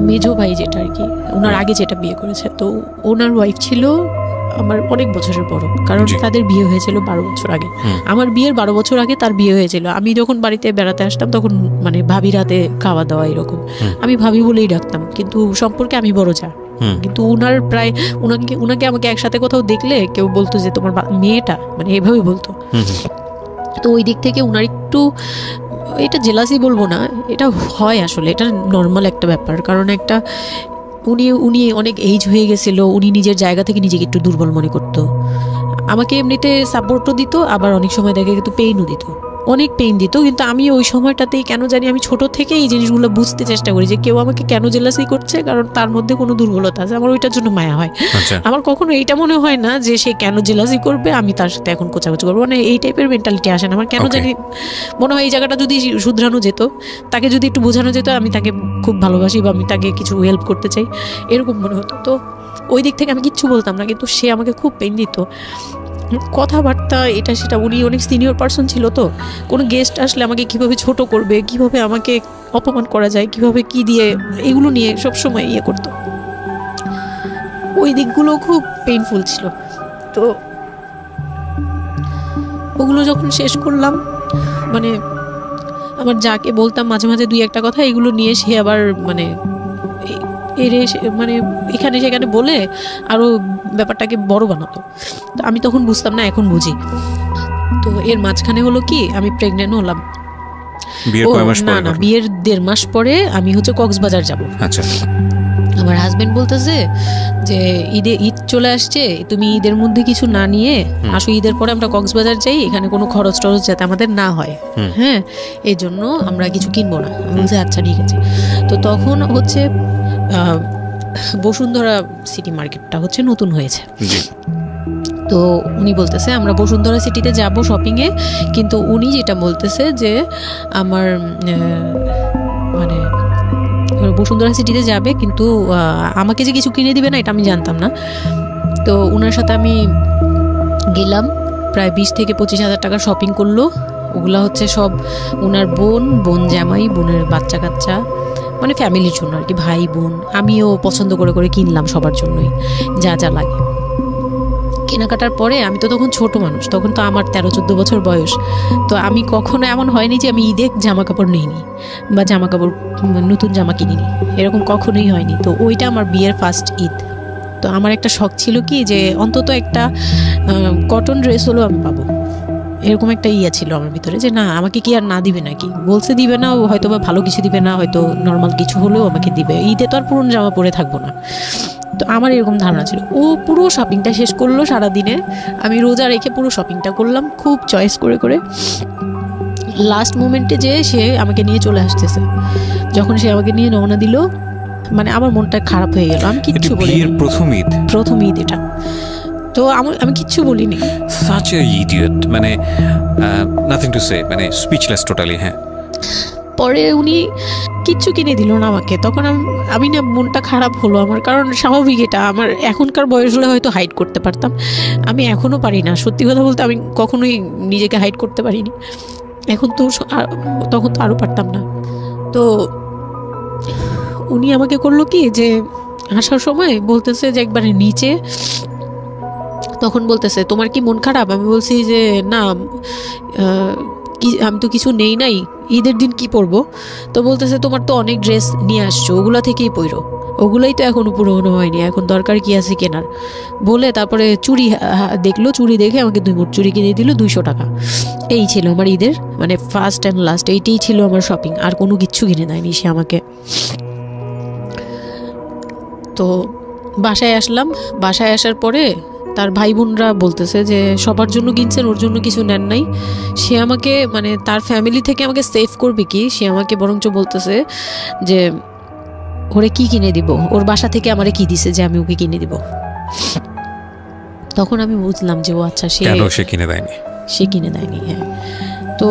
মেজো ভাই যেটা আর কি, ওনার আগে যেটা বিয়ে করেছে, তো ওনার ওয়াইফ ছিল আমার অনেক বছরের বড়, কারণ তাদের বিয়ে হয়েছিল 12 বছর আগে। আমার বিয়ের 12 বছর আগে তার বিয়ে হয়েছিল। আমি যখন বাড়িতে বেড়াতে আসতাম তখন মানে ভাবি রাতে খাওয়া দাওয়া এরকম, আমি ভাবি বলেই ডাকতাম, কিন্তু সম্পর্কে আমি বড় যা। কিন্তু উনার প্রায় উনাকে আমাকে একসাথে কোথাও দেখলে কেউ বলতো যে তোমার মেয়েটা, মানে এভাবেই বলতো। তো ওই দিক থেকে উনার একটু, এটা জেলাসি বলবো না, এটা হয় আসলে, এটা নর্মাল একটা ব্যাপার। কারণ একটা উনি অনেক এইজ হয়ে গেছিল, উনি নিজের জায়গা থেকে নিজেকে একটু দুর্বল মনে করতো। আমাকে এমনিতে সাপোর্টও দিত, আবার অনেক সময় দেখে কিন্তু পেইনও দিত। অনেক পেইন দিত, কিন্তু আমি ওই সময়টাতেই কেন জানি আমি ছোট থেকে এই জিনিসগুলো বুঝতে চেষ্টা করি যে কেউ আমাকে কেন জেলাসি করছে, কারণ তার মধ্যে কোনো দুর্বলতা আছে, আমার ওইটার জন্য মায়া হয়। আচ্ছা আমার কখনো এইটা মনে হয় না যে সে কেন জেলাসি করবে, আমি তার সাথে এখন কোচাকুচি করবো, মানে এই টাইপের মেন্টালিটি আসে না আমার। কেন Okay. জানি মনে হয় এই জায়গাটা যদি শুধরানো যেত, তাকে যদি একটু বোঝানো যেত আমি তাকে খুব ভালোবাসি বা আমি তাকে কিছু হেল্প করতে চাই, এরকম মনে হতো। তো ওই দিক থেকে আমি কিচ্ছু বলতাম না, কিন্তু সে আমাকে খুব পেইন দিত, কথাবার্তা এটা সেটা। উনি অনেক সিনিয়র পার্সন ছিল, তো কোনো গেস্ট আসলে আমাকে কিভাবে ছোট করবে, কিভাবে আমাকে অপমান করা যায়, কিভাবে কি দিয়ে, এগুলো নিয়ে সবসময় ইয়ে করতো। ওই দিকগুলো খুব পেইনফুল ছিল। তো ওগুলো যখন শেষ করলাম, মানে আমার যাকে বলতাম মাঝে মাঝে দুই একটা কথা, এগুলো নিয়ে সে আবার মানে মানে এখানে সেখানে বলে আরও ব্যাপারটাকে বড় বানাতো। তো আমি তখন বুঝতাম না, এখন বুঝি। তো এর মাঝখানে হলো কি, আমি প্রেগনেন্ট হলাম। বিয়ের কয় মাস না পরে? না, বিয়ের 1.5 মাস পরে আমি হচ্ছে কক্সবাজার যাব। আচ্ছা আমার হাজবেন্ড বলতেছে যে ঈদ চলে আসছে, তুমি ঈদের মধ্যে কিছু না নিয়ে আসো, ঈদের পরে আমরা কক্সবাজার যাই, এখানে কোনো খরচ টরচ যাতে আমাদের না হয়, হ্যাঁ, এই জন্য আমরা কিছু কিনবো না। আমি বলছি আচ্ছা ঠিক আছে। তো তখন হচ্ছে বসুন্ধরা সিটি মার্কেটটা হচ্ছে নতুন হয়েছে। তো উনি বলতেছে আমরা বসুন্ধরা সিটিতে যাব শপিংয়ে, কিন্তু উনি যেটা বলতেছে যে আমার মানে বসুন্ধরা সিটিতে যাবে, কিন্তু আমাকে যে কিছু কিনে দিবে না এটা আমি জানতাম না। তো ওনার সাথে আমি গেলাম, প্রায় 20 থেকে 25 হাজার টাকার শপিং করলো। ওগুলা হচ্ছে সব ওনার বোন জামাই, বোনের বাচ্চা কাচ্চা, মানে ফ্যামিলির জন্য আর কি, ভাই বোন। আমিও পছন্দ করে করে কিনলাম সবার জন্যই যা যা লাগে। কেনাকাটার পরে আমি তো তখন ছোট মানুষ, তখন তো আমার 13-14 বছর বয়স। তো আমি কখনো এমন হয়নি যে আমি ঈদে জামা কাপড় নিইনি বা জামা কাপড় নতুন জামা কিনিনি, এরকম কখনোই হয়নি। তো ওইটা আমার বিয়ের ফার্স্ট ঈদ। তো আমার একটা শখ ছিল কি যে অন্তত একটা কটন ড্রেস হলেও আমি পাবো, এরকম একটা ইয়ে ছিল আমার ভিতরে যে না, আমাকে কি আর না দিবে নাকি, বলছে দিবে না, হয়তো বা ভালো কিছু দিবে না, হয়তো নর্মাল কিছু হলেও আমাকে দিবে, ঈদে তো আর পুরনো জামা পরে থাকবো না। তো আমার এরকম ধারণা ছিল। ও পুরো শপিংটা শেষ করলো সারাদিনে, আমি রোজা রেখে পুরো শপিংটা করলাম খুব চয়েস করে করে। লাস্ট মোমেন্টে যে সে আমাকে নিয়ে চলে আসতেছে, যখন সে আমাকে নিয়ে রওনা দিল, মানে আমার মনটা খারাপ হয়ে গেল। আমি কিচ্ছু বলিনি। প্রথম ঈদ এটা, তো আমি কিচ্ছু বলিনি। such a idiot, মানে nothing to say, মানে স্পিচলেস টোটালি। হ্যাঁ, পরে উনি কিচ্ছু কিনে দিল না আমাকে, তখন আমি না, মনটা খারাপ হলো আমার, কারণ স্বাভাবিক এটা। আমার এখনকার বয়স হলে হয়তো হাইড করতে পারতাম, আমি এখনও পারি না। সত্যি কথা বলতে আমি কখনোই নিজেকে হাইড করতে পারিনি, এখন তো, তখন তো আরও পারতাম না। তো উনি আমাকে করলো কি যে আসার সময় বলতেছে যে একবারে নিচে, তখন বলতেছে তোমার কি মন খারাপ? আমি বলছি যে না, আমি তো কিছু নেই নাই, ঈদের দিন কি পরবো? তো বলতেছে তোমার তো অনেক ড্রেস নিয়ে আসছো, ওগুলা থেকেই পরো, ওগুলাই তো এখনো পুরোনো হয়নি, এখন দরকার কি আছে কেনার? বলে তারপরে চুড়ি দেখলো, চুড়ি দেখে আমাকে 2 মুঠ চুড়ি কিনে দিল 200 টাকা। এই ছিল আমার ঈদের মানে ফার্স্ট অ্যান্ড লাস্ট, এইটাই ছিল আমার শপিং, আর কোনো কিচ্ছু কিনে দেয়নি সে আমাকে। তো বাসায় আসলাম, বাসায় আসার পরে তার ভাই বোনরা বলতেছে যে সবার জন্য কিনছেন, ওর জন্য কিছু নেন নাই। সে আমাকে মানে তার ফ্যামিলি থেকে আমাকে সেভ করবে কি, সে আমাকে বরঞ্চ বলতেছে যে ওরে কি কিনে দিব, ওর বাসা থেকে আমারে কি দিছে যে আমি ওকে কিনে দিব। তখন আমি বুঝলাম যে ও আচ্ছা, সে কিনে দেয়নি। হ্যাঁ, তো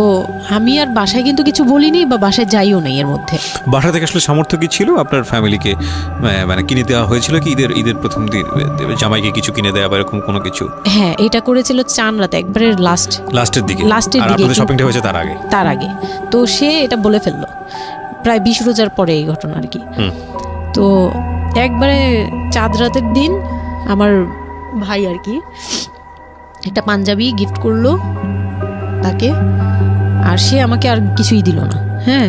আমি আর বাসায় কিন্তু কিছু বলিনি বা বাসায় যাইও নাই। এর মধ্যে বাসা থেকে আসলে সামর্থ্য কি ছিল আপনার ফ্যামিলিকে, মানে কিনে দেওয়া হয়েছিল কি ঈদের প্রথম দিন জামাইকে কিছু কিনে দেওয়া বা এরকম কোনো কিছু? হ্যাঁ, এটা করেছিল চান রাতে, একবারে লাস্টের দিকে। শপিংটা হয়েছে তার আগে। তো সে এটা বলে ফেললো প্রায় 20 রোজার পরে এই ঘটনা আর কি। তো একবারে চাঁদ রাতের দিন আমার ভাই আর কি একটা পাঞ্জাবি গিফট করলো তাকে, আর সে আমাকে আর কিছুই দিল না। হ্যাঁ,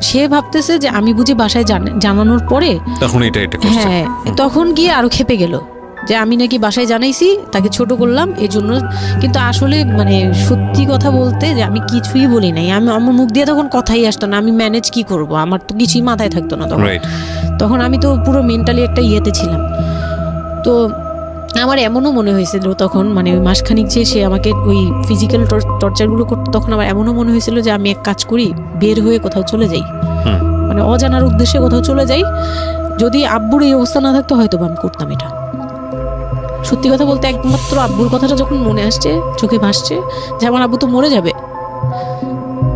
সে ভাবতেছে যে আমি বুঝি বাসায় জানানোর পরে তখন এটা করছে। হ্যাঁ, তখন গিয়ে আরো খেপে গেল যে আমি নাকি বাসায় জানাইছি, তাকে ছোট করলাম এই জন্য। কিন্তু আসলে মানে সত্যি কথা বলতে যে আমি কিছুই বলি নাই, আমার মুখ দিয়ে তখন কথাই আসতো না, আমি ম্যানেজ কি করব, আমার তো কিছুই মাথায় থাকতো না তখন। তখন আমি তো পুরো মেন্টালি একটা ইয়েতে ছিলাম। তো আমার এমনও মনে হয়েছিল তখন, মানে ওই মাসখানিক যে সে আমাকে ওই ফিজিক্যাল টর্চারগুলো করতো, তখন আমার এমনও মনে হয়েছিল যে আমি এক কাজ করি, বের হয়ে কোথাও চলে যাই, মানে অজানার উদ্দেশ্যে কোথাও চলে যাই। যদি আব্বুর এই অবস্থা না থাকতো হয়তো আমি করতাম এটা। সত্যি কথা বলতে একমাত্র আব্বুর কথাটা যখন মনে আসছে, চোখে ভাসছে যে আমার আব্বু তো মরে যাবে,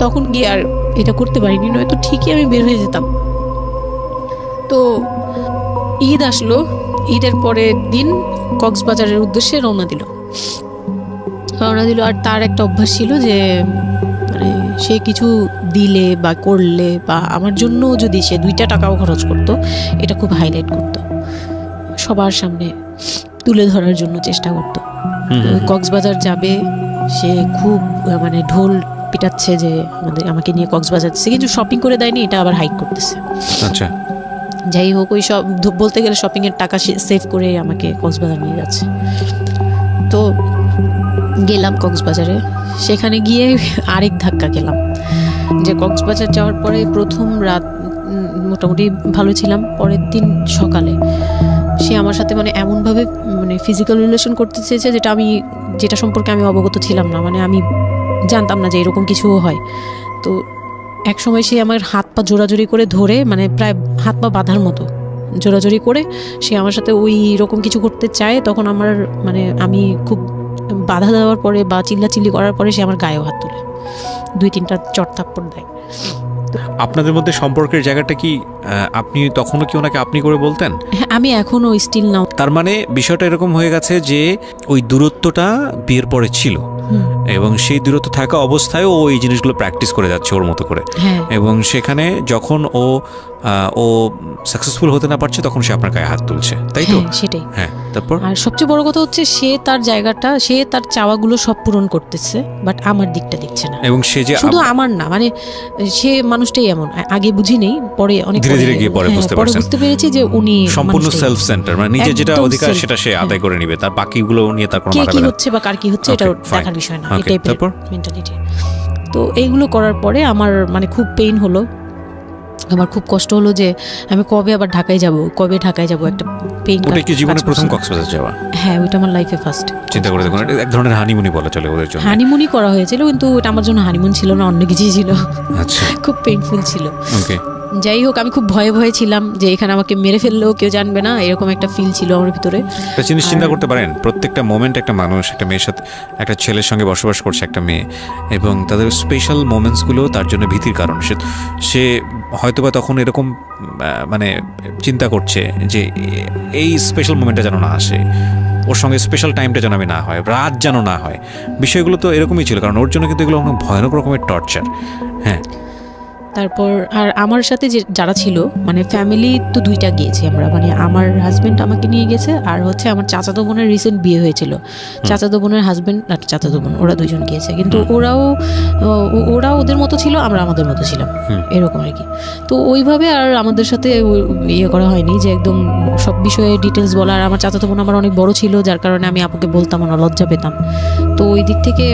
তখন গিয়ে আর এটা করতে পারিনি, নয়তো ঠিকই আমি বের হয়ে যেতাম। তো ঈদ আসলো, ঈদের পরের দিন কক্সবাজারের উদ্দেশ্যে রওনা দিল। আর তার একটা অভ্যাস ছিল যে মানে সে কিছু দিলে বা করলে বা আমার জন্য যদি সে 2টা টাকাও খরচ করতো, এটা খুব হাইলাইট করতো, সবার সামনে তুলে ধরার জন্য চেষ্টা করতো। কক্সবাজার যাবে, সে খুব মানে ঢোল পিটাচ্ছে যে আমাকে নিয়ে কক্সবাজার যাচ্ছে, কিন্তু শপিং করে দেয়নি, এটা আবার হাইক করতেছে। আচ্ছা, যাই হোক, ওই সব বলতে গেলে শপিংয়ের টাকা সেভ করে আমাকে কক্সবাজার নিয়ে যাচ্ছে। তো গেলাম কক্সবাজারে, সেখানে গিয়ে আরেক ধাক্কা খেলাম যে কক্সবাজার যাওয়ার পরে প্রথম রাত মোটামুটি ভালো ছিলাম, পরের দিন সকালে সে আমার সাথে মানে এমনভাবে মানে ফিজিক্যাল রিলেশন করতে চেয়েছে যেটা সম্পর্কে আমি অবগত ছিলাম না, মানে আমি জানতাম না যে এরকম কিছুও হয়। তো এক সময় সে আমার হাত পা জোড়াজোড়ি করে ধরে, মানে প্রায় হাত পা বাঁধার মতো জোড়াজোড়ি করে সে আমার সাথে ওই রকম কিছু করতে চায়। তখন আমার মানে আমি খুব বাধা দেওয়ার পরে বা চিল্লাচিল্লি করার পরে সে আমার গায়েও হাত তোলে, 2-3টা চট থাপ্পড় দেয়। আপনাদের মধ্যে সম্পর্কের জায়গাটা কি আপনি তখনও কি ওনাকে আপনি করে বলতেন? হ্যাঁ, আমি এখনো স্টিল নাও। তার মানে বিষয়টা এরকম হয়ে গেছে যে ওই দূরত্বটা বিয়ের পরে ছিল, এবং সেই দূরত্ব থাকা অবস্থায় ও এই জিনিসগুলো প্র্যাকটিস করে যাচ্ছে ওর মতো করে, এবং সেখানে যখন ও সাকসেসফুল হতে না পারছে তখন সে আপনার গায়ে হাত তুলছে, তাই তো? সেটাই। হ্যাঁ, তারপর আর সবচেয়ে বড় কথা হচ্ছে সে তার জায়গাটা, সে তার চাওয়াগুলো সব পূরণ করতেছে, বাট আমার দিকটা দেখছে না। এবং সে যে শুধু আমার না, মানে সে মানুষটাই এমন, আগে বুঝি নেই, পরে অনেক ধীরে ধীরে গিয়ে পরে বুঝতে পেরেছি যে উনি সম্পূর্ণ সেলফ সেন্টার, মানে নিজের যেটা অধিকার সেটা সে আদায় করে নিবে, তার বাকিগুলো নিয়ে তার কোনো মাথা ব্যথা হচ্ছে বা কার কি হচ্ছে এটা দেখার বিষয় না, এই টাইপের মেন্টালিটি। তো এইগুলো করার পরে আমার মানে খুব পেইন হলো, আমার খুব কষ্ট হলো যে আমি কবে আবার ঢাকায় যাব, একটা পেইন। ওটা কি জীবনের প্রথম কক্সবাজার যাওয়া? হ্যাঁ, ওইটা আমার লাইফে ফার্স্ট। চিন্তা করে দেখুন, এক ধরনের হানিমুনি বলা চলে ওদের জন্য। হানিমুনি করা হয়েছিল, কিন্তু ওটা আমার জন্য হানিমুন ছিল না, অন্য কিছুই ছিল। আচ্ছা, খুব পেইনফুল ছিল। ওকে, যাই হোক, আমি খুব ভয়ে ছিলাম যে এখানে আমাকে মেরে ফেললেও কেউ জানবে না, এরকম একটা ফিল ছিল আমার ভিতরে। একটা জিনিস চিন্তা করতে পারেন, প্রত্যেকটা মোমেন্ট একটা মানুষ একটা মেয়ের সাথে, একটা ছেলের সঙ্গে বসবাস করছে একটা মেয়ে, এবং তাদের স্পেশাল মোমেন্টসগুলো তার জন্য ভীতির কারণ। সে হয়তোবা তখন এরকম মানে চিন্তা করছে যে এই স্পেশাল মোমেন্টটা যেন না আসে, ওর সঙ্গে স্পেশাল টাইমটা যেন আমি না হয়, রাত যেন না হয়। বিষয়গুলো তো এরকমই ছিল, কারণ ওর জন্য কিন্তু এগুলো অনেক ভয়ানক রকমের টর্চার। হ্যাঁ, তারপর আর আমার সাথে যারা ছিল, মানে ফ্যামিলি তো 2টা গিয়েছি আমরা, মানে আমার হাজব্যান্ড আমাকে নিয়ে গেছে, আর হচ্ছে আমার চাচাতো বোনের রিসেন্ট বিয়ে হয়েছিল, চাচাতো বোনের হাজব্যান্ড আর চাচাতো বোন, ওরা 2জন গিয়েছে। কিন্তু ওরা ওদের মতো ছিল, আমরা আমাদের মতো ছিলাম, এরকম আর কি। তো ওইভাবে আর আমাদের সাথে ইয়ে করা হয়নি যে একদম সব বিষয়ে ডিটেলস বলা। আর আমার চাচাতো বোন আমার অনেক বড় ছিল, যার কারণে আমি আপুকে বলতাম না, লজ্জা পেতাম। তো ওই দিক থেকে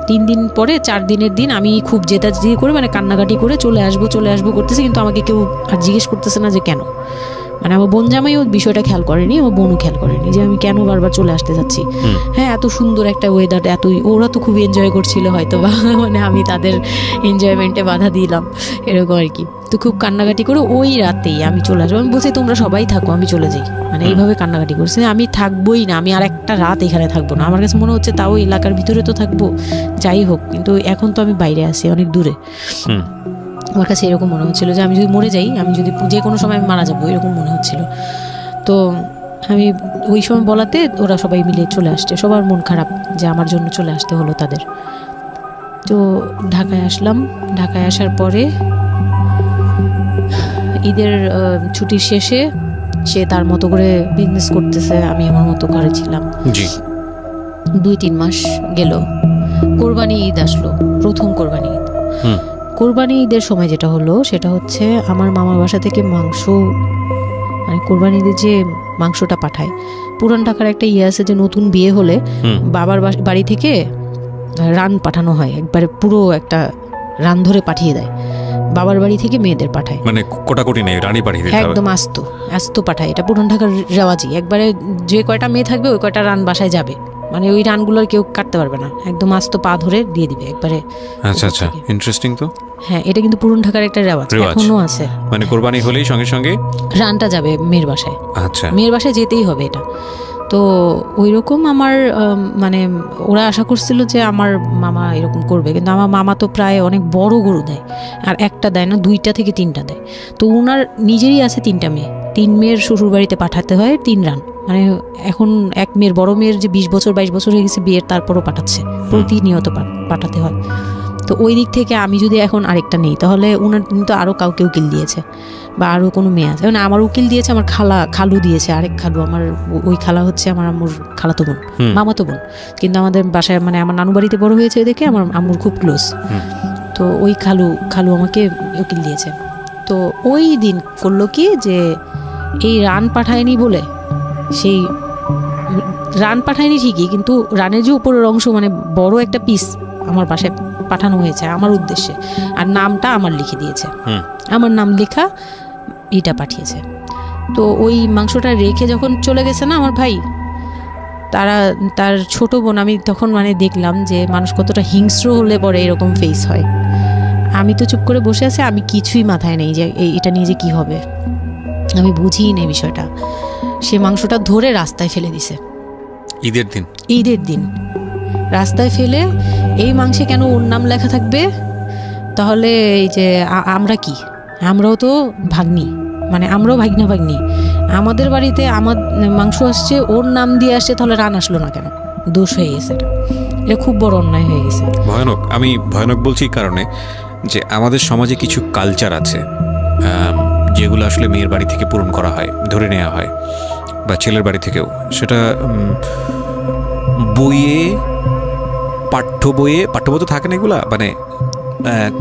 3 দিন পরে 4 দিনের দিন আমি খুব জেদাজেদি করে, মানে কান্নাকাটি করে চলে আসবো করতেছে, কিন্তু আমাকে কেউ আর জিজ্ঞেস করতেছে না যে কেন। মানে আমার বোন জামাইও বিষয়টা খেয়াল করেনি, আমার বোনও খেয়াল করেনি যে আমি কেন বারবার চলে আসতে যাচ্ছি। হ্যাঁ, এত সুন্দর একটা ওয়েদার, ওরা তো খুব এনজয় করছিল হয়তো বা, মানে আমি তাদের এনজয়মেন্টে বাধা দিলাম, এরকম আর কি। তো খুব কান্নাকাটি করে ওই রাতেই আমি চলে আসবো। আমি বলছি তোমরা সবাই থাকো, আমি চলে যাই, মানে এইভাবে কান্নাকাটি করছে। আমি থাকবোই না, আমি আর একটা রাত এখানে থাকবো না। আমার কাছে মনে হচ্ছে তাও এলাকার ভিতরে তো থাকবো, যাই হোক, কিন্তু এখন তো আমি বাইরে আছি, অনেক দূরে। আমার কাছে এরকম মনে হচ্ছিল যে আমি যদি মরে যাই, আমি যদি যে কোনো সময় মারা যাবো, এরকম মনে হচ্ছিল। তো আমি ওই সময় বলাতে ওরা সবাই মিলে চলে আসছে, সবার মন খারাপ যে আমার জন্য চলে আসতে হলো তাদের। তো ঢাকায় আসলাম। ঢাকায় আসার পরে ঈদের ছুটির শেষে সে তার মতো করে বিজনেস করতেছে, আমি আমার মতো ঘরে ছিলাম। 2-3 মাস গেল, কোরবানি ঈদ আসলো, প্রথম কোরবানি ঈদ। কোরবানি ঈদের সময় যেটা হলো সেটা হচ্ছে আমার মামার বাসা থেকে মাংস, মানে কোরবানি ঈদের যে মাংসটা পাঠায়, পুরান ঢাকার একটা ইয়ে আছে যে নতুন বিয়ে হলে বাবার বাড়ি থেকে রান পাঠানো হয়, একবারে পুরো একটা রান ধরে পাঠিয়ে দেয়, বাবার বাড়ি থেকে মেয়েদের পাঠায়, মানে কোটাকুটি নেই, রানী পাঠিয়ে দিতে হবে একদম আস্ত আস্ত পাঠায়। এটা পুরান ঢাকার রেওয়াজি, একবারে যে কয়টা মেয়ে থাকবে ওই কয়টা রান বাসায় যাবে, মানে ওই রানগুলোর কেউ কাটতে পারবে না, একদম আস্ত পা ধরে দিয়ে দিবে একবারে। আচ্ছা আচ্ছা, ইন্টারেস্টিং তো। হ্যাঁ, এটা কিন্তু পুরান ঢাকার একটা রেওয়াজ, এখনো আছে। মানে কোরবানি হলেই সঙ্গে সঙ্গে রানটা যাবে মেয়ের বাসায়। আচ্ছা, মেয়ের বাসায় যেতেই হবে এটা। তো ওই রকম আমার মানে ওরা আশা করছিল যে আমার মামা এরকম করবে, কিন্তু আমার মামা তো প্রায় অনেক বড় গরু দেয়, আর একটা দেয় না, 2টা থেকে 3টা দেয়। তো ওনার নিজেরই আছে 3টা মেয়ে, 3 মেয়ের শ্বশুর বাড়িতে পাঠাতে হয় 3 রান। মানে এখন এক মেয়ের, বড় মেয়ের যে 20 বছর 22 বছর হয়ে গেছে বিয়ের, তারপরও পাঠাচ্ছে, প্রতিনিয়ত পাঠাতে হয়। তো ওই দিক থেকে আমি যদি এখন আরেকটা নেই, তাহলে ওনার কিন্তু আরও কাউকে উকিল দিয়েছে, বা আরও কোনো মেয়ে আছে, মানে আমার উকিল দিয়েছে, আমার খালু দিয়েছে, আরেক খালু, আমার ওই খালা হচ্ছে আমার আম্মুর খালাতো বোন, মামাতো বোন, কিন্তু আমাদের বাসায় মানে আমার নানু বাড়িতে বড় হয়েছে দেখে আমার আম্মুর খুব ক্লোজ। তো ওই খালু আমাকে উকিল দিয়েছে। তো ওই দিন করলো কি, যে এই রান পাঠায়নি বলে, সেই রান পাঠায়নি ঠিকই, কিন্তু রানের যে উপরের অংশ মানে বড় একটা পিস আমার বাসায় পাঠানো হয়েছে আমার উদ্দেশ্যে, আর নামটা আমার লিখে দিয়েছে, আমার নাম লেখা এটা পাঠিয়েছে। তো ওই মাংসটা রেখে যখন চলে গেছে না আমার ভাই, তার ছোট বোন, আমি তখন মানে দেখলাম যে মানুষ কতটা হিংস্র হলে পরে এরকম ফেস হয়। আমি তো চুপ করে বসে আছি, আমি কিছুই মাথায় নেই যে এটা নিয়ে যে কী হবে, আমি বুঝিই নেই বিষয়টা। সে মাংসটা ধরে রাস্তায় ফেলে দিছে ঈদের দিন রাস্তায় ফেলে, এই মাংসে কেন ওর নাম লেখা থাকবে, তাহলে এই যে আমরা কি, আমরাও তো ভাগ্নি, মানে আমরাও ভাগ্নি, আমাদের বাড়িতে আমার মাংস আসছে, ওর নাম দিয়ে আসছে, তাহলে রান আসলো না কেন? দোষ হয়ে গেছে, এটা খুব বড় অন্যায় হয়ে গেছে। ভয়ানক। আমি ভয়ানক বলছি কারণে যে আমাদের সমাজে কিছু কালচার আছে যেগুলো আসলে মেয়ের বাড়ি থেকে পূরণ করা হয়, ধরে নেওয়া হয়, বা ছেলের বাড়ি থেকেও। সেটা পাঠ্য বইয়ে তো থাকে না এগুলা, মানে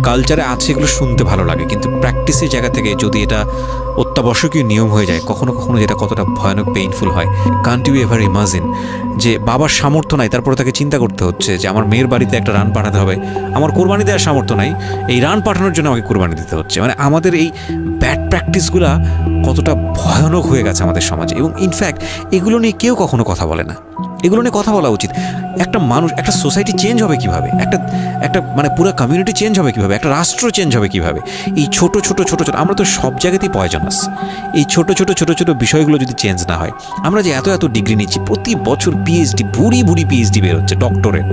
কালচারে আছে, এগুলো শুনতে ভালো লাগে, কিন্তু প্র্যাকটিসের জায়গা থেকে যদি এটা অত্যাবশ্যকীয় নিয়ম হয়ে যায় কখনো কখনো, যেটা কতটা ভয়ানক পেইনফুল হয়। কান্ট ইউ এভার ইমাজিন যে বাবার সামর্থ্য নাই, তারপরে তাকে চিন্তা করতে হচ্ছে যে আমার মেয়ের বাড়িতে একটা রান পাঠাতে হবে, আমার কোরবানি দেওয়ার সামর্থ্য নাই, এই রান পাঠানোর জন্য আমাকে কোরবানি দিতে হচ্ছে। মানে আমাদের এই ব্যাড প্র্যাকটিসগুলা কতটা ভয়ানক হয়ে গেছে আমাদের সমাজে, এবং ইনফ্যাক্ট এগুলো নিয়ে কেউ কখনো কথা বলে না। এগুলো নিয়ে কথা বলা উচিত। একটা মানুষ, একটা সোসাইটি চেঞ্জ হবে কিভাবে, একটা মানে পুরো কমিউনিটি চেঞ্জ হবে কিভাবে, একটা রাষ্ট্র চেঞ্জ হবে কিভাবে, এই ছোট আমরা তো সব জায়গাতেই পয়জনাস। এই ছোট ছোট বিষয়গুলো যদি চেঞ্জ না হয়, আমরা যে এত ডিগ্রি নিচ্ছি, প্রতি বছর পিএইচডি, বুড়ি পিএইচডি বের হচ্ছে, ডক্টরেট,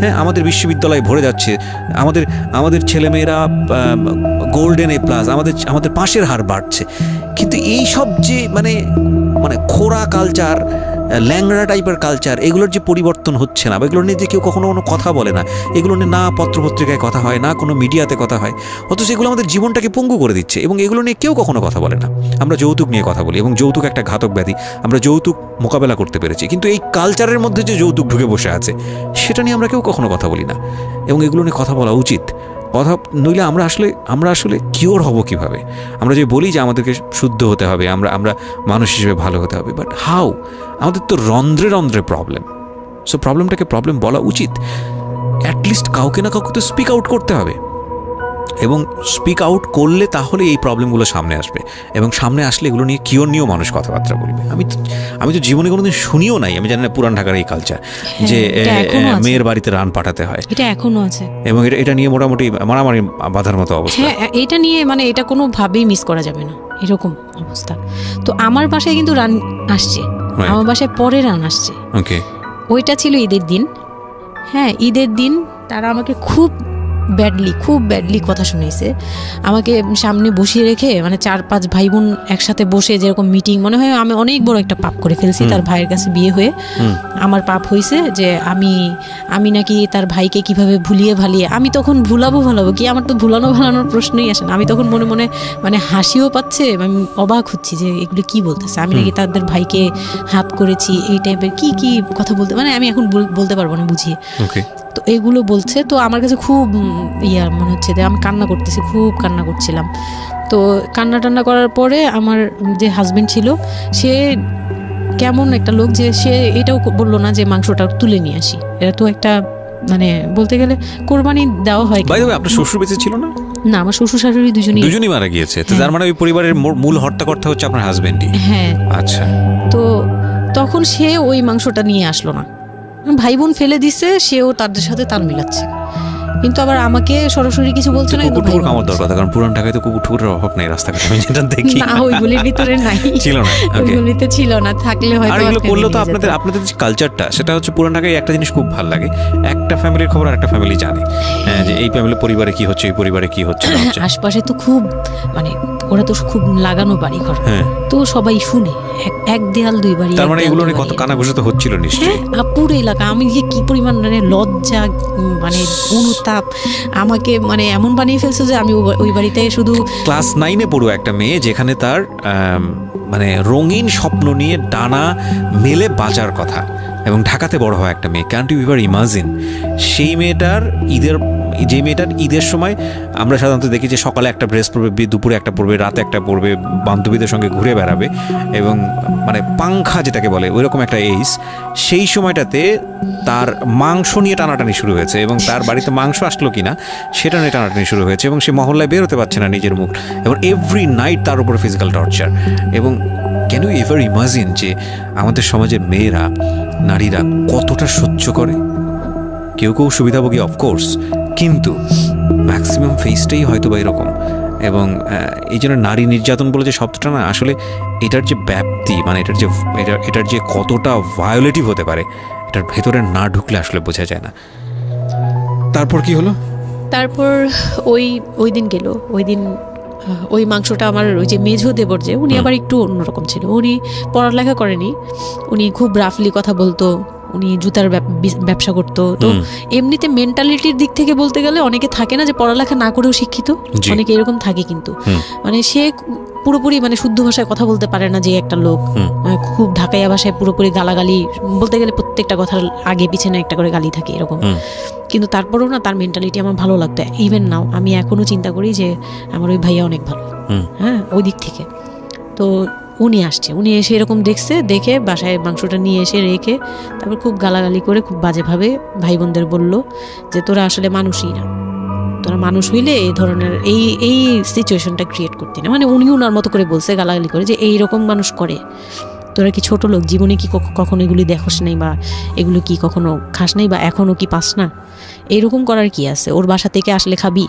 হ্যাঁ, আমাদের বিশ্ববিদ্যালয়ে ভরে যাচ্ছে, আমাদের ছেলেমেয়েরা গোল্ডেন A+, আমাদের পাশের হার বাড়ছে, কিন্তু এই সব যে মানে খোরা কালচার, ল্যাংড়া টাইপের কালচার, এগুলোর যে পরিবর্তন হচ্ছে না, বা এগুলো নিয়ে যে কেউ কখনো কোনো কথা বলে না, এগুলো নিয়ে না পত্রপত্রিকায় কথা হয়, না কোনো মিডিয়াতে কথা হয়, অথচ এগুলো আমাদের জীবনটাকে পঙ্গু করে দিচ্ছে, এবং এগুলো নিয়ে কেউ কখনো কথা বলে না। আমরা যৌতুক নিয়ে কথা বলি, এবং যৌতুক একটা ঘাতক ব্যাধি, আমরা যৌতুক মোকাবেলা করতে পেরেছি, কিন্তু এই কালচারের মধ্যে যে যৌতুক ঢুকে বসে আছে, সেটা নিয়ে আমরা কেউ কখনো কথা বলি না, এবং এগুলো নিয়ে কথা বলা উচিত। কথা নইলে আমরা আসলে কিওর হব কিভাবে? আমরা যে বলি যে আমাদেরকে শুদ্ধ হতে হবে, আমরা মানুষ হিসেবে ভালো হতে হবে, বাট হাউ? আমাদের তো রন্ধ্রে প্রবলেম। সো প্রবলেমটাকে প্রবলেম বলা উচিত, অ্যাটলিস্ট কাউকে না কাউকে তো স্পিক আউট করতে হবে, এবং স্পিক আউট করলে তাহলে এই প্রবলেমগুলো সামনে আসবে, এবং সামনে আসলে এগুলো নিয়ে কিওর নিয়েও মানুষ কথাবার্তা বলবে। আমি তো জীবনে কোনোদিন শুনিও নাই, আমি জানি না পুরান ঢাকার এই কালচার যে মেয়ের বাড়িতে রান পাঠাতে হয়, এটা এখনো আছে, এবং এটা নিয়ে মোটামুটি মারামারি বাঁধার মতো অবস্থা। হ্যাঁ, এটা নিয়ে মানে এটা কোনোভাবেই মিস করা যাবে না, এরকম অবস্থা। তো আমার বাসায় কিন্তু রান আসছে, আমার বাসায় পরে রান আসছে। ওকে, ওইটা ছিল ঈদের দিন। হ্যাঁ, ঈদের দিন তারা আমাকে খুব ব্যাডলি কথা শুনিয়েছে। আমাকে সামনে বসিয়ে রেখে, মানে 4-5 ভাই বোন একসাথে বসে যেরকম মিটিং, মনে হয় আমি অনেক বড় একটা পাপ করে ফেলছি তার ভাইয়ের কাছে বিয়ে হয়ে। আমার পাপ হয়েছে যে আমি নাকি তার ভাইকে কিভাবে ভুলিয়ে ভালিয়ে, আমি তখন ভুলাবো কি, আমার তো ভালানোর প্রশ্নই আসে না। আমি তখন মনে মানে হাসিও পাচ্ছে, আমি অবাক হচ্ছি যে এগুলো কি বলতেছে, আমি নাকি তাদের ভাইকে হাত করেছি, এই টাইপের কি কথা বলতে, মানে আমি এখন বলতে পারবো না বুঝিয়ে। তো এগুলো বলছে, তো আমার কাছে খুব মনে হচ্ছে যে আমি খুব কান্না করছিলাম। তো কান্না করার পরে আমার যে হাজবেন্ড ছিল, সে কেমন একটা লোক যে সে এটাও বললো না যে মাংসটা তুলে নিয়ে আসি, এটা তো একটা মানে বলতে গেলে কোরবানি দেওয়া হয়। বাই দ্য ওয়ে, আপনার শ্বশুর বেঁচে ছিল না? না, আমার শ্বশুর শাশুড়ি দুজনই মারা গিয়েছে। তো তার মানে ওই পরিবারের মূল হর্তাকর্তা হচ্ছে আপনার হাজবেন্ডই? হ্যাঁ। আচ্ছা। তো তখন সে ওই মাংসটা নিয়ে আসলো না, ভাই বোন ফেলে দিছে, সেও তাদের সাথে তাল মিলাচ্ছে, কিন্তু আবার আমাকে সরাসরি কিছু বলছে না। কুকুর কামড় দেওয়ার কথা, কারণ পুরান ঢাকায় তো কুকুরের অভাব নাই রাস্তাঘাটে, আমি যেটা দেখি। না, ওইগুলির ভিতরে নাই, ছিল না, ওইগুলিতে ছিল না, থাকলে হয়তো। আর এগুলো করলেও তো আপনাদের যে কালচারটা, সেটা হচ্ছে পুরান ঢাকায় একটা জিনিস খুব ভালো লাগে, একটা ফ্যামিলির খবর একটা ফ্যামিলি জানে, যে এই ফ্যামিলি পরিবারে কি হচ্ছে, এই পরিবারে কি হচ্ছে। আশপাশে তো খুব মানে ওরা তো খুব লাগানো বাড়ি ঘর, তো সবাই শুনে, এক দেয়াল দুই বাড়ি। তার মানে এগুলো নিয়ে কত কানাঘুষা তো হচ্ছিল নিশ্চয়ই। পুরো এলাকা, আমি যে কি পরিমাণ মানে লজ্জা, মানে অনুতাপ, আমাকে মানে এমন বানিয়ে ফেলছে যে আমি ওই বাড়িতে শুধু ক্লাস 9-এ পড়ো একটা মেয়ে, যেখানে তার মানে রঙিন স্বপ্ন নিয়ে ডানা মেলে বাঁচার কথা, এবং ঢাকাতে বড় হয় একটা মেয়ে। ক্যান ইউ এভার ইমাজিন সেই মেয়েটার ঈদের সময় আমরা সাধারণত দেখি যে সকালে একটা ড্রেস পরবে, দুপুরে একটা পরবে, রাতে একটা পরবে, বান্ধবীদের সঙ্গে ঘুরে বেড়াবে, এবং মানে পাংখা যেটাকে বলে ওইরকম একটা এইজ। সেই সময়টাতে তার মাংস নিয়ে টানাটানি শুরু হয়েছে, এবং তার বাড়িতে মাংস আসলো কিনা সেটা নিয়ে টানাটানি শুরু হয়েছে, এবং সে মহল্লায় বেরোতে পারছে না নিজের মুখ, এবং এভরি নাইট তার উপরে ফিজিক্যাল টর্চার। এবং ক্যান ইউ এভার ইমাজিন যে আমাদের সমাজের মেয়েরা, নারীরা কতটা সহ্য করে? কেউ কেউ সুবিধাভোগী অফকোর্স, কিন্তু ম্যাক্সিমাম ফেসটাই হয়তো বা এরকম। এবং এই জন্য নারী নির্যাতন বলে যে শব্দটা না, আসলে এটার যে ব্যাপ্তি, মানে এটার যে কতটা ভায়োলেটিভ হতে পারে, এটার ভেতরে না ঢুকলে আসলে বোঝা যায় না। তারপর কি হলো? তারপর ওই দিন গেল, ওই দিন ওই মাংসটা আমার ওই যে মেঝো দেবর, যে উনি আবার একটু অন্যরকম ছিল, উনি পড়ালেখা করেনি, উনি খুব রাফলি কথা বলতো, উনি জুতার ব্যবসা করতো। তো এমনিতে মেন্টালিটির দিক থেকে বলতে গেলে অনেকে থাকে না যে পড়ালেখা না করেও শিক্ষিত, অনেকে এরকম থাকে, কিন্তু মানে সে পুরোপুরি মানে শুদ্ধ ভাষায় কথা বলতে পারে না, যে একটা লোক খুব ঢাকাইয়া ভাষায় পুরোপুরি গালাগালি, বলতে গেলে প্রত্যেকটা কথার আগে পিছনে একটা করে গালি থাকে এরকম। কিন্তু তারপরেও না, তার মেন্টালিটি আমার ভালো লাগতো। ইভেন নাও আমি এখনো চিন্তা করি যে আমার ওই ভাইয়া অনেক ভালো, হ্যাঁ, ওই দিক থেকে। তো উনি আসছে, উনি এসে এরকম দেখে বাসায় মাংসটা নিয়ে এসে রেখে তারপর খুব গালাগালি করে খুব বাজেভাবে ভাই বোনদের বলল যে তোরা আসলে মানুষই না, তোরা মানুষ হইলে এই ধরনের এই সিচুয়েশনটা ক্রিয়েট করতি না। মানে উনি উনার মতো করে বলছে গালাগালি করে, যে এইরকম মানুষ করে, তোরা কি ছোট লোক, জীবনে কি কখনো এগুলি দেখোস নাই, বা এগুলো কি কখনো খাস নাই, বা এখনো কি পাস না, এরকম করার কি আছে, ওর বাসা থেকে আসলে খাবি,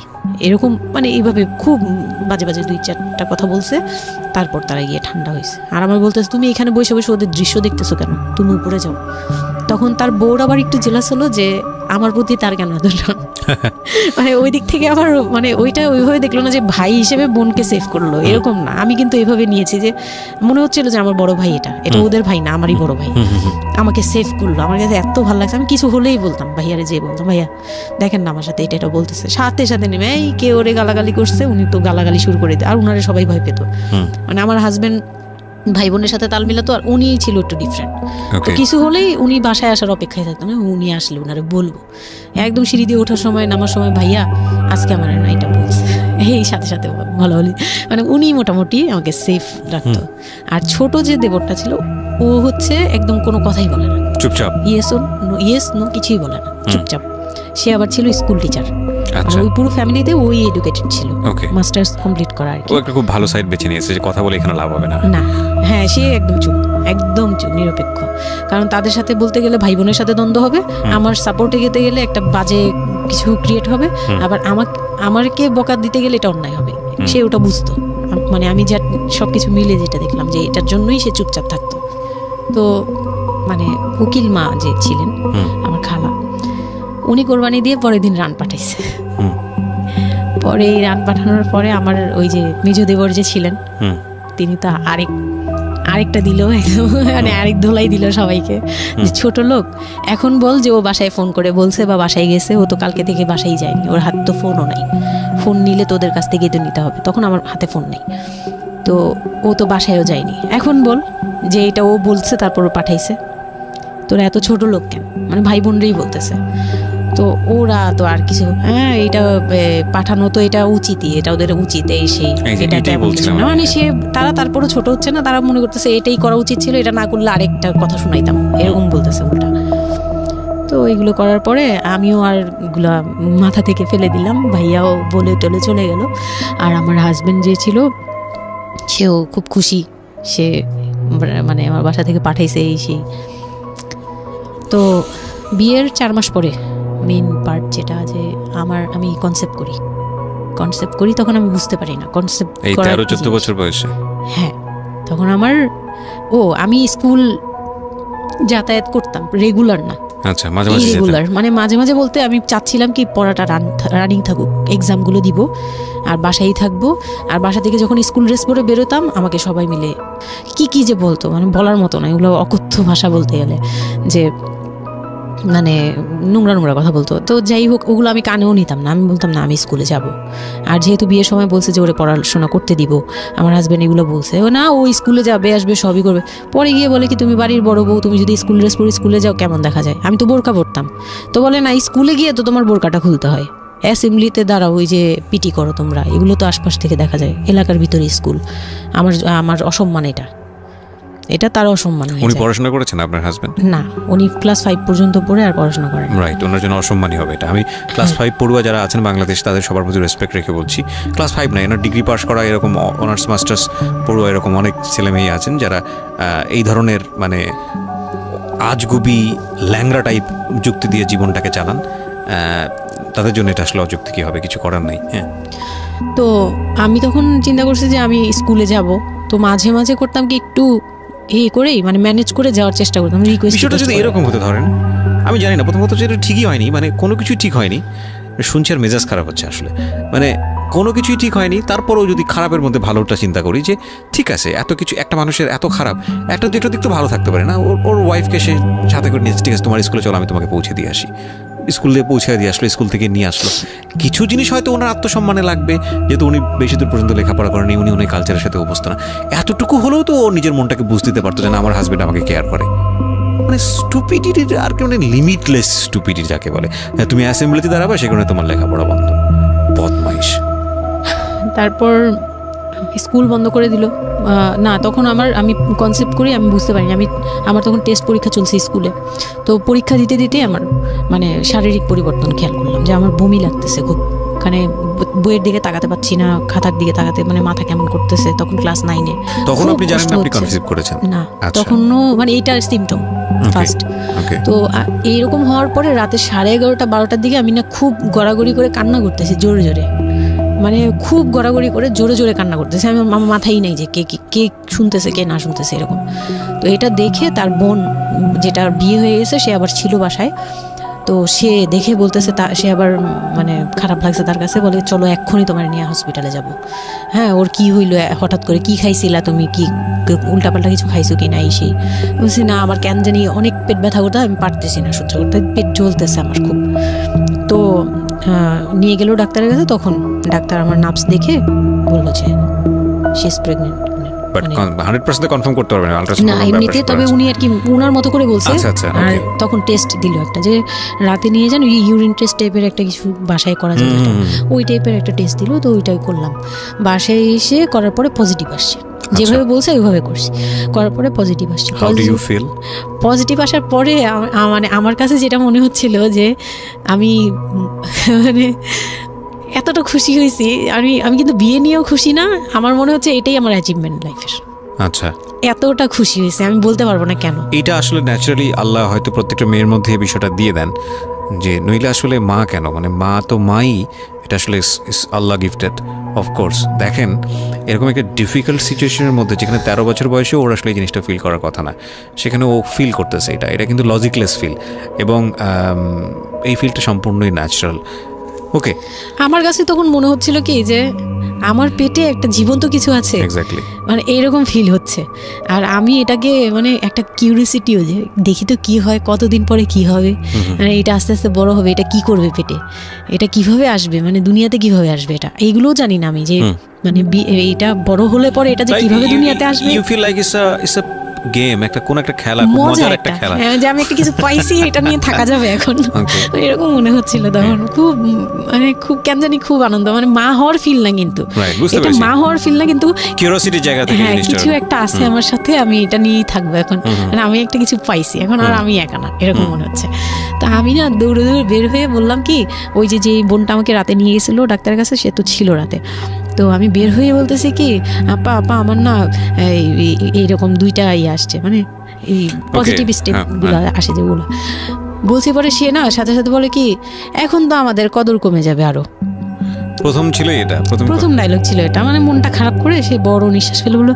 এরকম মানে এইভাবে খুব বাজে বাজে 2-4টা কথা বলছে। তারপর তারা গিয়ে ঠান্ডা হয়েছে, আর আমার বলতেছে তুমি এখানে বসে বসে ওদের দৃশ্য দেখতেছো কেন, তুমি উপরে যাও। তখন তার বউর আবার একটু জেলাস হলো যে আমার প্রতি তার কেন আদর, মানে ওই দিক থেকে আবার মানে ওইটা ওইভাবে দেখলো না যে ভাই হিসেবে বোনকে সেভ করলো, এরকম না। আমি কিন্তু এইভাবে নিয়েছি যে মনে হচ্ছিল যে আমার বড় ভাই, এটা ওদের ভাই না, আমারই বড় ভাই, আমাকে সেভ করলো। আমার কাছে এত ভালো লাগছে, আমি কিছু হলেই বলতাম ভাইয়ারে, যে বলতাম ভাইয়া দেখেন না আমার সাথে এটা বলতেছে, সাথে সাথে নেমে এই কে ওরে গালাগালি করছে, উনি তো গালাগালি শুরু করে দিত, আর উনারে সবাই ভয় পেত। মানে আমার হাজবেন্ড ভাই বোনের সাথে তাল মিলাতো, আর উনি ছিল একটু ডিফারেন্ট। তো কিছু হলেই উনি বাসায় আসার অপেক্ষায় থাকতো না, উনি আসলে উনারে বলবো। একদম সিঁড়ি দিয়ে ওঠার সময় নামার সময় ভাইয়া আজকে আমার না এটা বলছে, এই সাথে সাথে ভালো হলি, মানে উনি মোটামুটি আমাকে সেফ রাখতো। আর ছোট যে দেবরটা ছিল, ও হচ্ছে একদম কোনো কথাই বলে না, চুপচাপ, ইয়েস নো কিছুই বলে না, চুপচাপ। সে আবার ছিল স্কুল টিচার, ওই পুরো ফ্যামিলিতে ওই এডুকেটেড ছিল, মাস্টার্স কমপ্লিট করা আর কি। ও একটা খুব ভালো সাইড বেছে নিয়েছে যে কথা বলে এখানে লাভ হবে না। না, হ্যাঁ, সে একদম চুপ, নিরপেক্ষ। কারণ তাদের সাথে বলতে গেলে ভাই বোনের সাথে দ্বন্দ্ব হবে, আমার সাপোর্টে যেতে গেলে একটা বাজে কিছু ক্রিয়েট হবে, আবার আমাকে বকা দিতে গেলে এটা অন্যায় হবে, সে ওটা বুঝতো। মানে আমি যা সবকিছু মিলে যেটা দেখলাম যে এটার জন্যই সে চুপচাপ থাকতো। তো মানে উকিল মা যে ছিলেন আমার খালা, উনি কোরবানি দিয়ে পরের দিন রান পাঠাইছে। পরে এই রান পাঠানোর পরে আমার ওই যে মেজো দেবর যে ছিলেন, তিনি তো আরেকটা দিল, মানে আরেক ধোলাই দিল সবাইকে, যে ছোট লোক, এখন বল যে ও বাসায় ফোন করে বলছে বা বাসায় গেছে, ও তো কালকে থেকে বাসায় যায়নি, ওর হাতে তো ফোনও নাই, ফোন নিলে তোদের কাছ থেকেই তো নিতে হবে, তখন আমার হাতে ফোন নেই, তো ও তো বাসায়ও যায়নি, এখন বল যে এটা ও বলছে তারপর ও পাঠাইছে, তোরা এত ছোট লোক কেন, মানে ভাই বোনরাই বলতেছে। তো ওরা তো আর কিছু, হ্যাঁ এটা পাঠানো তো এটা উচিতই, এটা ওদের উচিত, এই সেই, এটা মানে সে তারা তারপরও ছোট হচ্ছে না, তারা মনে করতেছে এটাই করা উচিত ছিল, এটা না করলে আরেকটা কথা শোনাইতাম, এরকম বলতেছে উল্টা। তো এগুলো করার পরে আমিও আর এগুলা মাথা থেকে ফেলে দিলাম, ভাইয়াও বলে টলে চলে গেল। আর আমার হাজব্যান্ড যে ছিল সেও খুব খুশি, সে মানে আমার বাসা থেকে পাঠাইছে এই সেই। তো বিয়ের 4 মাস পরে মেন পার্ট যেটা যে আমি কনসেপ্ট করি, তখন আমি বুঝতে পারি না কনসেপ্ট এই 13-14 বছর বয়সে। হ্যাঁ, তখন আমি স্কুল যাতায়াত করতাম, রেগুলার না। আচ্ছা, মাঝে মাঝে রেগুলার মানে মাঝে মাঝে বলতে আমি চাচ্ছিলাম কি পড়াটা রানিং থাকুক, এক্সামগুলো দিব আর বাসায় থাকবো। আর বাসা থেকে যখন স্কুল ড্রেস পরে বেরোতাম আমাকে সবাই মিলে কি যে বলতো, মানে বলার মতো না, এগুলো অকথ্য ভাষা বলতে গেলে, যে মানে নোংরা কথা বলতো। তো যাই হোক, ওগুলো আমি কানেও নিতাম না, আমি বলতাম না আমি স্কুলে যাব। আর যেহেতু বিয়ের সময় বলছে যে ওরে পড়াশোনা করতে দিব, আমার হাজব্যান্ড এগুলো বলছে, ও না ও স্কুলে যাবে আসবে সবই করবে। পরে গিয়ে বলে কি তুমি বাড়ির বড় বউ, তুমি যদি স্কুল ড্রেস পরে স্কুলে যাও কেমন দেখা যায়? আমি তো বোরকা পরতাম। তো বলে না, স্কুলে গিয়ে তো তোমার বোরকাটা খুলতে হয়, অ্যাসেম্বলিতে দাঁড়াও, ওই যে পিটি করো তোমরা, এগুলো তো আশপাশ থেকে দেখা যায়, এলাকার ভিতরে স্কুল। আমার অসম্মান, এটা তার অসম্মান। উনি পড়াশোনা করেছেন আপনার হাজবেন্ড? না, উনি ক্লাস 5 পর্যন্ত পড়ে আর পড়াশোনা করেন। রাইট, ওনার জন্য অসম্মানই হবে এটা। আমি ক্লাস 5 পড়ুয়া যারা আছেন বাংলাদেশ, তাদের সবার প্রতি রেসপেক্ট রেখে বলছি, ক্লাস 5 না, এনার ডিগ্রি পাস করা এরকম অনার্স মাস্টার্স পড়ুয়া এরকম অনেক ছেলেমেয়ে আছেন যারা এই ধরনের মানে আজগুবি ল্যাংরা টাইপ যুক্তি দিয়ে জীবনটাকে চালান। তাদের জন্য এটা আসলে অযুক্তি, কি হবে, কিছু করার নেই। হ্যাঁ, তো আমি তখন চিন্তা করছি যে আমি স্কুলে যাব, তো মাঝে মাঝে করতাম কি একটু করেই মানে ম্যানেজ করে যাওয়ার চেষ্টা করতাম। বিষয়টা যদি এরকম হতে ধরেন, আমি জানি না, প্রথমত যেটা ঠিকই হয়নি, মানে কোনো কিছুই ঠিক হয়নি, শুনছি আর মেজাজ খারাপ হচ্ছে আসলে, মানে কোনো কিছুই ঠিক হয়নি। তারপরেও যদি খারাপের মধ্যে ভালোটা চিন্তা করি, যে ঠিক আছে এত কিছু, একটা মানুষের এত খারাপ, একটা দিক তো ভালো থাকতে পারে না। ওর ওয়াইফকে সে সাথে করে নিয়েছে, ঠিক আছে তোমার স্কুলে চলো আমি তোমাকে পৌঁছে দিয়ে আসি, স্কুলে পৌঁছে দিয়ে আসলো, স্কুল থেকে নিয়ে আসলো। কিছু জিনিস হয়তো ওনার আত্মসম্মানে লাগবে, যেহেতু উনি বেশি দূর পর্যন্ত লেখাপড়া করেনি, উনি অনেক কালচারের সাথে অভ্যস্ত না। এতটুকু হলেও তো ও নিজের মনটাকে বুঝতে দিতে পারতো যে না, আমার হাজবেন্ড আমাকে কেয়ার করে। মানে স্টুপিডিটির আর কি, মানে লিমিটলেস স্টুপিডিটি যাকে বলে। তুমি অ্যাসেম্বলিতে দাঁড়াবে, সেখানে তোমার লেখাপড়া বন্ধ, বদমাইশ। তারপর স্কুল বন্ধ করে দিল। না, তখন আমি কনসেপ্ট করি, আমি বুঝতে পারিনি, আমার তখন টেস্ট পরীক্ষা চলছে স্কুলে। তো পরীক্ষা দিতে দিতে আমার মানে শারীরিক পরিবর্তন খেয়াল করলাম, যে আমার বমি লাগতেছে খুব, মানে বইয়ের দিকে তাকাতে পারছি না, খাতার দিকে তাকাতে মানে মাথা কেমন করতেছে। তখন ক্লাস 9-এ। তখন আপনি জানেন না আপনি কনসিভ করেছেন? না, তখনও মানে এইটার সিমটম ফার্স্ট। তো এইরকম হওয়ার পরে রাতে 11:30-12টার দিকে আমি না খুব গড়াগড়ি করে কান্না করতেছি, জোরে জোরে, মানে খুব গড়াগড়ি করে জোরে জোরে কান্না করতেছে। আমার মাথায় নেই যে কে শুনতেছে কে না শুনতেছে এরকম। তো এটা দেখে তার বোন, যেটা বিয়ে হয়ে গেছে, সে আবার ছিল বাসায়। তো সে দেখে বলতেছে, সে আবার মানে খারাপ লাগছে তার কাছে, বলে চলো এক্ষুনি তোমার নিয়ে হসপিটালে যাব। হ্যাঁ, ওর কি হইলো হঠাৎ করে, কি খাইছিলা তুমি, কি উল্টাপাল্টা কিছু খাইছো কি না? সেই বলছি না, আমার কেন জানি অনেক পেট ব্যথা করতে, আমি পারতেছি না সহ্য করতে, পেট জ্বলতেছে আমার খুব। তো নিয়ে গেল ডাক্তারের কাছে। তখন ডাক্তার আমার নার্ভস দেখে বললো যে she is pregnant. But 100% confirm করতে পারবেন আল্ট্রাসাউন্ড না এমনিতে, তবে উনি আর কি উনার মতো করে বলছে। আর তখন টেস্ট দিল একটা, যে রাতে নিয়ে যান, ইউরিন টেস্ট টাইপের একটা কিছু বাসায় করা যায়, ওই টাইপের একটা টেস্ট দিল। তো ওইটাই করলাম। বাসায় এসে করার পরে পজিটিভ আসছে, যেভাবে বলছে ওইভাবে করছি, করার পরে পজিটিভ আসছে। How do you feel? Positive আসার পরে মানে আমার কাছে যেটা মনে হচ্ছিল যে আমি মানে এতটা খুশি হয়েছি, আমি কিন্তু বিয়ে নিয়েও খুশি না, আমার মনে হচ্ছে এটাই আমার অ্যাচিভমেন্ট লাইফের। আচ্ছা, এতটা খুশি হয়েছে আমি বলতে পারবো না কেন। এটা আসলে ন্যাচারালি আল্লাহ হয়তো প্রত্যেকটা মেয়ের মধ্যে এই বিষয়টা দিয়ে দেন, যে নইলে আসলে মা কেন, মানে মা তো মাই, এটা আসলে আল্লাহ গিফটেড অফকোর্স। দেখেন এরকম একটা ডিফিকাল্ট সিচুয়েশনের মধ্যে, যেখানে 13 বছর বয়সে ওর আসলে এই জিনিসটা ফিল করার কথা না, সেখানে ও ফিল করতেছে, এটা কিন্তু লজিকলেস ফিল, এবং এই ফিলটা সম্পূর্ণই ন্যাচারাল। ওকে, আমার কাছে তখন মনে হচ্ছিল কি যে আমার পেটে একটা জীবন্ত কিছু আছে, এক্স্যাক্টলি, মানে এইরকম ফিল হচ্ছে। আর আমি এটাকে মানে একটা কিউরিওসিটিও, যে দেখি তো কি হয়, কতদিন পরে কি হবে, মানে এটা আস্তে আস্তে বড় হবে, এটা কি করবে পেটে, এটা কিভাবে আসবে, মানে দুনিয়াতে কিভাবে আসবে, এটা এইগুলোও জানি না আমি, যে মানে এটা বড় হলে পরে এটা যে কিভাবে দুনিয়াতে আসবে। You feel like it's a game, কোন একটা খেলা, খুব মজার একটা খেলা, হ্যাঁ, যে আমি একটা কিছু পাইছি, এটা নিয়ে থাকা যাবে এখন, এরকম মনে হচ্ছিল তখন। খুব কেন জানি খুব আনন্দ, মানে মা হওয়ার ফিল না, কিন্তু এটা মা হওয়ার ফিল না, কিন্তু কিউরিওসিটির জায়গা থেকে কিছু একটা আছে আমার সাথে, আমি এটা নিয়েই থাকবো এখন, মানে আমি একটা কিছু পাইছি এখন, আর আমি একা না, এরকম মনে হচ্ছে। তা আমি না দৌড়ে দৌড়ে বের হয়ে বললাম কি, ওই যে বোনটা আমাকে রাতে নিয়ে গেছিলো ডাক্তারের কাছে, সে তো ছিল রাতে। তো আমি বের হয়ে বলতেছি কি, আপা আমার না এইরকম 2টা আসছে, মানে এই পজিটিভ স্টেপগুলো আসে যেগুলো বলছি। পরে সে না সাথে সাথে বলে কি, এখন তো আমাদের কদর কমে যাবে আরো। প্রথম ছিল এটা, প্রথম ডায়লগ ছিল এটা। মানে মনটা খারাপ করে সে বড় নিঃশ্বাস ফেলে বললো,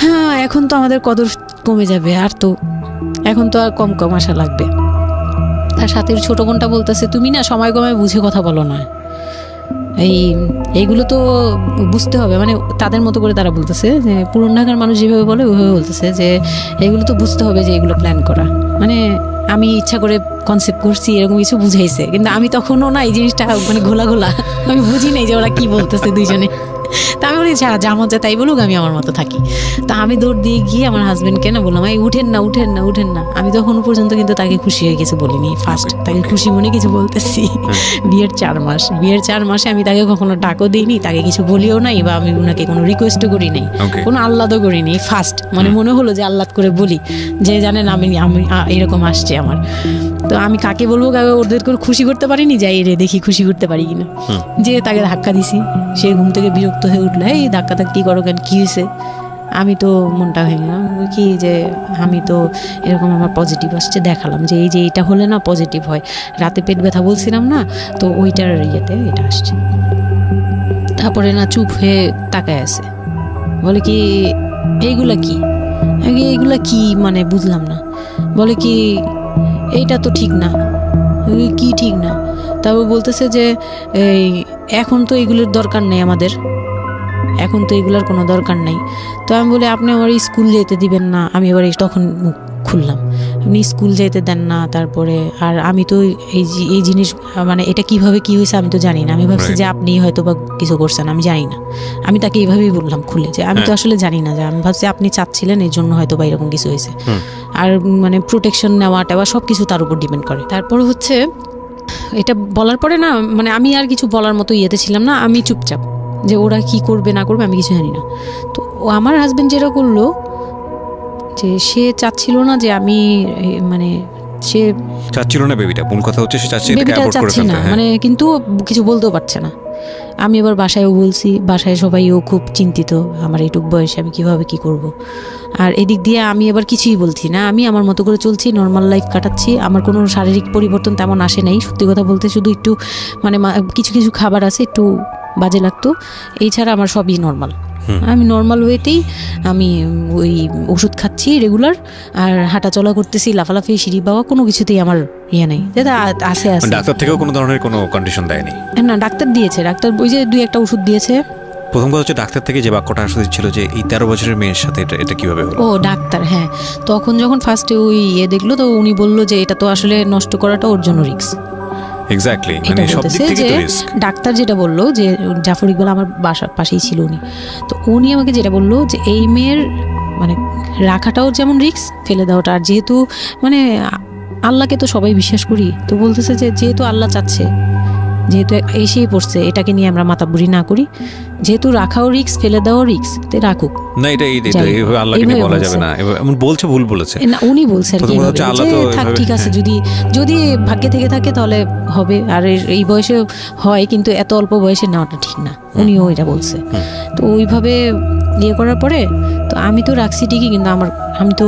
হ্যাঁ এখন তো আমাদের কদর কমে যাবে, আর তো এখন তো আর কম কম আসা লাগবে। তার সাথে ছোট বোনটা বলতেছে, তুমি না সময় কমায় বুঝে কথা বলো না, এইগুলো তো বুঝতে হবে। মানে তাদের মতো করে তারা বলতেছে যে পুরান ঢাকার মানুষ যেভাবে বলে ওইভাবে বলতেছে যে এইগুলো তো বুঝতে হবে যে এগুলো প্ল্যান করা। মানে আমি ইচ্ছা করে কনসেপ্ট করছি এরকম কিছু বুঝাইছে, কিন্তু আমি তখনও না এই জিনিসটা মানে ঘোলা আমি বুঝি নাই যে ওরা কি বলতেছে দুইজনে। তা আমি বলি যা মজা তাই বলুক, আমি আমার মতো থাকি। তা আমি দৌড় দিয়ে গিয়ে আমার হাজবেন্ডকে না বললাম, এই উঠেন না। আমি তখন পর্যন্ত কিন্তু তাকে খুশি হয়ে কিছু বলিনি, ফার্স্ট তাকে খুশি মনে কিছু বলতেছি। বিয়ের 4 মাসে আমি তাকে কখনো ডাকও দিইনি, তাকে কিছু বলিও নাই, বা আমি ওনাকে কোনো রিকোয়েস্টও করি নাই, কোনো আহ্লাদও করিনি। ফার্স্ট মানে মনে হলো যে আহ্লাদ করে বলি যে জানেন আমি এরকম আসছে আমার। তো আমি কাকে বলবো, কাকে ওদের করে খুশি করতে পারিনি, যাই রে দেখি খুশি করতে পারি কিনা। যে তাকে ধাক্কা দিছি, সে ঘুম থেকে বিরক্ত হয়ে উঠলো, এই ধাক্কা কি করো কেন, কি হয়েছে? আমি তো মনটা ভেঙে গেলাম কি, যে আমি তো এরকম আমার পজিটিভ আসছে, দেখালাম যে এই যে এটা হলে না পজিটিভ হয়, রাতে পেট ব্যথা বলছিলাম না, তো ওইটার ইয়েতে এটা আসছে। তারপরে না চুপ হয়ে তাকায় আছে, বলে কি এইগুলা কি মানে বুঝলাম না। বলে কি এইটা তো ঠিক না। কি ঠিক না? তারপর বলতেছে যে এই এখন তো এগুলোর দরকার নেই, আমাদের এখন তো এগুলোর কোনো দরকার নেই। তো আমি বলি আপনি আমার স্কুল যেতে দিবেন না। আমি এবার তখন খুললাম, আপনি স্কুল যেতে দেন না, তারপরে আর আমি তো এই জিনিস মানে এটা কিভাবে কি হয়েছে আমি তো জানি না। আমি ভাবছি যে আপনি হয়তো বা কিছু করছেন, আমি জানি না। আমি তাকে এইভাবেই বললাম খুলে যে আমি তো আসলে জানি না, যে আমি ভাবছি আপনি চাচ্ছিলেন এই জন্য হয়তো বা এরকম কিছু হয়েছে। আর মানে প্রোটেকশন নেওয়া টেওয়া সব কিছু তার উপর ডিপেন্ড করে। তারপর হচ্ছে এটা বলার পরে না মানে আমি আর কিছু বলার মতো ইয়েতে ছিলাম না, আমি চুপচাপ, যে ওরা কি করবে না করবে আমি কিছু জানি না। তো আমার হাজবেন্ড যেটা করলো, যে সে চাচ্ছিল না যে আমি মানে সে চাচ্ছিল না বেবিটা, কোন কথা হচ্ছে সে চাচ্ছে বেবিটা চাচ্ছে না মানে, কিন্তু কিছু বলতেও পারছে না। আমি এবার বাসায়ও বলছি, বাসায় সবাইও খুব চিন্তিত আমার এইটুক বয়সে আমি কিভাবে কি করব। আর এদিক দিয়ে আমি এবার কিছুই বলছি না, আমি আমার মতো করে চলছি, নর্মাল লাইফ কাটাচ্ছি। আমার কোনো শারীরিক পরিবর্তন তেমন আসে নাই, সত্যি কথা বলতে। শুধু একটু মানে কিছু কিছু খাবার আছে একটু বাজে লাগতো, এই ছাড়া আমার সবই নর্মাল। আমি নর্মাল ওয়েতেই আমি ওই ওষুধ খাচ্ছি রেগুলার, আর হাঁটা চলা করতেছি, লাফালাফি সিঁড়ি বাওয়া কোনো কিছুতেই আমার ইয়ে নেই। যেটা আছে ডাক্তার থেকেও কোনো ধরনের কোনো কন্ডিশন দেয়নি? না, ডাক্তার দিয়েছে, ডাক্তার ওই যে 2-1টা ওষুধ দিয়েছে। প্রথম কথা হচ্ছে ডাক্তার থেকে যে বাক্যটা আসলে ছিল যে এই 13 বছরের মেয়ের সাথে এটা কিভাবে হলো? ও ডাক্তার, হ্যাঁ। তখন যখন ফার্স্টে ওই দেখলো, তো উনি বললো যে এটা তো আসলে নষ্ট করাটা ওর জন্য রিস্ক। এক্স্যাক্টলি, মানে সব দিক থেকে তো রিস্ক। ডাক্তার যেটা বললো, যে জাফর ইকবাল আমার বাসার পাশেই ছিল উনি, তো উনি আমাকে যেটা বললো যে এই মেয়ের মানে রাখাটাও যেমন রিস্ক, ফেলে দেওয়াটা। আর যেহেতু মানে আল্লাহকে তো সবাই বিশ্বাস করি, তো বলতেছে যে যেহেতু আল্লাহ চাচ্ছে, যেহেতু এসেই পড়ছে, এটাকে নিয়ে আমরা মাতাবুরি না করি, যেহেতু রাখাও রিস্ক ফেলে দেওয়াও রিস্ক, তো রাখুক না। এটা এইভাবে আল্লাহকে নিয়ে বলা যাবে না, এমন বলছে, ভুল বলেছে না। উনি বলছে আর কি থাক, ঠিক আছে, যদি ভাগ্যে থেকে থাকে তাহলে হবে। আর এই বয়সে হয়, কিন্তু এত অল্প বয়সে নেওয়াটা ঠিক না, উনিও এটা বলছে। তো ওইভাবে ইয়ে করার পরে তো আমি তো রাখছি ঠিকই, কিন্তু আমি তো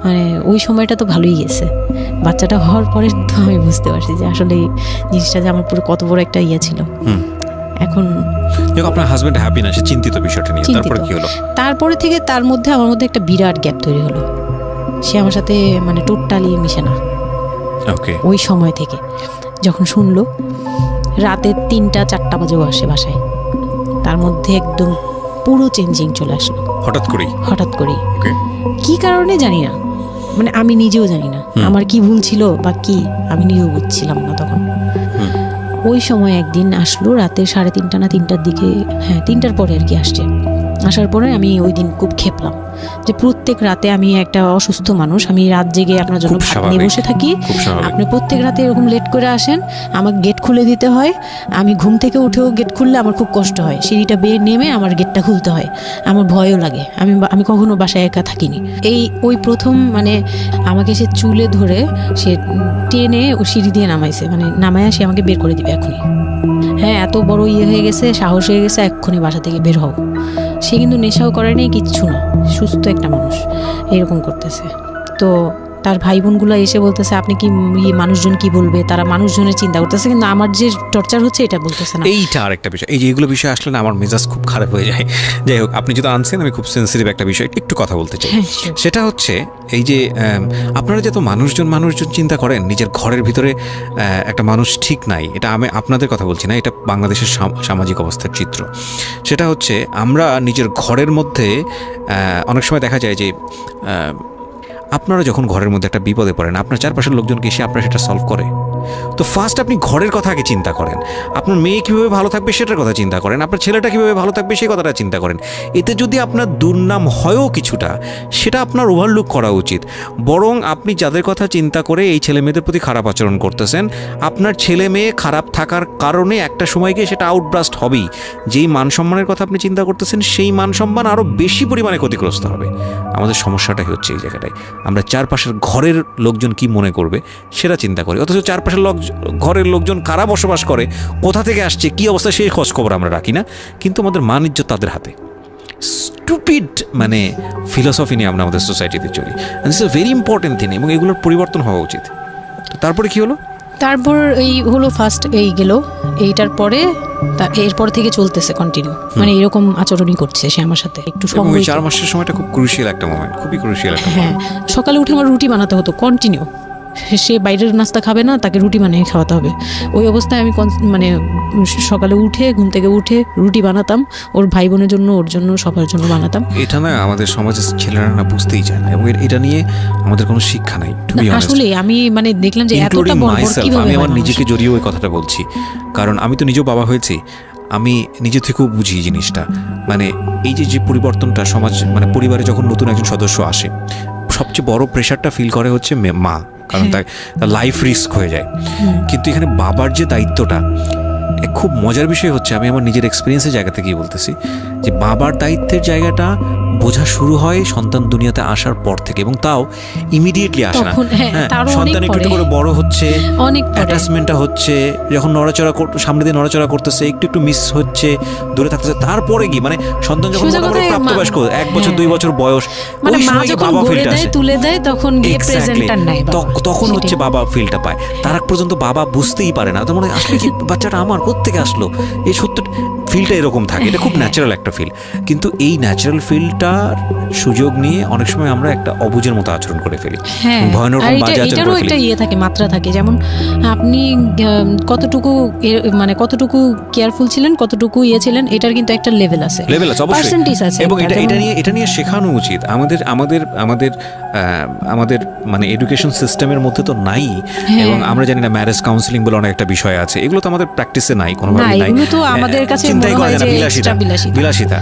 মানে ওই সময়টা তো ভালোই গেছে। বাচ্চাটা হওয়ার পরে তো আমি বুঝতে পারছি যে আসলে জিনিসটা যে আমার পুরো কত বড় একটা ইয়ে ছিল। এখন আপনার হাজবেন্ড হ্যাপি না, সে চিন্তিত বিষয়টা নিয়ে। তারপরে কি হলো? তারপরে থেকে আমার মধ্যে একটা বিরাট গ্যাপ তৈরি হলো। সে আমার সাথে মানে টোটালি মিশে না। ওকে। ওই সময় থেকে যখন শুনলো, রাতে 3টা-4টা বাজেও আসে বাসায়, তার মধ্যে একদম পুরো চেঞ্জিং চলে আসলো হঠাৎ করেই। কি কারণে জানি না, মানে আমি নিজেও জানি না আমার কি ভুল ছিল বা কি, আমি নিজেও বুঝছিলাম না তখন। ওই সময় একদিন আসলো রাতে 3:30 না 3টার দিকে, হ্যাঁ 3টার পরে আর কি আসছে। আসার পরে আমি ওই দিন খুব খেপলাম। যে প্রত্যেক রাতে আমি একটা অসুস্থ মানুষ, আমি রাত জেগে আপনার জন্য ভাত নিয়ে বসে থাকি, আপনি প্রত্যেক রাতে এরকম লেট করে আসেন, আমাকে গেট খুলে দিতে হয়, আমি ঘুম থেকে উঠেও গেট খুললে আমার খুব কষ্ট হয়, সিঁড়িটা বেয়ে নেমে আমার গেটটা খুলতে হয়, আমার ভয়ও লাগে, আমি কখনো বাসায় একা থাকিনি। ওই প্রথম মানে আমাকে সে চুলে ধরে সে টেনে ও সিঁড়ি দিয়ে নামাইছে, মানে নামায় সে আমাকে বের করে দিবে এখনই, হ্যাঁ এত বড় হয়ে গেছে, সাহস হয়ে গেছে, এক্ষুনি বাসা থেকে বের হও। সে কিন্তু নেশাও করে নেই, কিচ্ছু না, সুস্থ একটা মানুষ, এরকম করতেছে। তো তার ভাই বোনগুলো এসে বলতেছে আপনি কি মানুষজন কি বলবে, তারা মানুষজনের চিন্তা করতেছে, কিন্তু আমার যে টর্চার হচ্ছে এটা বলতেছে না। এইটা আরেকটা বিষয়, এই যে এগুলো বিষয় আসলে না আমার মেজাজ খুব খারাপ হয়ে যায়। যাই হোক, আপনি যদি আনছেন, আমি খুব সেন্সিটিভ একটা বিষয় একটু কথা বলতে চাই। সেটা হচ্ছে এই যে আপনারা যত মানুষজন চিন্তা করেন নিজের ঘরের ভিতরে একটা মানুষ ঠিক নাই, এটা আমি আপনাদের কথা বলছি না, এটা বাংলাদেশের সামাজিক অবস্থার চিত্র। সেটা হচ্ছে আমরা নিজের ঘরের মধ্যে অনেক সময় দেখা যায় যে আপনারা যখন ঘরের মধ্যে একটা বিপদে পড়েন, আপনার চারপাশের লোকজনকে এসে আপনারা সেটা সলভ করে। তো ফার্স্ট আপনি ঘরের কথা আগে চিন্তা করেন, আপনার মেয়ে কীভাবে ভালো থাকবে সেটার কথা চিন্তা করেন, আপনার ছেলেটা কীভাবে ভালো থাকবে সেই কথাটা চিন্তা করেন। এতে যদি আপনার দুর্নাম হয়ও কিছুটা, সেটা আপনার ওভারলুক করা উচিত। বরং আপনি যাদের কথা চিন্তা করে এই ছেলে মেয়েদের প্রতি খারাপ আচরণ করতেছেন, আপনার ছেলে মেয়ে খারাপ থাকার কারণে একটা সময় গিয়ে সেটা আউটব্রাস্ট হবেই। যেই মান সম্মানের কথা আপনি চিন্তা করতেছেন, সেই মান সম্মান আরও বেশি পরিমাণে ক্ষতিগ্রস্ত হবে। আমাদের সমস্যাটাই হচ্ছে এই জায়গাটায়, আমরা চারপাশের ঘরের লোকজন কি মনে করবে সেটা চিন্তা করি, অথচ চারপাশের ঘরের লোকজন কারা বসবাস করে, কোথা থেকে আসছে, কি অবস্থা, সেই খোঁজ খবর আমরা রাখি না। কিন্তু আমাদের মান ইজ্জত তাদের হাতে। স্টুপিড মানে ফিলসফি নিয়ে আমরা আমাদের সোসাইটিতে চলি। This is very important thing, এবং এগুলোর পরিবর্তন হওয়া উচিত। তারপরে কি হলো? তারপর এই হলো ফার্স্ট এই গেল, এইটার পরে এরপর থেকে চলতেছে কন্টিনিউ, মানে এরকম আচরণই করছে সে আমার সাথে। একটু 4 মাসের সময়টা খুব ক্রুশিয়াল একটা মোমেন্ট, খুবই ক্রুশিয়াল একটা মোমেন্ট। হ্যাঁ, সকালে উঠে আমার রুটি বানাতে হতো কন্টিনিউ, সে বাইরের নাস্তা খাবে না, তাকে রুটি বানিয়ে খাওয়াতে হবে। ওই অবস্থায় আমি মানে সকালে উঠে ঘুম থেকে উঠে রুটি বানাতাম, ওর ভাই বোনের জন্য, ওর জন্য, সবার জন্য বানাতাম। এটা না আমাদের সমাজের ছেলেরা না বুঝতেই চায় না, এবং এটা নিয়ে আমাদের কোনো শিক্ষা নাই। আসলে আমি মানে দেখলাম যে এতটা বড় কিভাবে, আমি আমার নিজেকে জড়িয়ে ওই কথাটা বলছি, কারণ আমি তো নিজেও বাবা হয়েছি, আমি নিজে থেকেও বুঝি জিনিসটা। মানে এই যে পরিবর্তনটা সমাজ, মানে পরিবারে যখন নতুন একজন সদস্য আসে, সবচেয়ে বড় প্রেশারটা ফিল করে হচ্ছে মা, কারণ তার লাইফ রিস্ক হয়ে যায়। কিন্তু এখানে বাবার যে দায়িত্বটা, খুব মজার বিষয় হচ্ছে, আমি আমার নিজের এক্সপিরিয়েন্সের জায়গা থেকেই বলতেছি, যে বাবার দায়িত্বের জায়গাটা বোঝা শুরু হয় সন্তান দুনিয়াতে আসার পর থেকে, এবং তাও ইমিডিয়েটলি আসে না। সন্তান একটু করে বড় হচ্ছে, অ্যাটাচমেন্টটা হচ্ছে, যখন নড়াচড়া সামনে দিয়ে নড়াচড়া করতেছে, একটু মিস হচ্ছে, দূরে থাকতেছে, তারপরে কি মানে সন্তান যখন প্রাপ্তবয়স্ক 1 বছর 2 বছর বয়স, ওই সময় বাবা ফিলটা আসে, তুলে দেয়, তখন তখন হচ্ছে বাবা ফিলটা পায়। তার আগ পর্যন্ত বাবা বুঝতেই পারে না, তো মনে হয় আসলে কি বাচ্চাটা আমার কোত্থেকে আসলো, এই সত্য ফিলটা এরকম থাকে। এটা খুব ন্যাচারাল একটা ফিল, কিন্তু এই ন্যাচারাল ফিলটার সুযোগ নিয়ে অনেক সময় আমরা একটা অবুঝের মতো আচরণ করে ফেলি, ভয়ানক বাজে আচরণ করে ফেলি। একটা ইয়ে থাকে, মাত্রা থাকে, যেমন আপনি কতটুকু মানে কতটুকু কেয়ারফুল ছিলেন, কতটুকু ইয়ে ছিলেন, এটার কিন্তু একটা লেভেল আছে, পার্সেন্টেজ আছে, এবং এটা নিয়ে শেখানো উচিত আমাদের মানে এডুকেশন সিস্টেমের মধ্যে তো নাই। এবং আমরা জানি না ম্যারেজ কাউন্সিলিং বলে অনেক একটা বিষয় আছে, এগুলো তো আমাদের প্র্যাকটিসে নাই, কোনোভাবেই নাই। এগুলো তো আমাদের কাছে মনে হয় যে বিলাসিতা,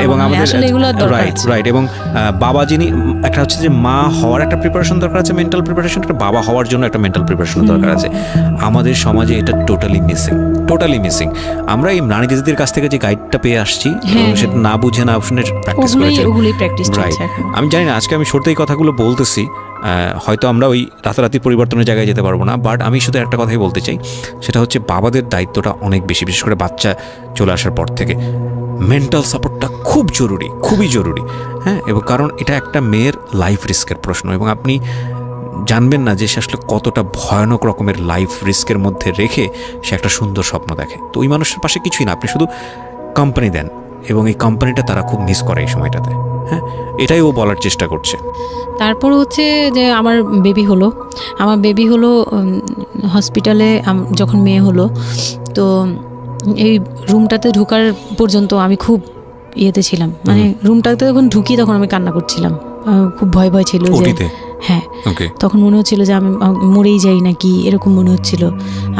এবং আমাদের রাইট। এবং বাবা যিনি, একটা হচ্ছে যে মা হওয়ার একটা প্রিপারেশন দরকার আছে, মেন্টাল প্রিপারেশন, একটা বাবা হওয়ার জন্য একটা মেন্টাল প্রিপারেশন দরকার আছে। আমাদের সমাজে এটা টোটালি মিসিং। আমরা এই নারী দিদিদের কাছ থেকে যে গাইডটা পেয়ে আসছি, সেটা না বুঝে না শুনে প্র্যাকটিস করেছি। রাইট, আমি জানি না, আজকে আমি সত্যি এই কথাগুলো বলতেছি, হয়তো আমরা ওই রাতারাতি পরিবর্তনের জায়গায় যেতে পারবো না, বাট আমি শুধু একটা কথাই বলতে চাই, সেটা হচ্ছে বাবাদের দায়িত্বটা অনেক বেশি, বিশেষ করে বাচ্চা চলে আসার পর থেকে মেন্টাল সাপোর্টটা খুব জরুরি, খুবই জরুরি। হ্যাঁ, এবং কারণ এটা একটা মেয়ের লাইফ রিস্কের প্রশ্ন, এবং আপনি জানবেন না যে সে আসলে কতটা ভয়ানক রকমের লাইফ রিস্কের মধ্যে রেখে সে একটা সুন্দর স্বপ্ন দেখে। তো ওই মানুষের পাশে কিছুই না, আপনি শুধু কোম্পানি দেন, এবং এই কোম্পানিটা তারা খুব মিস করে এই সময়টাতে। হ্যাঁ, এটাই ও বলার চেষ্টা করছে। তারপর হচ্ছে যে আমার বেবি হলো হসপিটালে, যখন মেয়ে হলো, তো এই রুমটাতে ঢোকার পর্যন্ত আমি খুব ইয়েতে ছিলাম, মানে রুমটাতে যখন ঢুকি তখন আমি কান্না করছিলাম, খুব ভয় ছিল যে হ্যাঁ, ওকে, তখন মনে হচ্ছিল যে আমি মরেই যাই নাকি এরকম মনে হচ্ছিল।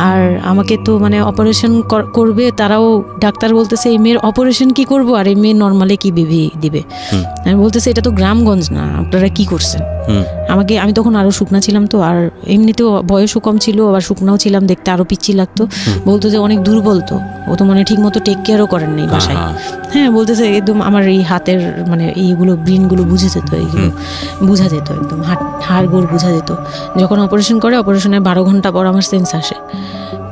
আর আমাকে তো মানে অপারেশন করবে, তারাও ডাক্তার বলতেছে এই মেয়ের অপারেশন কি করবো, আর এই মেয়ে নর্মালে কি বেবি দিবে। আমি বলতেছে এটা তো গ্রামগঞ্জ না, আপনারা কি করছেন। আমি তখন আরো শুকনা ছিলাম, তো আর এমনিতেও বয়সও কম ছিল, আবার শুকনাও ছিলাম, দেখতে আরো পিচ্ছি লাগতো। বলতো যে অনেক দুর্বল, তো ও তো মানে ঠিক মতো টেক কেয়ারও করেন নাই বাসায়। হ্যাঁ, বলতেছে একদম আমার এই হাতের মানে এইগুলো ব্রেনগুলো বুঝে যেত, এইগুলো বোঝা যেত, একদম হাড় গোড় বোঝা যেত। যখন অপারেশন করে, অপারেশনের 12 ঘন্টা পর আমার সেন্স আসে,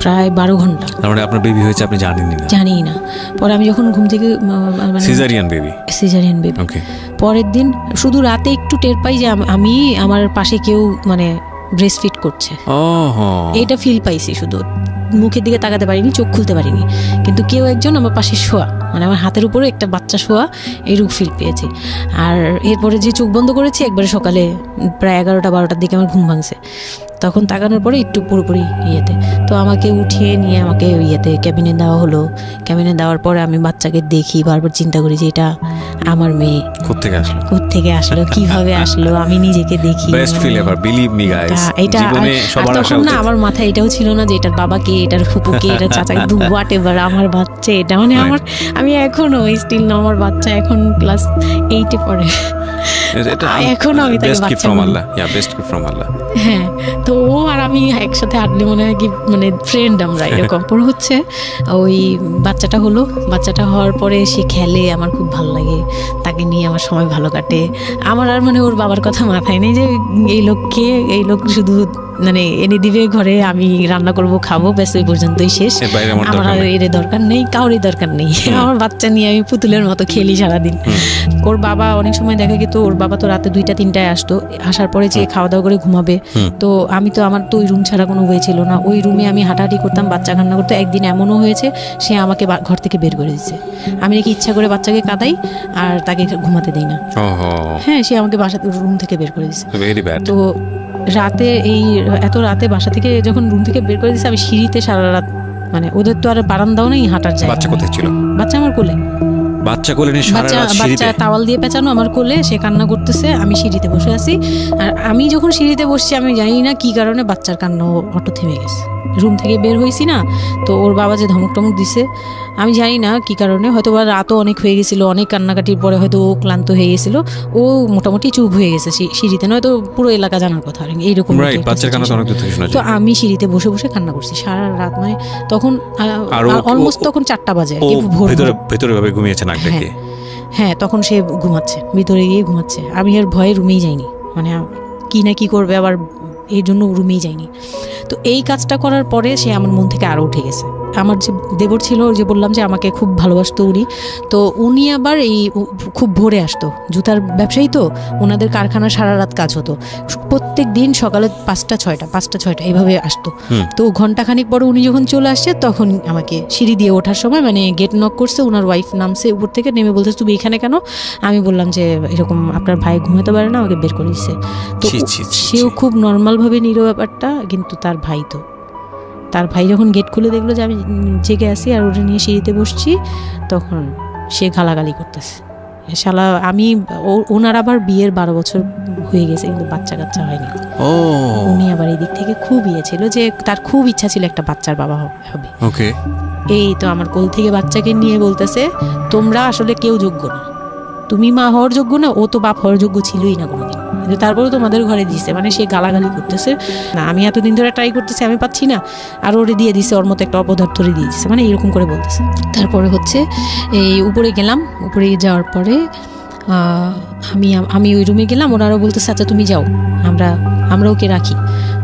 প্রায় 12 ঘন্টা। তার মানে আপনার বেবি হয়েছে আপনি জানেনই না? জানি না। পরে আমি যখন ঘুম থেকে সিজারিয়ান বেবি। ওকে। পরের দিন শুধু রাতে একটু টের পাই যে আমি আমার পাশে কেউ মানে ব্রেস্ট ফিড করছে, এটা ফিল পাইছি। শুধু মুখের দিকে তাকাতে পারিনি, চোখ খুলতে পারিনি, কিন্তু কেউ একজন আমার পাশে শোয়া, মানে আমার হাতের উপরে একটা বাচ্চা শোয়া, এইরূপ ফিল পেয়েছি। আর এরপরে যে চোখ বন্ধ করেছি, একবারে সকালে প্রায় 11টা-12টার দিকে আমার ঘুম ভাঙছে। তখন তাকানোর পরে একটু পুরোপুরি ইয়েতে, তো আমাকে উঠিয়ে নিয়ে আমাকে ইয়েতে ক্যাবিনে দেওয়া হলো। ক্যাবিনে দেওয়ার পরে আমি বাচ্চাকে দেখি, বারবার চিন্তা করি যে এটা আমার মেয়ে, কোত্থেকে আসলো, কিভাবে আসলো, আমি নিজেকে দেখি। এটা তখন না আমার মাথায় এটাও ছিল না যে এটার বাবাকে, এটার ফুপুকে, এটার চাচাকে, হোয়াট এভার, আমার বাচ্চা এটা, মানে আমি এখনো স্টিল না, আমার বাচ্চা এখন ক্লাস 8-এ পড়ে, এখনো আমি তাকে বাচ্চা বলি। হ্যাঁ, তো ও আর আমি একসাথে হাঁটলে মনে হয় কি মানে ফ্রেন্ড আমরা এরকম। পরে হচ্ছে ওই বাচ্চাটা হওয়ার পরে সে খেলে, আমার খুব ভালো লাগে, তাকে নিয়ে আমার সময় ভালো কাটে। আমার আর মানে ওর বাবার কথা মাথায় নেই যে এই লোক শুধু মানে এনে দিবে ঘরে, আমি রান্না করব, খাবো, ব্যাস ওই পর্যন্তই শেষ। আমার আর এর দরকার নেই, কাউরই দরকার নেই। আমার বাচ্চা নিয়ে আমি পুতুলের মতো খেলি সারাদিন। ওর বাবা অনেক সময় দেখা গেত, ওর বাবা তো রাতে 2টা-3টায় আসতো, আসার পরে যে খাওয়া দাওয়া করে ঘুমাবে। তো আমার তো ওই রুম ছাড়া কোনো ওয়ে ছিল না, ওই রুমে আমি হাঁটাহাঁটি করতাম, বাচ্চা কান্না করতো। একদিন এমনও হয়েছে সে আমাকে ঘর থেকে বের করে দিচ্ছে, আমি নাকি ইচ্ছা করে বাচ্চাকে কাঁদাই আর তাকে ঘুমাতে দেই না। হ্যাঁ, সে আমাকে রুম থেকে বের করে দিচ্ছে। তো রাতে এত রাতে বাসা থেকে যখন রুম থেকে বের করে দিচ্ছে, আমি সিঁড়িতে সারা রাত, মানে ওদের তো আর বারান্দাও নেই হাঁটার জায়গা। বাচ্চা কোথায় ছিল? বাচ্চা আমার কোলে, বাচ্চা টাওয়াল দিয়ে পেঁচানো আমার কোলে, সে কান্না করতেছে, আমি সিঁড়িতে বসে আছি। আর আমি যখন সিঁড়িতে বসছি, আমি জানি না কি কারণে বাচ্চার কান্না অটো থেমে গেছে। রুম থেকে বের হয়েছি না, তো ওর বাবা যে ধমক টমক দিছে, আমি জানি না কি কারণে, হয়তো বা রাতও অনেক হয়ে গেছিলো, অনেক কান্নাকাটির পরে হয়তো ও ক্লান্ত হয়ে গেছিল, ও মোটামুটি চুপ হয়ে গেছে সিঁড়িতে, নয়তো পুরো এলাকা জানার কথা এইরকম। তো আমি সিঁড়িতে বসে বসে কান্না করছি সারা রাত, মানে তখন অলমোস্ট তখন 4টা বাজে, ভেতরে ভাবে ঘুমিয়েছে নাক ডেকে। হ্যাঁ, তখন সে ঘুমাচ্ছে, ভিতরে গিয়ে ঘুমাচ্ছে। আমি এর ভয়ে রুমেই যাইনি, মানে কি না কি করবে আবার, এই জন্য রুমেই যাইনি। তো এই কাজটা করার পরে সে আমার মন থেকে আরও উঠে গেছে। আমার যে দেবর ছিল, যে বললাম যে আমাকে খুব ভালোবাসতো উনি, তো উনি আবার খুব ভোরে আসতো, জুতার ব্যবসায়ী তো, ওনাদের কারখানা সারা রাত কাজ হতো, প্রত্যেক দিন সকালে 5টা-6টা এইভাবে আসতো। তো ঘন্টাখানিক পরে উনি যখন চলে আসছে, তখন আমাকে সিঁড়ি দিয়ে ওঠার সময় মানে গেট নক করছে, ওনার ওয়াইফ নামছে উপর থেকে, নেমে বলতে তুমি এখানে কেন? আমি বললাম যে এরকম আপনার ভাই ঘুমাতে পারে না, আমাকে বের করে দিচ্ছে। তো সেও খুব নর্মালভাবে নিল ব্যাপারটা, কিন্তু তার ভাই যখন গেট খুলে দেখলো যে আমি জেগে আসি আর ওটা নিয়ে সিঁড়িতে বসছি, তখন সে গালাগালি করতেছে, শালা ওনার আবার বিয়ের 12 বছর হয়ে গেছে, কিন্তু বাচ্চা কাচ্চা হয়নি। উনি আবার এই দিক থেকে খুব ছিল যে তার খুব ইচ্ছা ছিল একটা বাচ্চার বাবা হবে। এই তো আমার কোল থেকে বাচ্চাকে নিয়ে বলতেছে, তোমরা আসলে কেউ যোগ্য না, তুমি মা হওয়ার যোগ্য না, ও তো বাপ হওয়ার যোগ্য ছিলই না কোনোদিন, কিন্তু তারপরে তোমাদের ঘরে দিছে। মানে সে গালাগালি করতেছে, না আমি এতদিন ধরে ট্রাই করতেছি, আমি পাচ্ছি না, আর ওরে দিয়ে দিছে, ওর মতো একটা অপদার্থরে দিয়ে দিচ্ছে, মানে এরকম করে বলতেছে। তারপরে হচ্ছে এই উপরে গেলাম, উপরে যাওয়ার পরে আমি ওই রুমে গেলাম, ওনারা বলতেছে আচ্ছা তুমি যাও, আমরা ওকে রাখি।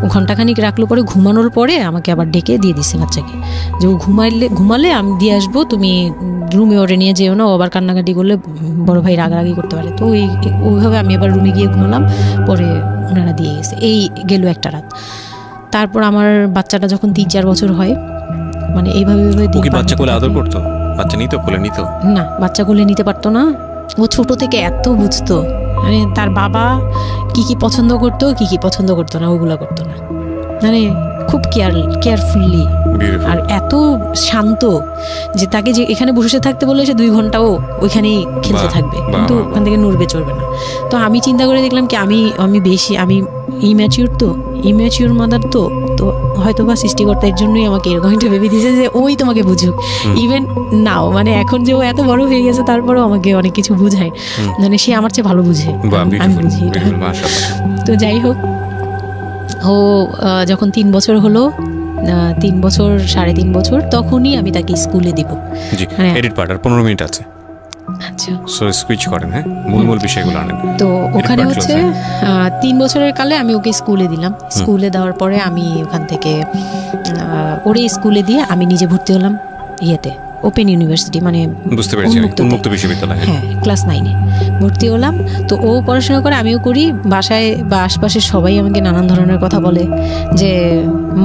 ও ঘন্টাখানিক রাখলো, পরে ঘুমানোর পরে আমাকে আবার ডেকে দিয়ে দিচ্ছে বাচ্চাকে, যে ও ঘুমালে আমি দিয়ে আসবো, তুমি রুমে ওরে নিয়ে যেও না, ও আবার কান্নাকাটি করলে বড় ভাই রাগারাগি করতে পারে। তো ওইভাবে আমি আবার রুমে গিয়ে ঘুমালাম, পরে ওনারা দিয়ে গেছে। এই গেল একটা রাত। তারপর আমার বাচ্চাটা যখন 3-4 বছর হয়, মানে এইভাবে বাচ্চা কোলে আদর করতো, বাচ্চা নিত, কোলে নিত না, বাচ্চা কোলে নিতে পারতো না। ও ছোট থেকে এত বুঝতো, মানে তার বাবা কি কি পছন্দ করতো, কি কি পছন্দ করতো না, ওগুলো করতো না। মানে খুব কেয়ারফুলি, আর এত শান্ত যে তাকে যে এখানে বসে থাকতে বললে সে 2 ঘন্টাও ওইখানেই খেলতে থাকবে, কিন্তু ওখান থেকে নড়বে চড়বে না। তো আমি চিন্তা করে দেখলাম কি আমি ইম্যাচিউর মাদার তো হয়তো বা সৃষ্টিকর্তা এর জন্যই আমাকে এরকম একটা ভেবে দিয়েছে যে ওই তোমাকে বুঝুক। ইভেন নাও মানে এখন যে ও এত বড় হয়ে গেছে তারপরেও আমাকে অনেক কিছু বুঝায়, মানে সে আমার চেয়ে ভালো বুঝে, আমি বুঝি। তো যাই হোক, ও যখন 3 বছর হলো, 3 বছর 3.5 বছর, তখনই আমি তাকে স্কুলে দিব। এডিট পার্ট আর 15 মিনিট আছে। আচ্ছা, সো সুইচ করেন, হ্যাঁ, মূল বিষয়গুলো আনেন। তো ওখানে হচ্ছে 3 বছরের কালে আমি ওকে স্কুলে দিলাম। স্কুলে দেওয়ার পরে আমি ওখান থেকে ওরে স্কুলে দিয়ে আমি নিজে ভর্তি হলাম ইয়েতে, ওপেন ইউনিভার্সিটি, মানে বুঝতে পেরেছি, উন্মুক্ত বিশ্ববিদ্যালয়। হ্যাঁ, ক্লাস 9-এ ভর্তি হলাম। তো ও পড়াশোনা করে, আমিও করি। বাসায় বা আশপাশের সবাই আমাকে নানান ধরনের কথা বলে যে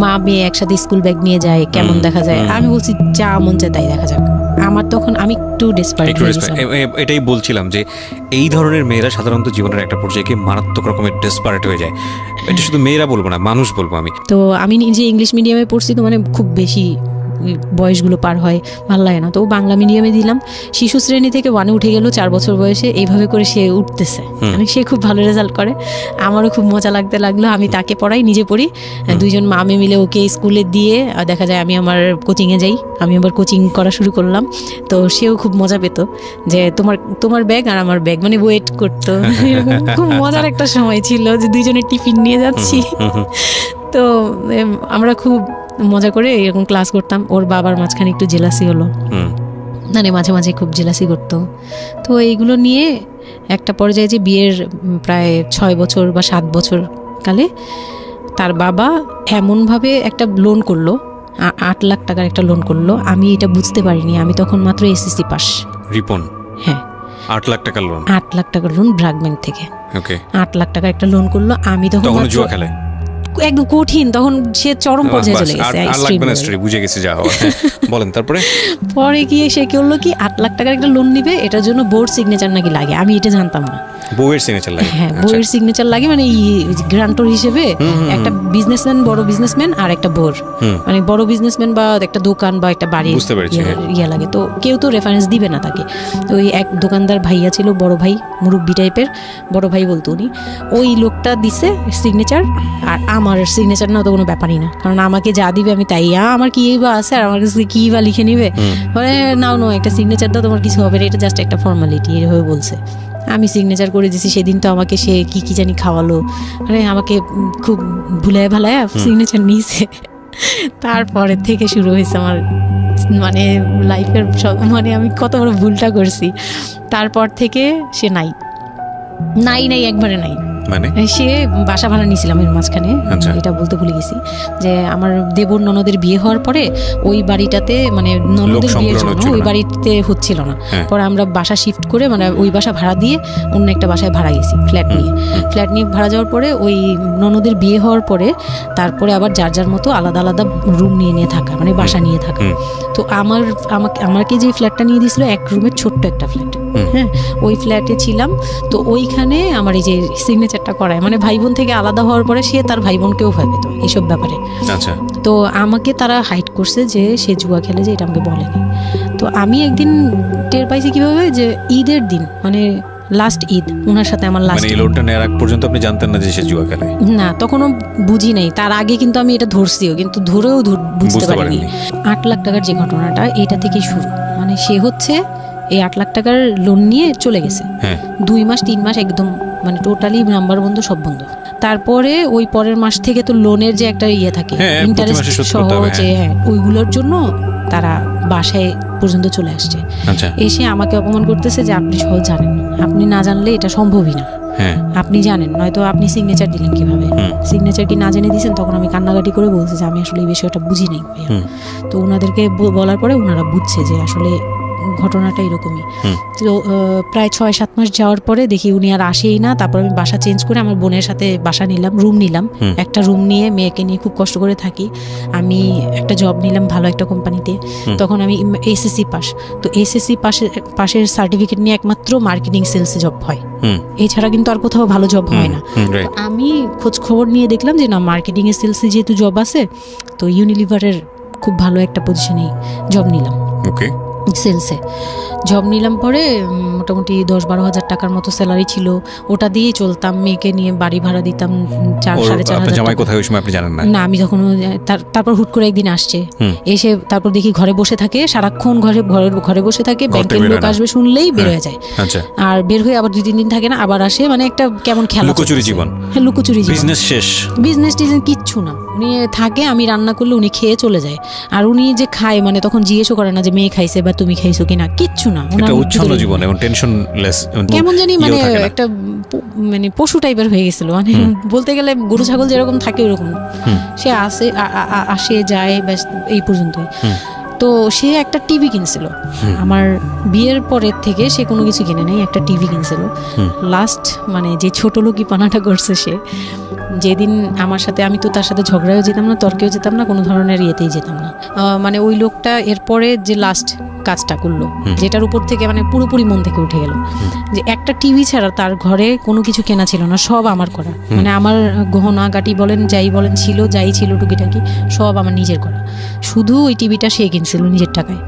মা মেয়ে একসাথে স্কুল ব্যাগ নিয়ে যায়, কেমন দেখা যায়। আমি বলছি যা মন চায় তাই দেখা যাক। আমার তখন আমি একটু ডেসপারেট হয়ে গেছিলাম। এটাই বলছিলাম যে এই ধরনের মেয়েরা সাধারণত জীবনের একটা পর্যায়ে মারাত্মক রকমের ডেসপারেট হয়ে যায়। এটা শুধু মেয়েরা বলবো না, মানুষ বলবো আমি। তো আমি নিজে ইংলিশ মিডিয়ামে পড়ছি, তো মানে খুব বেশি বয়সগুলো পার হয়, ভালো লাগে না। তো বাংলা মিডিয়ামে দিলাম। শিশু শ্রেণী থেকে 1-এ উঠে গেল 4 বছর বয়সে। এইভাবে করে সে উঠতেছে, মানে সে খুব ভালো রেজাল্ট করে। আমারও খুব মজা লাগতে লাগলো। আমি তাকে পড়াই, নিজে পড়ি, 2জন মা-মেয়ে মিলে ওকে স্কুলে দিয়ে দেখা যায় আমি আমার কোচিংয়ে যাই। আমি আবার কোচিং করা শুরু করলাম। তো সেও খুব মজা পেত যে তোমার ব্যাগ আর আমার ব্যাগ, মানে ওয়েট করতো। খুব মজার একটা সময় ছিল যে 2জনের টিফিন নিয়ে যাচ্ছি। তো আমরা খুব মজা করে এরকম ক্লাস করতাম। ওর বাবার মাঝখানে একটু জেলাসি হলো, মানে মাঝে মাঝে খুব জেলাসি করতো। তো এইগুলো নিয়ে একটা পর্যায়ে যে বিয়ের প্রায় 6 বছর বা 7 বছর কালে তার বাবা এমনভাবে একটা লোন করলো, 8 লাখ টাকার একটা লোন করলো। আমি এটা বুঝতে পারিনি, আমি তখন মাত্র এসএসসি পাস। রিপন? হ্যাঁ, 8 লাখ টাকার লোন। 8 লাখ টাকার লোন ব্র্যাক ব্যাংক থেকে। ওকে, 8 লাখ টাকার একটা লোন করলো। আমি তখন জুয়া খেলে একদম কঠিন, তখন সে চরম পর্যায়ে চলে গেছে। বুঝে গেছে যা হওয়ার। বলেন তারপরে? পরে গিয়ে সে করলো কি, 8 লাখ টাকার একটা লোন নিবে, এটার জন্য বোর্ড সিগনেচার নাকি লাগে। আমি এটা জানতাম না। বউয়ের সিগনেচার লাগে? হ্যাঁ, বউয়ের সিগনেচার লাগে, মানে গ্রান্টর হিসেবে একটা বিজনেসম্যান, বড় বিজনেসম্যান আর একটা বোর, মানে বড় বিজনেসম্যান বা একটা দোকান বা একটা বাড়ি ইয়ে লাগে। তো কেউ তো রেফারেন্স দিবে না তাকে। ওই এক দোকানদার ভাইয়া ছিল, বড় ভাই, মুরব্বি টাইপের, বড় ভাই বলতো উনি। ওই লোকটা দিছে সিগনেচার, আর আমার সিগনেচার না তো কোনো ব্যাপারই না, কারণ আমাকে যা দিবে আমি তাই, আমার কি বা আছে আর আমার কাছে কি বা লিখে নিবে, মানে নাও একটা সিগনেচার দাও, তোমার কিছু হবে না, এটা জাস্ট একটা ফর্মালিটি, এভাবে বলছে। আমি সিগনেচার করে দিয়েছি। সেদিন তো আমাকে সে কি জানি খাওয়ালো, মানে আমাকে খুব ভুলায় ভালায় সিগনেচার নিয়েছে। তারপরে থেকে শুরু হয়েছে আমার মানে লাইফের সব, মানে আমি কত বড় ভুলটা করছি। তারপর থেকে সে নাই একবারে নাই। মানে সে বাসা ভাড়া নিয়েছিলাম এর মাঝখানে, এটা বলতে ভুলে গেছি যে আমার দেবর ননদের বিয়ে হওয়ার পরে ওই বাড়িটাতে, মানে ননদের বিয়ের জন্য ওই বাড়িতে হচ্ছিল না। পরে আমরা বাসা শিফট করে, মানে ওই বাসা ভাড়া দিয়ে অন্য একটা বাসায় ভাড়া গেছি, ফ্ল্যাট নিয়ে ভাড়া যাওয়ার পরে ওই ননদের বিয়ে হওয়ার পরে তারপরে আবার যার মতো আলাদা আলাদা রুম নিয়ে থাকা, মানে বাসা নিয়ে থাকা। তো আমাকে যে ফ্ল্যাটটা নিয়ে দিয়েছিল, 1 রুমের ছোট্ট একটা ফ্ল্যাট, হ্যাঁ, ওই ফ্ল্যাটে ছিলাম। তো ওইখানে আমার এই যে সিগনেচারটা করায়, মানে ভাই বোন থেকে আলাদা হওয়ার পরে সে তার ভাই বোনকেও ভয় পেত এইসব ব্যাপারে। আচ্ছা, তো আমাকে তারা হাইড করছে যে সে জুয়া খেলে, যে এটা আমাকে বলেনি। তো আমি একদিন টের পাইছি কিভাবে, যে ঈদের দিন, মানে লাস্ট ঈদ, ওনার সাথে আমার লাস্ট, মানে লোডটা নেওয়ার আগ পর্যন্ত আপনি জানতেন না যে সে জুয়া খেলে? না, তখনও বুঝি নাই। তার আগে কিন্তু আমি এটা ধরছিও, কিন্তু ধরেও বুঝতে পারিনি। 8 লাখ টাকার যে ঘটনাটা, এটা থেকেই শুরু। মানে সে হচ্ছে এই 8 লাখ টাকার লোন নিয়ে চলে গেছে। 2 মাস 3 মাস একদম, মানে টোটালি নাম্বার বন্ধ, সব বন্ধ। তারপরে ওই পরের মাস থেকে তো লোনের যে একটা ইয়ে থাকে, ইন্টারেস্ট সহ, যে ওইগুলোর জন্য তারা বাসায় পর্যন্ত চলে আসছে। এসে আমাকে অপমান করতেছে যে আপনি সহজ জানেন, আপনি না জানলে এটা সম্ভবই না, আপনি জানেন, নয়তো আপনি সিগনেচার দিলেন কিভাবে, সিগনেচার কি না জেনে দিয়েছেন। তখন আমি কান্নাকাটি করে বলছি যে আমি আসলে এই বিষয়টা বুঝি নাই। তো ওনাদেরকে বলার পরে ওনারা বুঝছে যে আসলে ঘটনাটা এরকমই। তো প্রায় 6-7 মাস যাওয়ার পরে দেখি উনি আর আসেই না। তারপর আমি বাসা চেঞ্জ করে আমার বোনের সাথে বাসা নিলাম, রুম নিলাম। একটা রুম নিয়ে মেয়েকে নিয়ে খুব কষ্ট করে থাকি। আমি একটা জব নিলাম ভালো একটা কোম্পানিতে। তখন আমি এসএসসি পাস, তো এসএসসি পাশের সার্টিফিকেট নিয়ে একমাত্র মার্কেটিং সেলসে জব হয়, এছাড়া কিন্তু আর কোথাও ভালো জব হয় না। আমি খোঁজ খবর নিয়ে দেখলাম যে না, মার্কেটিং এর সেলসে যেহেতু জব আছে, তো ইউনিলিভারের খুব ভালো একটা পজিশনে জব নিলাম। সেলসে জব নিলাম পরে মোটামুটি 10-12 হাজার টাকার মতো স্যালারি ছিল, ওটা দিয়েই চলতাম। মেয়েকে নিয়ে বাড়ি ভাড়া দিতাম 4-4.5 না, আমি যখন তারপর হুট করে একদিন আসছে, এসে তারপর দেখি ঘরে বসে থাকে, সারাক্ষণ ঘরে বসে থাকে, ব্যাংকের লোক আসবে শুনলেই বের হয়ে যায়, আর বের হয়ে আবার 2-3 দিন থাকে না, আবার আসে। মানে একটা কেমন খেলা, লুকোচুরি জীবন। হ্যাঁ, লুকোচুরি জীবন, বিজনেস শেষ, বিজনেস টিজনেস কিচ্ছু না। উনি থাকে, আমি রান্না করলে উনি খেয়ে চলে যায়। আর উনি যে খায়, মানে তখন জিজ্ঞেসও করে না যে মেয়ে খাইছে বা তুমি খাইছো কিনা, কিচ্ছু না। কেমন জানি মানে একটা মানে পশু টাইপের হয়ে গেছিল, মানে বলতে গেলে গরু ছাগল যেরকম থাকে ওরকম। সে আসে যায়, ব্যাস এই পর্যন্তই। তো সে একটা টিভি কিনছিল আমার বিয়ের পরের থেকে, সে কোনো কিছু কিনে নেই, একটা টিভি কিনছিল। লাস্ট মানে যে ছোট লোকই পানাটা করছে সে, যেদিন আমার সাথে, আমি তো তার সাথে ঝগড়াও যেতাম না, তর্কেও যেতাম না, কোনো ধরনের ইয়েতেই যেতাম না। মানে ওই লোকটা এরপরে যে লাস্ট কাজটা করলো, যেটার উপর থেকে মানে পুরোপুরি মন থেকে উঠে গেল, যে একটা টিভি ছাড়া তার ঘরে কোনো কিছু কেনা ছিল না, সব আমার করা। মানে আমার গহনা গাটি বলেন, যাই বলেন ছিল, যাই ছিল টুকিটাকি সব আমার নিজের করা। শুধু ওই টিভিটা সে কিনছিল নিজের টাকায়।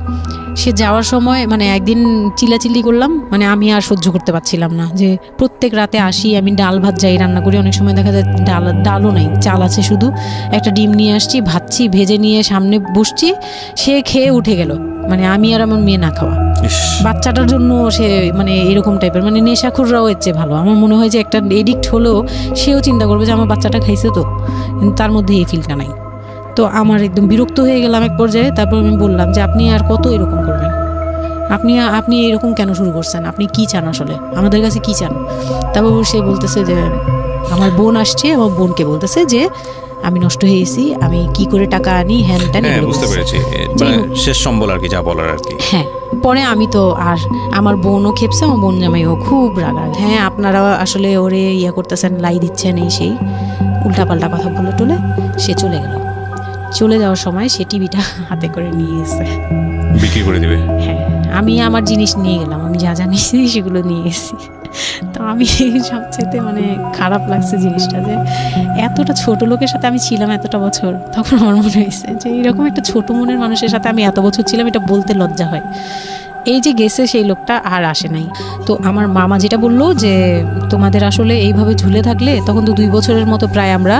সে যাওয়ার সময় মানে একদিন চিল্লাচিল্লি করলাম, মানে আমি আর সহ্য করতে পারছিলাম না, যে প্রত্যেক রাতে আসি, আমি ডাল ভাত যাই রান্না করি, অনেক সময় দেখা যায় ডালও নাই, চাল আছে শুধু, একটা ডিম নিয়ে আসছি, ভাজছি, ভেজে নিয়ে সামনে বসছি, সে খেয়ে উঠে গেল। মানে আমি আর আমার মেয়ে না খাওয়া, বাচ্চাটার জন্য সে মানে এরকম টাইপের, মানে নেশাখোররাও এর চেয়ে ভালো। আমার মনে হয় যে একটা এডিক্ট হলেও সেও চিন্তা করবে যে আমার বাচ্চাটা খাইছে, তো কিন্তু তার মধ্যে এই ফিলটা নাই। তো আমার একদম বিরক্ত হয়ে গেলাম এক পর্যায়ে। তারপর আমি বললাম যে আপনি আর কত এরকম করবেন, আপনি এরকম কেন শুরু করছেন, আপনি কি চান আসলে, আমাদের কাছে কি চান? তারপর সে বলতেছে যে আমার বোন আসছে, আমার বোনকে বলতেছে যে আমি নষ্ট হয়ে গেছি, আমি কি করে টাকা আনি, হ্যান ত্যান। বুঝতে পেরেছি, শেষ সম্বল আর কি, যা বলার আর কি। হ্যাঁ, পরে আমি তো আর আমার বোনও খেপছে, আমার বোন জামাইও খুব রাগা। হ্যাঁ, আপনারা আসলে ওরে ইয়ে করতেছেন, লাই দিচ্ছেন, এই সেই উল্টাপাল্টা কথা বলে টলে সে চলে গেল। চলে যাওয়ার সময় সে টিভিটা হাতে করে নিয়ে গেছে, বিক্রি করে দিবে। হ্যাঁ, আমি আমার জিনিস নিয়ে গেলাম, আমি যা জানিছি সেগুলো নিয়ে গেছি। তো আমি সবচেয়ে মানে খারাপ লাগছে জিনিসটা, যে এতটা ছোট লোকের সাথে আমি ছিলাম এতটা বছর। তখন আমার মনে হয়েছে যে এরকম একটা ছোট মনের মানুষের সাথে আমি এত বছর ছিলাম, এটা বলতে লজ্জা হয়। এই যে গেছে সেই লোকটা আর আসে নাই। তো আমার মামা যেটা বললো যে তোমাদের আসলে এইভাবে ঝুলে থাকলে, তখন তো 2 বছরের মতো প্রায় আমরা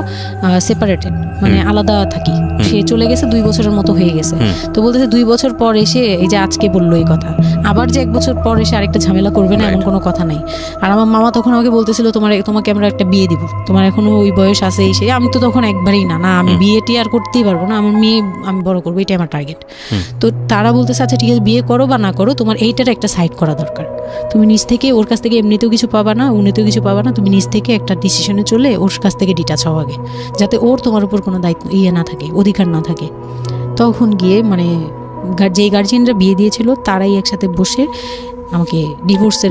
সেপারেটেড, মানে আলাদা থাকি। সে চলে গেছে 2 বছরের মতো হয়ে গেছে। তো বলতেছে 2 বছর পর এসে এই যে আজকে বললো এই কথা, আবার যে 1 বছর পর এসে আরেকটা ঝামেলা করবে না, এমন কোনো কথা নাই। আর আমার মামা তখন আমাকে বলতেছিল তোমাকে আমরা একটা বিয়ে দিব, তোমার এখনো ওই বয়স আছে, এই সেই। আমি তো তখন একবারেই না, আমি বিয়েটি আর করতেই পারবো না, আমার মেয়ে আমি বড় করবো, এটাই আমার টার্গেট। তো তারা বলতেছে আচ্ছা ঠিক আছে, বিয়ে করো বা না করো, তোমার এইটার একটা সাইড করা দরকার। তুমি নিজ থেকে ওর কাছ থেকে এমনিতেও কিছু পাবা না, উনিতেও কিছু পাবা না, তুমি নিজ থেকে একটা ডিসিশনে চলে ওর কাছ থেকে ডিটাচ হওয়া আগে, যাতে ওর তোমার উপর কোনো দায়িত্ব না থাকে, অধিকার না থাকে। তখন গিয়ে মানে যেই গার্জিয়ানরা বিয়ে দিয়েছিল তারাই একসাথে বসে আমাকে ডিভোর্সের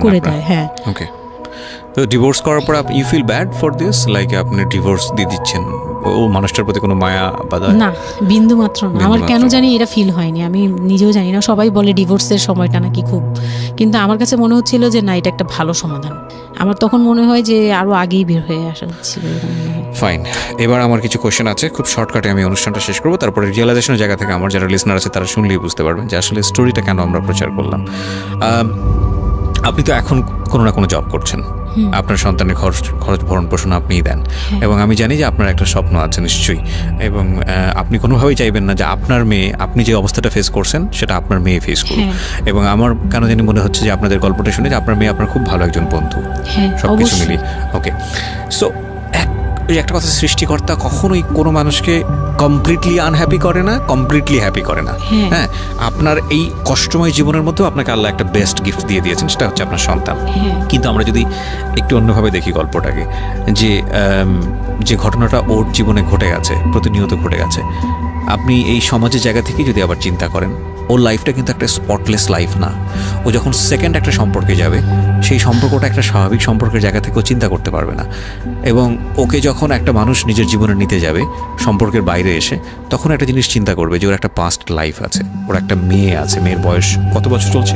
করে দেয়। হ্যাঁ, ওকে। তো ডিভোর্স করার পর you feel bad for this, like আপনি ডিভোর্স দিয়ে দিচ্ছেন, ও মানুষটার প্রতি কোনো মায়া বা না, বিন্দু মাত্র না। আমার কেন জানি এটা ফিল হয়নি, আমি নিজেও জানি না। সবাই বলে ডিভোর্সের সময়টা নাকি খুব, কিন্তু আমার কাছে মনে হচ্ছিল যে না, এটা একটা ভালো সমাধান। আমার তখন মনে হয় যে আরো আগেই বের হয়ে আসা ছিল। ফাইন, এবার আমার কিছু কোয়েশ্চেন আছে, খুব শর্টকাটে আমি অনুষ্ঠানটা শেষ করবো। তারপরে রিয়েলাইজেশনের জায়গা থেকে আমার যারা লিসনার আছে তারা শুনলেই বুঝতে পারবেন যে আসলে স্টোরিটা কেন আমরা প্রচার করলাম। আপনি তো এখন কোনো না কোনো জব করছেন, আপনার সন্তানের খরচ ভরণ পোষণ আপনিই দেন, এবং আমি জানি যে আপনার একটা স্বপ্ন আছে নিশ্চয়ই, এবং আপনি কোনোভাবেই চাইবেন না যে আপনার মেয়ে, আপনি যে অবস্থাটা ফেস করছেন সেটা আপনার মেয়ে ফেস করুন। এবং আমার কেন জানি মনে হচ্ছে যে আপনাদের গল্পটা শুনে যে আপনার মেয়ে আপনার খুব ভালো একজন বন্ধু, সব কিছু মিলিয়ে। ওকে, সো এই একটা কথা, সৃষ্টিকর্তা কখনোই কোনো মানুষকে কমপ্লিটলি আনহ্যাপি করে না, কমপ্লিটলি হ্যাপি করে না। হ্যাঁ, আপনার এই কষ্টময় জীবনের মধ্যেও আপনাকে আল্লাহ একটা বেস্ট গিফট দিয়ে দিয়েছেন, সেটা হচ্ছে আপনার সন্তান। কিন্তু আমরা যদি একটু অন্যভাবে দেখি গল্পটাকে, যে ঘটনাটা ওর জীবনে ঘটে গেছে, প্রতিনিয়ত ঘটে গেছে, আপনি এই সমাজের জায়গা থেকে যদি আবার চিন্তা করেন ওর লাইফটা কিন্তু একটা স্পটলেস লাইফ না। ও যখন সেকেন্ড একটা সম্পর্কে যাবে, সেই সম্পর্কটা একটা স্বাভাবিক সম্পর্কের জায়গা থেকে ও চিন্তা করতে পারবে না। এবং ওকে যখন একটা মানুষ নিজের জীবনে নিতে যাবে সম্পর্কের বাইরে এসে, তখন একটা জিনিস চিন্তা করবে যে ওর একটা পাস্ট লাইফ আছে, ওর একটা মেয়ে আছে। মেয়ের বয়স কত বছর চলছে?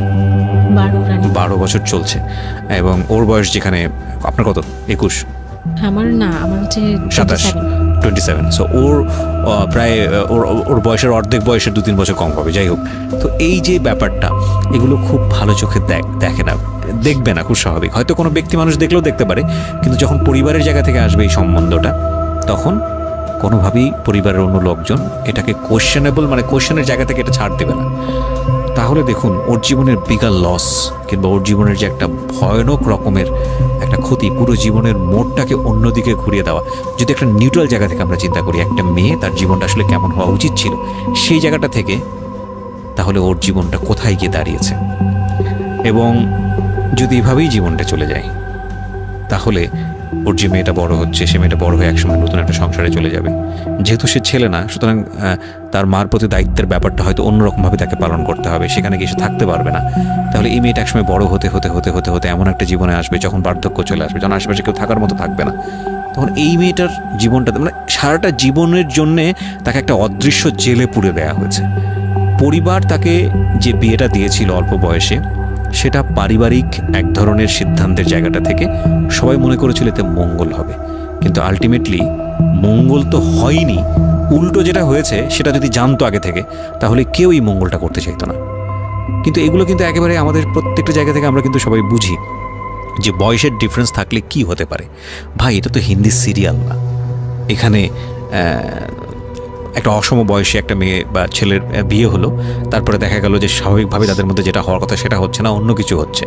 12 বছর চলছে। এবং ওর বয়স যেখানে আপনার কত? 21? আমার হচ্ছে 27। সো ওর প্রায় ওর বয়সের অর্ধেক বয়সের 2-3 বছর কম হবে। যাই হোক, তো এই যে ব্যাপারটা, এগুলো খুব ভালো চোখে দেখে না, দেখবে না, খুব স্বাভাবিক। হয়তো কোনো ব্যক্তি মানুষ দেখলেও দেখতে পারে, কিন্তু যখন পরিবারের জায়গা থেকে আসবে এই সম্বন্ধটা, তখন কোনোভাবেই পরিবারের অন্য লোকজন এটাকে কোয়েশ্চেনেবল, মানে কোয়েশ্চেনের জায়গা থেকে এটা ছাড় দেবে না। তাহলে দেখুন, ওর জীবনের বিগার লস কিংবা ওর জীবনের যে একটা ভয়ানক রকমের একটা ক্ষতি, পুরো জীবনের মোড়টাকে অন্যদিকে ঘুরিয়ে দেওয়া। যদি একটা নিউট্রাল জায়গা থেকে আমরা চিন্তা করি, একটা মেয়ে তার জীবনটা আসলে কেমন হওয়া উচিত ছিল, সেই জায়গাটা থেকে, তাহলে ওর জীবনটা কোথায় গিয়ে দাঁড়িয়েছে। এবং যদি এভাবেই জীবনটা চলে যায়, তাহলে ওর যে মেয়েটা বড় হচ্ছে, সে মেয়েটা বড় হয়ে একসময় নতুন একটা সংসারে চলে যাবে। যেহেতু সে ছেলে না, সুতরাং তার মার প্রতি দায়িত্বের ব্যাপারটা হয়তো অন্যরকমভাবে তাকে পালন করতে হবে, সেখানে গিয়ে সে থাকতে পারবে না। তাহলে এই মেয়েটা একসময় বড় হতে হতে হতে হতে হতে এমন একটা জীবনে আসবে, যখন বার্ধক্য চলে আসবে, যখন আশেপাশে কেউ থাকার মতো থাকবে না, তখন এই মেয়েটার জীবনটা, মানে সারাটা জীবনের জন্যে তাকে একটা অদৃশ্য জেলে পুরে দেওয়া হয়েছে। পরিবার তাকে যে বিয়েটা দিয়েছিল অল্প বয়সে, সেটা পারিবারিক এক ধরনের সিদ্ধান্তের জায়গাটা থেকে সবাই মনে করেছিল এতে মঙ্গল হবে, কিন্তু আলটিমেটলি মঙ্গল তো হয়নি। উল্টো যেটা হয়েছে, সেটা যদি জানতো আগে থেকে, তাহলে কেউ এই মঙ্গলটা করতে চাইতো না। কিন্তু এগুলো কিন্তু একেবারে আমাদের প্রত্যেকটা জায়গা থেকে আমরা কিন্তু সবাই বুঝি যে বয়সের ডিফারেন্স থাকলে কি হতে পারে। ভাই, এটা তো হিন্দি সিরিয়াল না। এখানে একটা অসম বয়সী একটা মেয়ে বা ছেলের বিয়ে হলো, তারপরে দেখা গেল যে স্বাভাবিকভাবে তাদের মধ্যে যেটা হওয়ার কথা সেটা হচ্ছে না, অন্য কিছু হচ্ছে।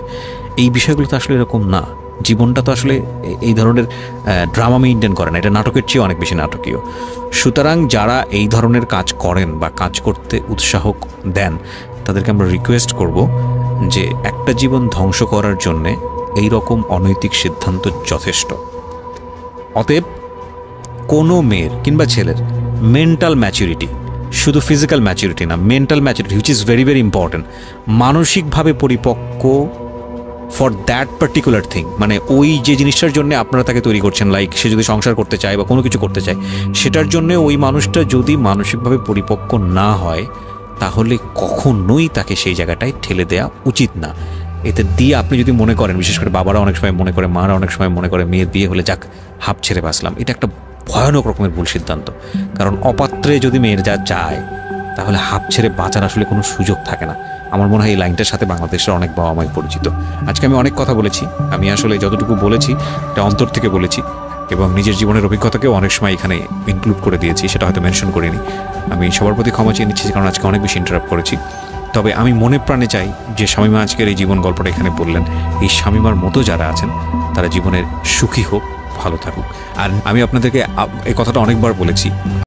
এই বিষয়গুলো তো আসলে এরকম না। জীবনটা তো আসলে এই ধরনের ড্রামা মেইনটেন করে না, এটা নাটকের চেয়ে অনেক বেশি নাটকীয়। সুতরাং যারা এই ধরনের কাজ করেন বা কাজ করতে উৎসাহ দেন, তাদেরকে আমরা রিকোয়েস্ট করব যে একটা জীবন ধ্বংস করার জন্যে এই রকম অনৈতিক সিদ্ধান্ত যথেষ্ট। অতএব কোনো মেয়ের কিংবা ছেলের মেন্টাল ম্যাচুরিটি, শুধু ফিজিক্যাল ম্যাচুরিটি না, mental maturity which is very very important, মানসিকভাবে পরিপক্ক ফর দ্যাট পার্টিকুলার থিং, মানে ওই যে জিনিসটার জন্য আপনারা তাকে তৈরি করছেন, লাইক সে যদি সংসার করতে চায় বা কোনো কিছু করতে চায়, সেটার জন্য ওই মানুষটা যদি মানসিকভাবে পরিপক্ক না হয়, তাহলে কখনোই তাকে সেই জায়গাটায় ঠেলে দেওয়া উচিত না। এতে দিয়ে আপনি যদি মনে করেন, বিশেষ করে বাবারা অনেক সময় মনে করে, মারা অনেক সময় মনে করে, মেয়ের বিয়ে হলে যাক হাঁপ ছেড়ে বাঁচলাম, এটা একটা ভয়ানক রকমের ভুল সিদ্ধান্ত। কারণ অপাত্রে যদি মেয়ের যা যায়, তাহলে হাঁপ ছেড়ে বাঁচার আসলে কোনো সুযোগ থাকে না। আমার মনে হয় এই লাইনটার সাথে বাংলাদেশের অনেক বাবা মাই পরিচিত। আজকে আমি অনেক কথা বলেছি, আমি আসলে যতটুকু বলেছি এটা অন্তর থেকে বলেছি, এবং নিজের জীবনের অভিজ্ঞতাকেও অনেক সময় এখানে ইনক্লুড করে দিয়েছি, সেটা হয়তো মেনশন করিনি। আমি সবার প্রতি ক্ষমা চেয়ে নিচ্ছি, কারণ আজকে অনেক বেশি ইন্টারাপ্ট করেছি। তবে আমি মনে প্রাণে চাই যে শামীমা আজকের এই জীবন গল্পটা এখানে বললেন, এই শামীমার মতো যারা আছেন তারা জীবনের সুখী হোক, ভালো থাকুক। আর আমি আপনাদেরকে এই কথাটা অনেকবার বলেছি,